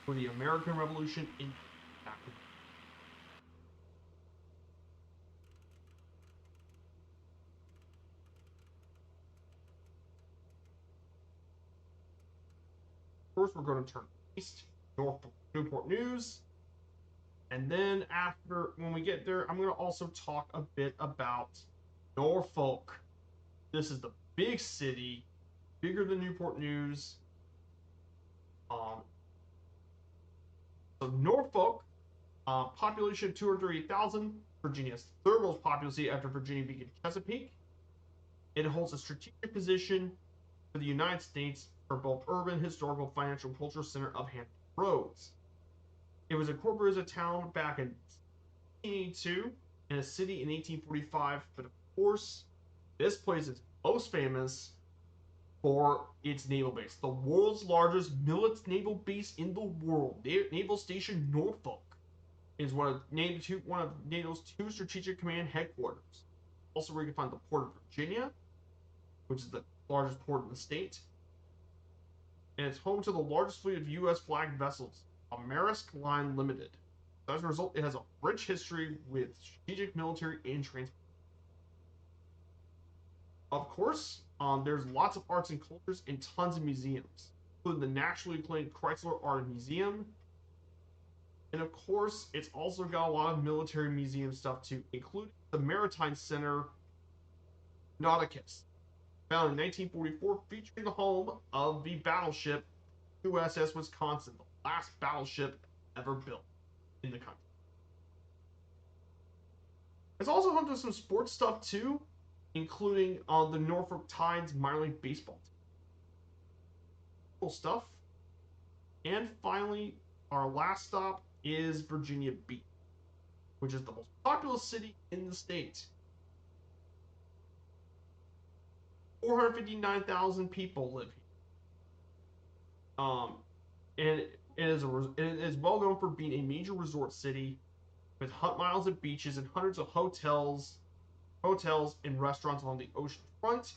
where the American Revolution ended. First, we're going to turn east, Newport News. And then when we get there, I'm going to also talk a bit about Norfolk. This is the big city, bigger than Newport News. So Norfolk, population of 238,000, Virginia's third most populous city after Virginia Beach and Chesapeake. It holds a strategic position for the United States for both urban, historical, financial, and cultural center of Hampton Roads. It was incorporated as a town back in 1882 and a city in 1845, but of course, this place is most famous for its naval base, the world's largest naval base in the world. Naval Station Norfolk is one of NATO's two strategic command headquarters. Also, where you can find the Port of Virginia, which is the largest port in the state, and it's home to the largest fleet of U.S. flagged vessels, Amerisk Line Limited. As a result, it has a rich history with strategic military and transport. Of course, there's lots of arts and cultures and tons of museums, including the naturally acclaimed Chrysler Art Museum. And of course, it's also got a lot of military museum stuff too, including the Maritime Center Nauticus, found in 1944, featuring the home of the battleship USS Wisconsin, the last battleship ever built in the country. It's also home to some sports stuff too, including the Norfolk Tides minor league baseball team. Cool stuff. And finally, our last stop is Virginia Beach, which is the most populous city in the state. 459,000 people live here. And it is well known for being a major resort city with miles of beaches and hundreds of hotels and restaurants along the ocean front.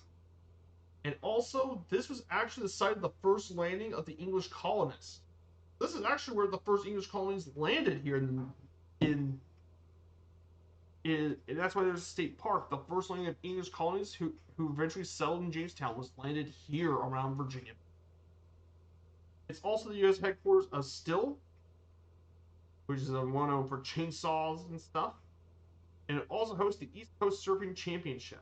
And also, this was actually the site of the first landing of the English colonists. This is actually where the first English colonies landed here and that's why there's a state park. The first landing of English colonies who eventually settled in Jamestown was landed here around Virginia. It's also the U.S. headquarters of Stihl, which is one known for chainsaws and stuff. And it also hosts the East Coast Surfing Championship.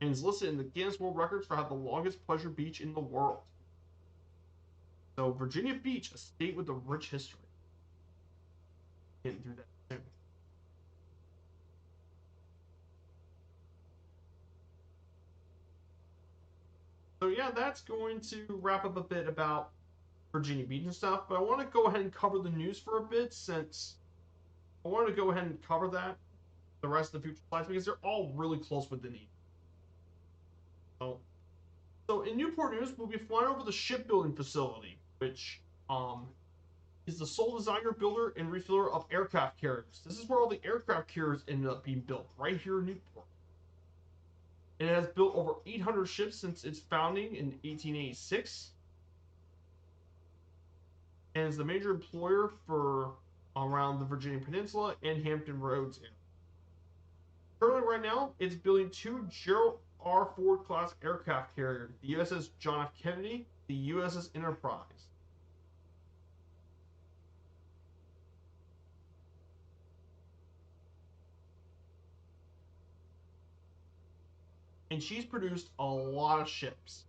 and is listed in the Guinness World Records for having the longest pleasure beach in the world. So Virginia Beach, a state with a rich history. Getting through that soon. So yeah, that's going to wrap up a bit about Virginia Beach and stuff, but I want to go ahead and cover the news for a bit since I wanted to go ahead and cover that, the rest of the future slides, because they're all really close within each. So in Newport News, we'll be flying over the shipbuilding facility, which is the sole designer, builder, and refiller of aircraft carriers. This is where all the aircraft carriers ended up being built, right here in Newport. And it has built over 800 ships since its founding in 1886. And is the major employer for around the Virginia Peninsula and Hampton Roads area. Currently, right now, it's building two Gerald R. Ford class aircraft carriers, the USS John F. Kennedy, the USS Enterprise. And she's produced a lot of ships,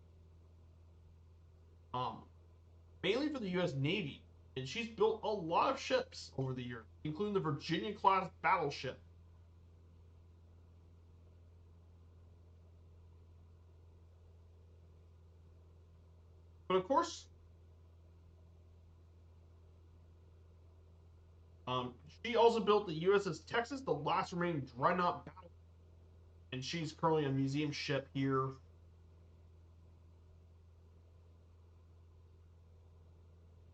mainly for the U.S. Navy. And she's built a lot of ships over the years, including the Virginia class battleship. But of course, she also built the USS Texas, the last remaining dreadnought battle, and she's currently a museum ship here.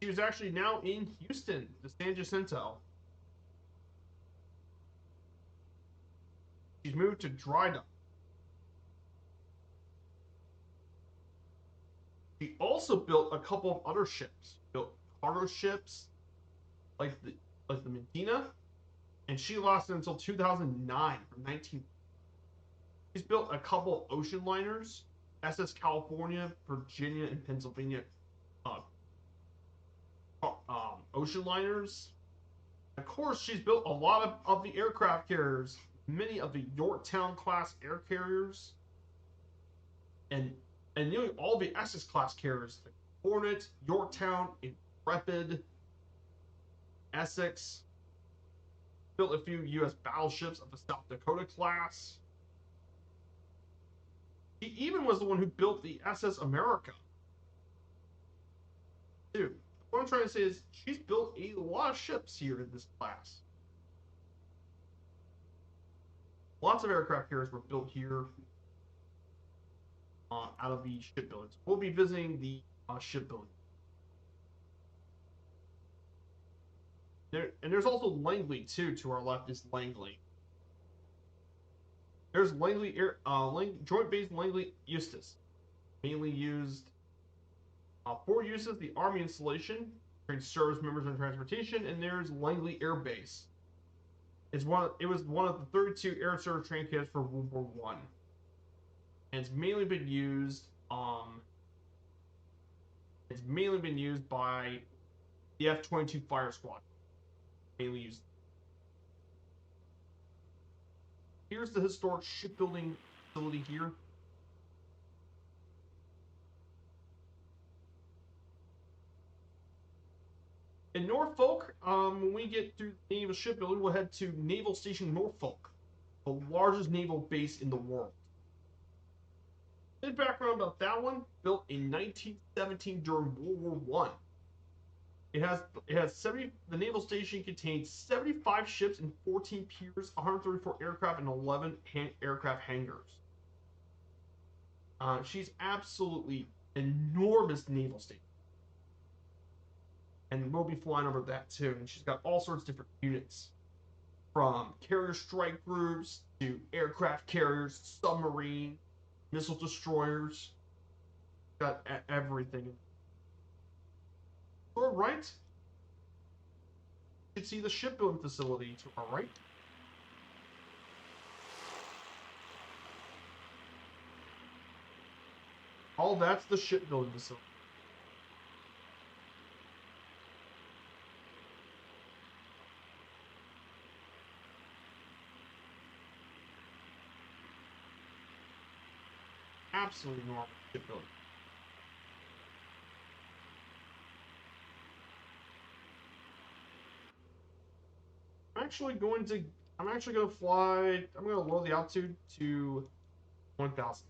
She was actually now in Houston, the San Jacinto. She's moved to dry dock. She also built a couple of other ships. She built cargo ships, like the Medina, and she lasted until 2009, from 19. She's built a couple of ocean liners, SS California, Virginia, and Pennsylvania uh, ocean liners. Of course, she's built a lot of the aircraft carriers, many of the Yorktown class air carriers, and nearly all the Essex class carriers, like Hornet, Yorktown, Intrepid, Essex. Built a few U.S. battleships of the South Dakota class. He even was the one who built the SS America. Dude, what I'm trying to say is she's built a lot of ships here in this class. Lots of aircraft carriers were built here out of the shipbuildings. We'll be visiting the shipbuilding. And there's also Langley, too. To our left is Langley. There's Langley Joint Base Langley Eustis, mainly used for uses the Army installation, trained service members in transportation, and there's Langley Air Base. It was one of the 32 air service training camps for World War I. And it's mainly been used by the F-22 Fire Squad. Mainly used. Here's the historic shipbuilding facility here. In Norfolk, when we get through the naval shipbuilding, we'll head to Naval Station Norfolk, the largest naval base in the world. Bit background about that one: built in 1917 during World War I. It has 70. The naval station contains 75 ships and 14 piers, 134 aircraft, and 11 aircraft hangars. She's absolutely enormous naval station. And we'll be flying over that too. And she's got all sorts of different units, from carrier strike groups to aircraft carriers, submarine, missile destroyers. Got everything. To our right, you can see the shipbuilding facility to our right. All that's the shipbuilding facility. Absolutely normal shipbuilding. I'm actually going to fly. I'm going to lower the altitude to 1,000.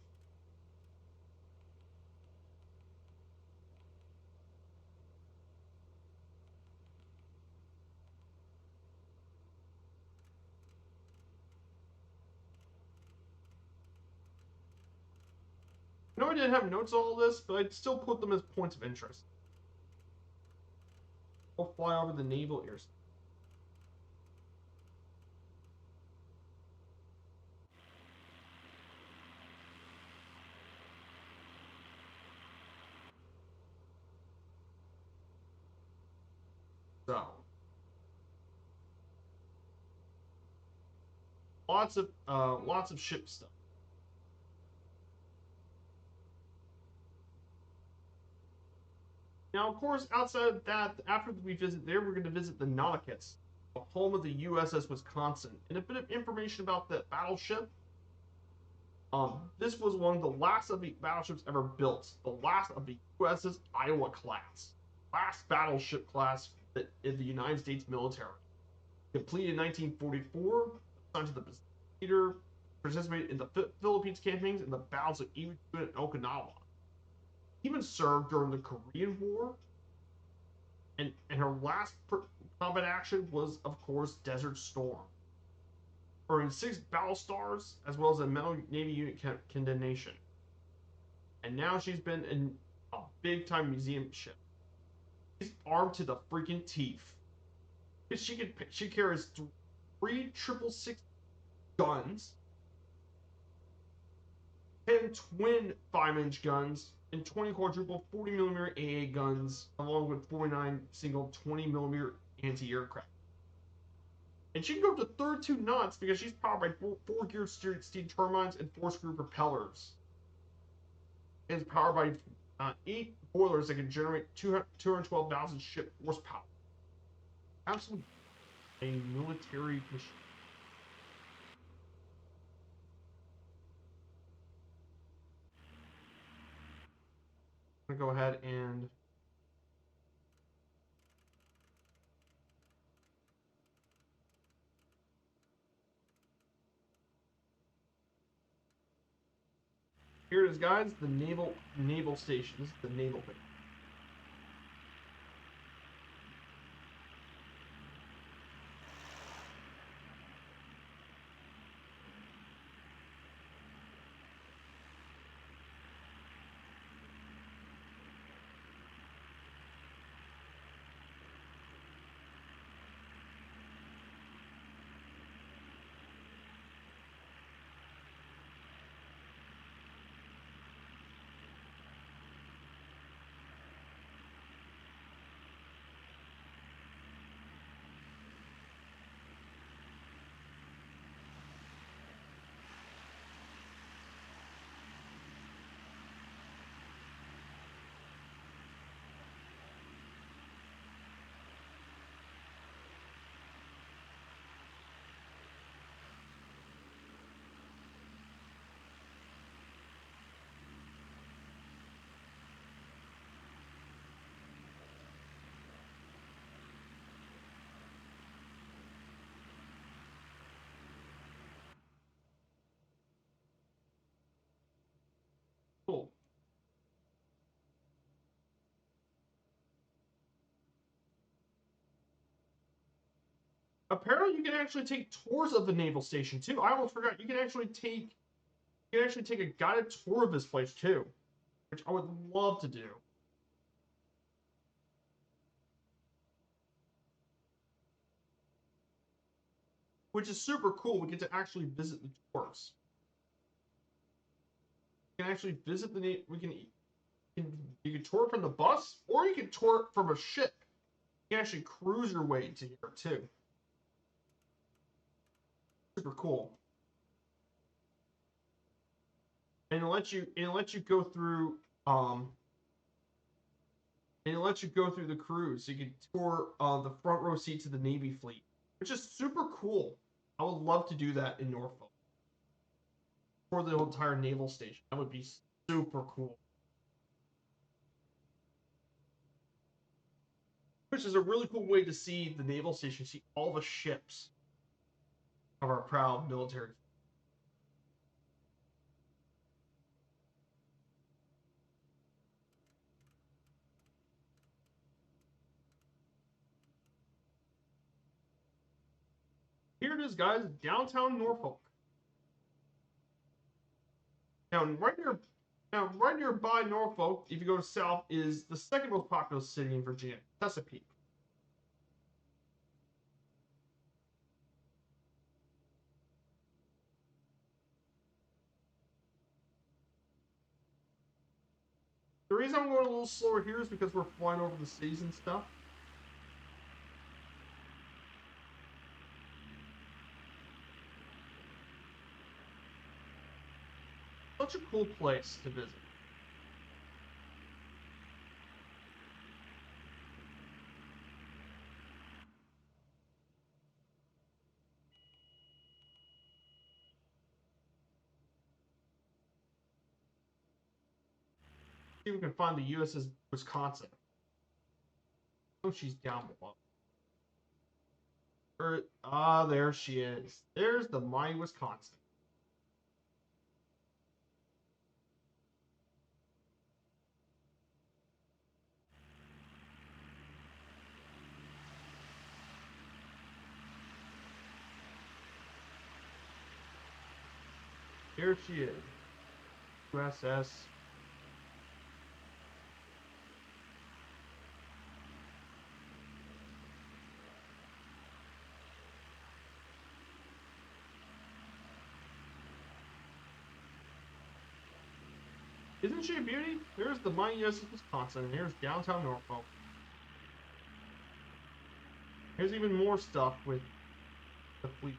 I know I didn't have notes on all this, but I'd still put them as points of interest. We'll fly over the naval airspace. So, lots of ship stuff. Now, of course, outside of that, after we visit there, we're going to visit the Nauticus, the home of the USS Wisconsin, and a bit of information about the battleship. This was one of the last of the battleships ever built, the last of the USS Iowa class, last battleship class in the United States military. Completed in 1944, assigned to the Pacific Theater, participated in the Philippines campaigns and the battles of Iwo Jima and Okinawa. Even served during the Korean War, and her last combat action was, of course, Desert Storm. Earning 6 battle stars as well as a Medal Navy unit condemnation. And now she's been in a big time museum ship. She's armed to the freaking teeth. She carries 3 666 guns, 10 twin 5-inch guns, and 20 quadruple 40mm AA guns, along with 49 single 20mm anti-aircraft. And she can go up to 32 knots because she's powered by 4 geared steam turbines and 4-screw propellers. And it's powered by 8 boilers that can generate 212,000 ship horsepower. Absolutely a military machine. I'm going to go ahead and here it is, guys. The naval station. This is the naval base. Cool. Apparently, you can actually take tours of the naval station too. I almost forgot. You can actually take a guided tour of this place too, which I would love to do. Which is super cool. We get to actually visit the tours. You can actually visit the you can tour from the bus, or you can tour from a ship. You can actually cruise your way to here too. Super cool. And it lets you go through and it lets you go through the cruise. So you can tour the front row seats of the Navy fleet, which is super cool. I would love to do that in Norfolk for the entire naval station. That would be super cool. Which is a really cool way to see the naval station, see all the ships of our proud military. Here it is, guys, downtown Norfolk. Now, right nearby Norfolk, if you go south, is the second most populous city in Virginia, Chesapeake. The reason I'm going a little slower here is because we're flying over the cities and stuff. Such a cool place to visit. See if we can find the USS Wisconsin. Oh, she's down below. There she is. There's the mighty Wisconsin. Here she is. USS. Isn't she a beauty? There's the mighty USS Wisconsin, and here's downtown Norfolk. Here's even more stuff with the fleet.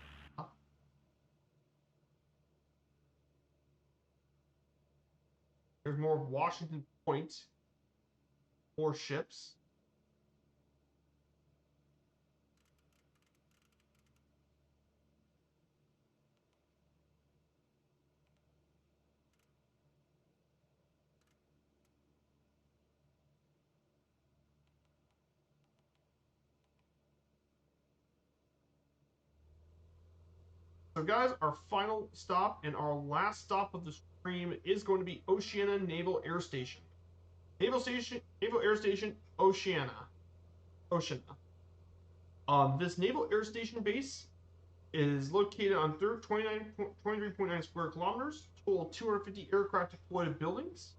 There's more Washington Point. More ships. So guys, our final stop and our last stop of the stream is going to be Oceana Naval Air Station. Naval Air Station, Oceana. This Naval Air Station base is located on 23.9 square kilometers, total 250 aircraft deployed at buildings.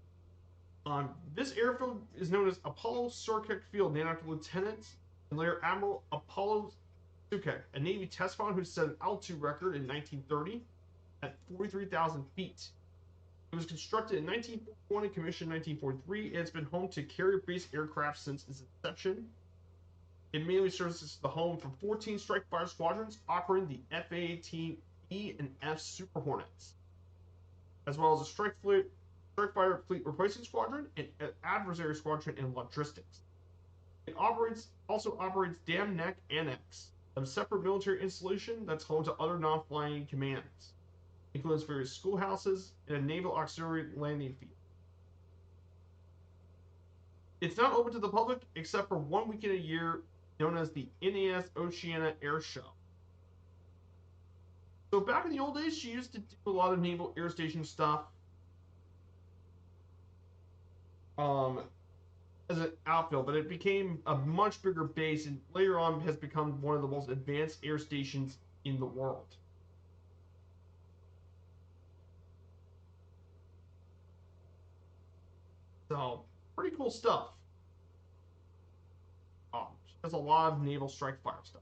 This airfield is known as Apollo Surkek Field, named after Lieutenant and later Admiral Apollo Surkek, a Navy test pilot who set an altitude record in 1930 at 43,000 feet. It was constructed in 1941 and commissioned in 1943, and it's been home to carrier-based aircraft since its inception. It mainly serves as the home for 14 strike fighter squadrons operating the F-A-18E and F Super Hornets, as well as a strike fighter fleet replacement squadron and an adversary squadron in logistics. It also operates Dam Neck Annex, a separate military installation that's home to other non-flying commands, includes various schoolhouses and a naval auxiliary landing field. It's not open to the public except for one weekend a year, known as the NAS Oceana Air Show. So back in the old days, she used to do a lot of naval air station stuff as an outfield, but it became a much bigger base and later on has become one of the most advanced air stations in the world. So, pretty cool stuff. She has a lot of naval strike fire stuff.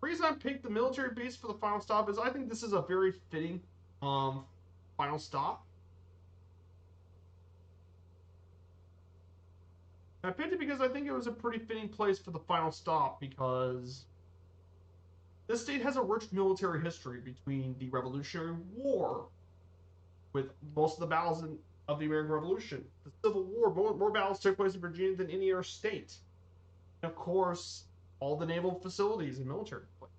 The reason I picked the military base for the final stop is I think this is a very fitting final stop. I picked it because I think it was a pretty fitting place for the final stop because this state has a rich military history between the Revolutionary War, with most of the battles of the American Revolution, the Civil War, more battles took place in Virginia than any other state. And of course, all the naval facilities and military places.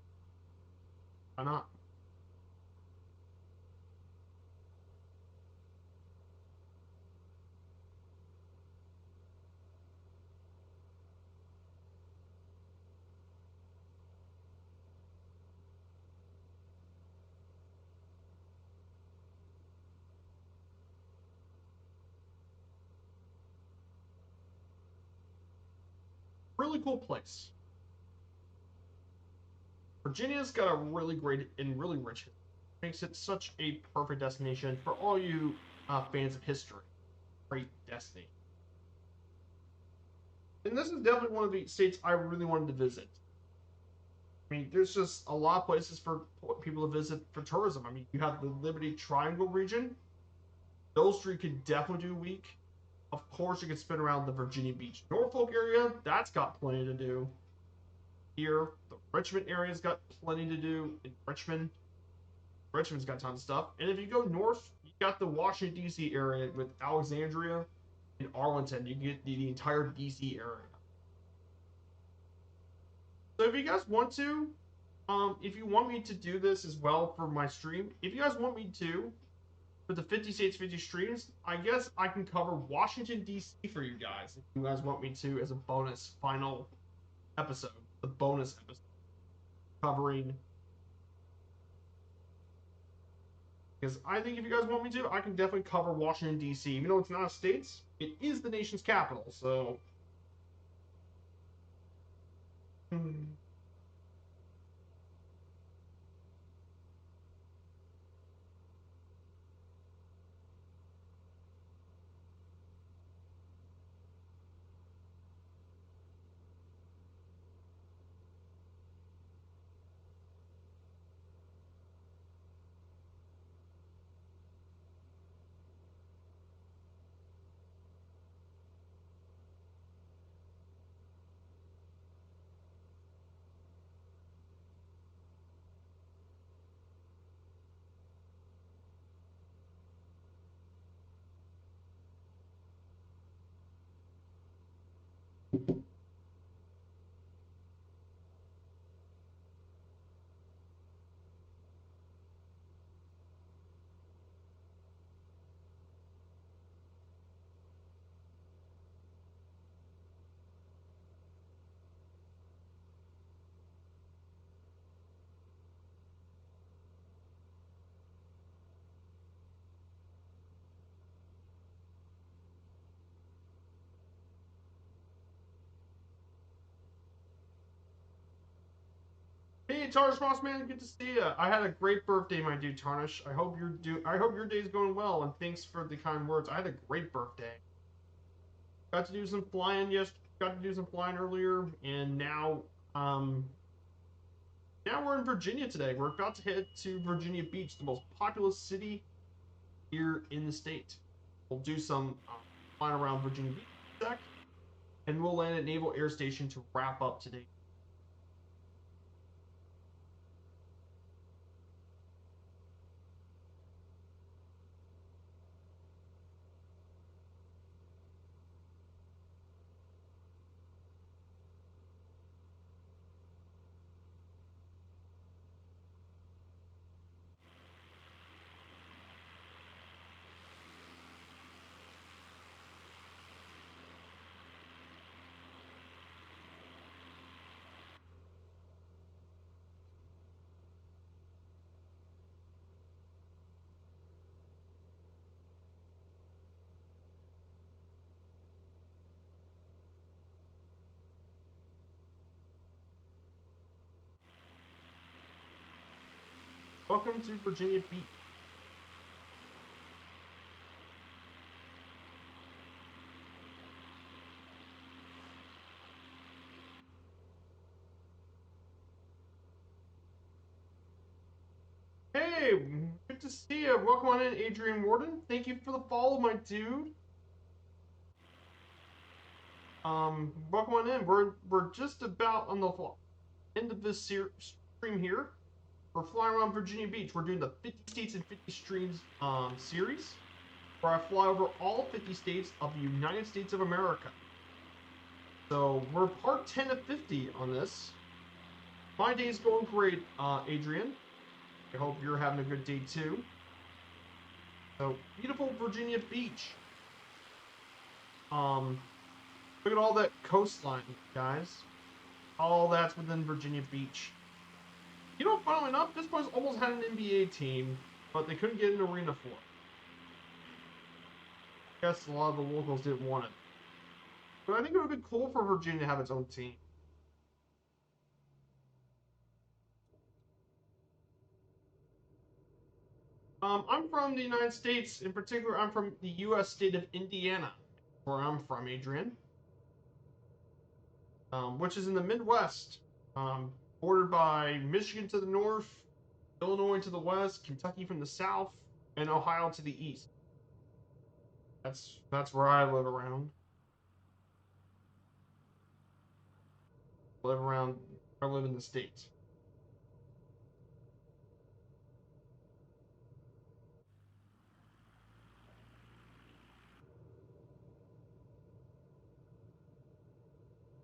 Why not? really cool place. Virginia's got a really great and really rich history. Makes it such a perfect destination for all you fans of history. Great destination. And this is definitely one of the states I really wanted to visit. I mean, there's just a lot of places for people to visit for tourism. I mean, you have the Liberty Triangle region. Those three could definitely do a week. Of course, you could spin around the Virginia Beach, Norfolk area. That's got plenty to do. Here, the Richmond area's got plenty to do in Richmond. Richmond's got tons of stuff. And if you go north, you got the Washington, D.C. area with Alexandria and Arlington. You get the entire D.C. area. So if you guys want to, if you want me to do this as well for my stream, if you guys want me to, for the 50 states, 50 streams, I guess I can cover Washington, D.C. for you guys. If you guys want me to as a bonus final episode, the bonus episode, covering. Because I think if you guys want me to, I can definitely cover Washington, D.C. Even though it's not a state, it is the nation's capital, so. Hey, Tarnish Moss Man, good to see you. I had a great birthday, my dude Tarnish. I hope your day's going well, and thanks for the kind words. I had a great birthday. Got to do some flying. Yes, got to do some flying earlier, and now we're in Virginia today. We're about to head to Virginia Beach, the most populous city here in the state. We'll do some flying around Virginia Beach, and we'll land at Naval Air Station to wrap up today. Welcome to Virginia Beach. Hey, good to see you. Welcome on in, Adrian Warden. Thank you for the follow, my dude. Welcome on in. We're just about on the end of this stream here. We're flying around Virginia Beach. We're doing the 50 states and 50 streams series, where I fly over all 50 states of the United States of America. So we're part 10 of 50 on this. My day's going great, Adrian. I hope you're having a good day too. So, beautiful Virginia Beach. Look at all that coastline, guys. All that's within Virginia Beach. You know, funnily enough, this place almost had an NBA team, but they couldn't get an arena for it. I guess a lot of the locals didn't want it. But I think it would be cool for Virginia to have its own team. I'm from the United States. In particular, I'm from the U.S. state of Indiana, where I'm from, Adrian, which is in the Midwest, bordered by Michigan to the north, Illinois to the west, Kentucky from the south, and Ohio to the east. That's where I live around. Live around. I live in the states.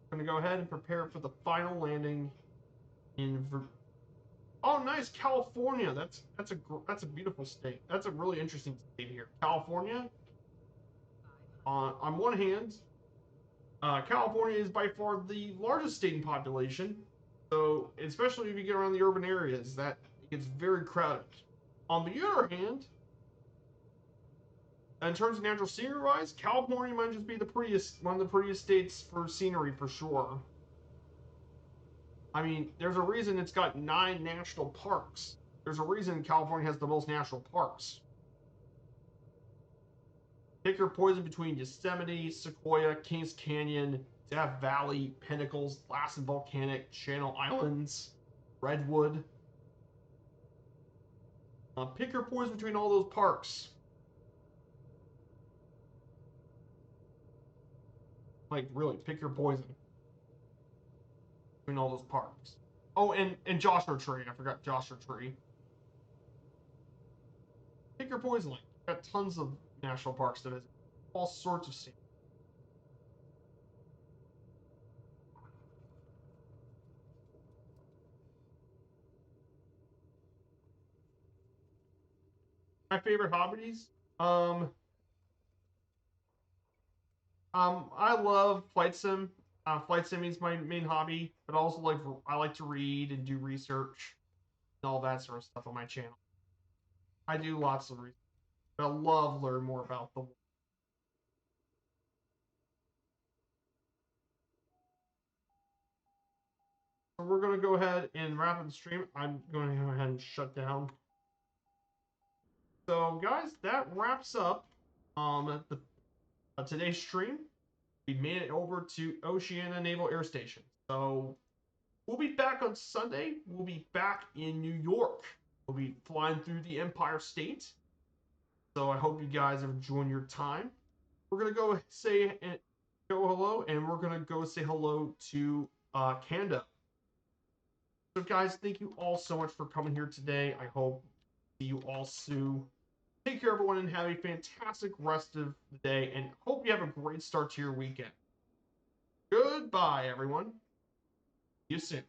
I'm gonna go ahead and prepare for the final landing in. Oh, nice, California. That's a beautiful state. That's a really interesting state here, California. On one hand, California is by far the largest state in population. So, especially if you get around the urban areas, that gets very crowded. On the other hand, in terms of natural scenery wise, California might just be one of the prettiest states for scenery for sure. I mean, there's a reason it's got 9 national parks. There's a reason California has the most national parks. Pick your poison between Yosemite, Sequoia, Kings Canyon, Death Valley, Pinnacles, Lassen Volcanic, Channel Islands, Redwood. Pick your poison between all those parks. Like, really, pick your poison between all those parks. Oh, and Joshua Tree. I forgot Joshua Tree. Pick your poison. Like, got tons of national parks to visit. All sorts of scenery. My favorite hobbies. Um, I love flight sim. Flight sim is my main hobby, but also I like to read and do research and all that sort of stuff on my channel. I do lots of research. But I love learn more about the world. So we're gonna go ahead and wrap up the stream. I'm going to go ahead and shut down. So guys, that wraps up the today's stream. We made it over to Oceana Naval Air Station. So we'll be back on Sunday. We'll be back in New York. We'll be flying through the Empire State. So I hope you guys have enjoyed your time. We're gonna go go hello, and we're gonna go say hello to Canada. So guys, thank you all so much for coming here today. I hope to see you all soon. Take care, everyone, and have a fantastic rest of the day, and hope you have a great start to your weekend. Goodbye, everyone. See you soon.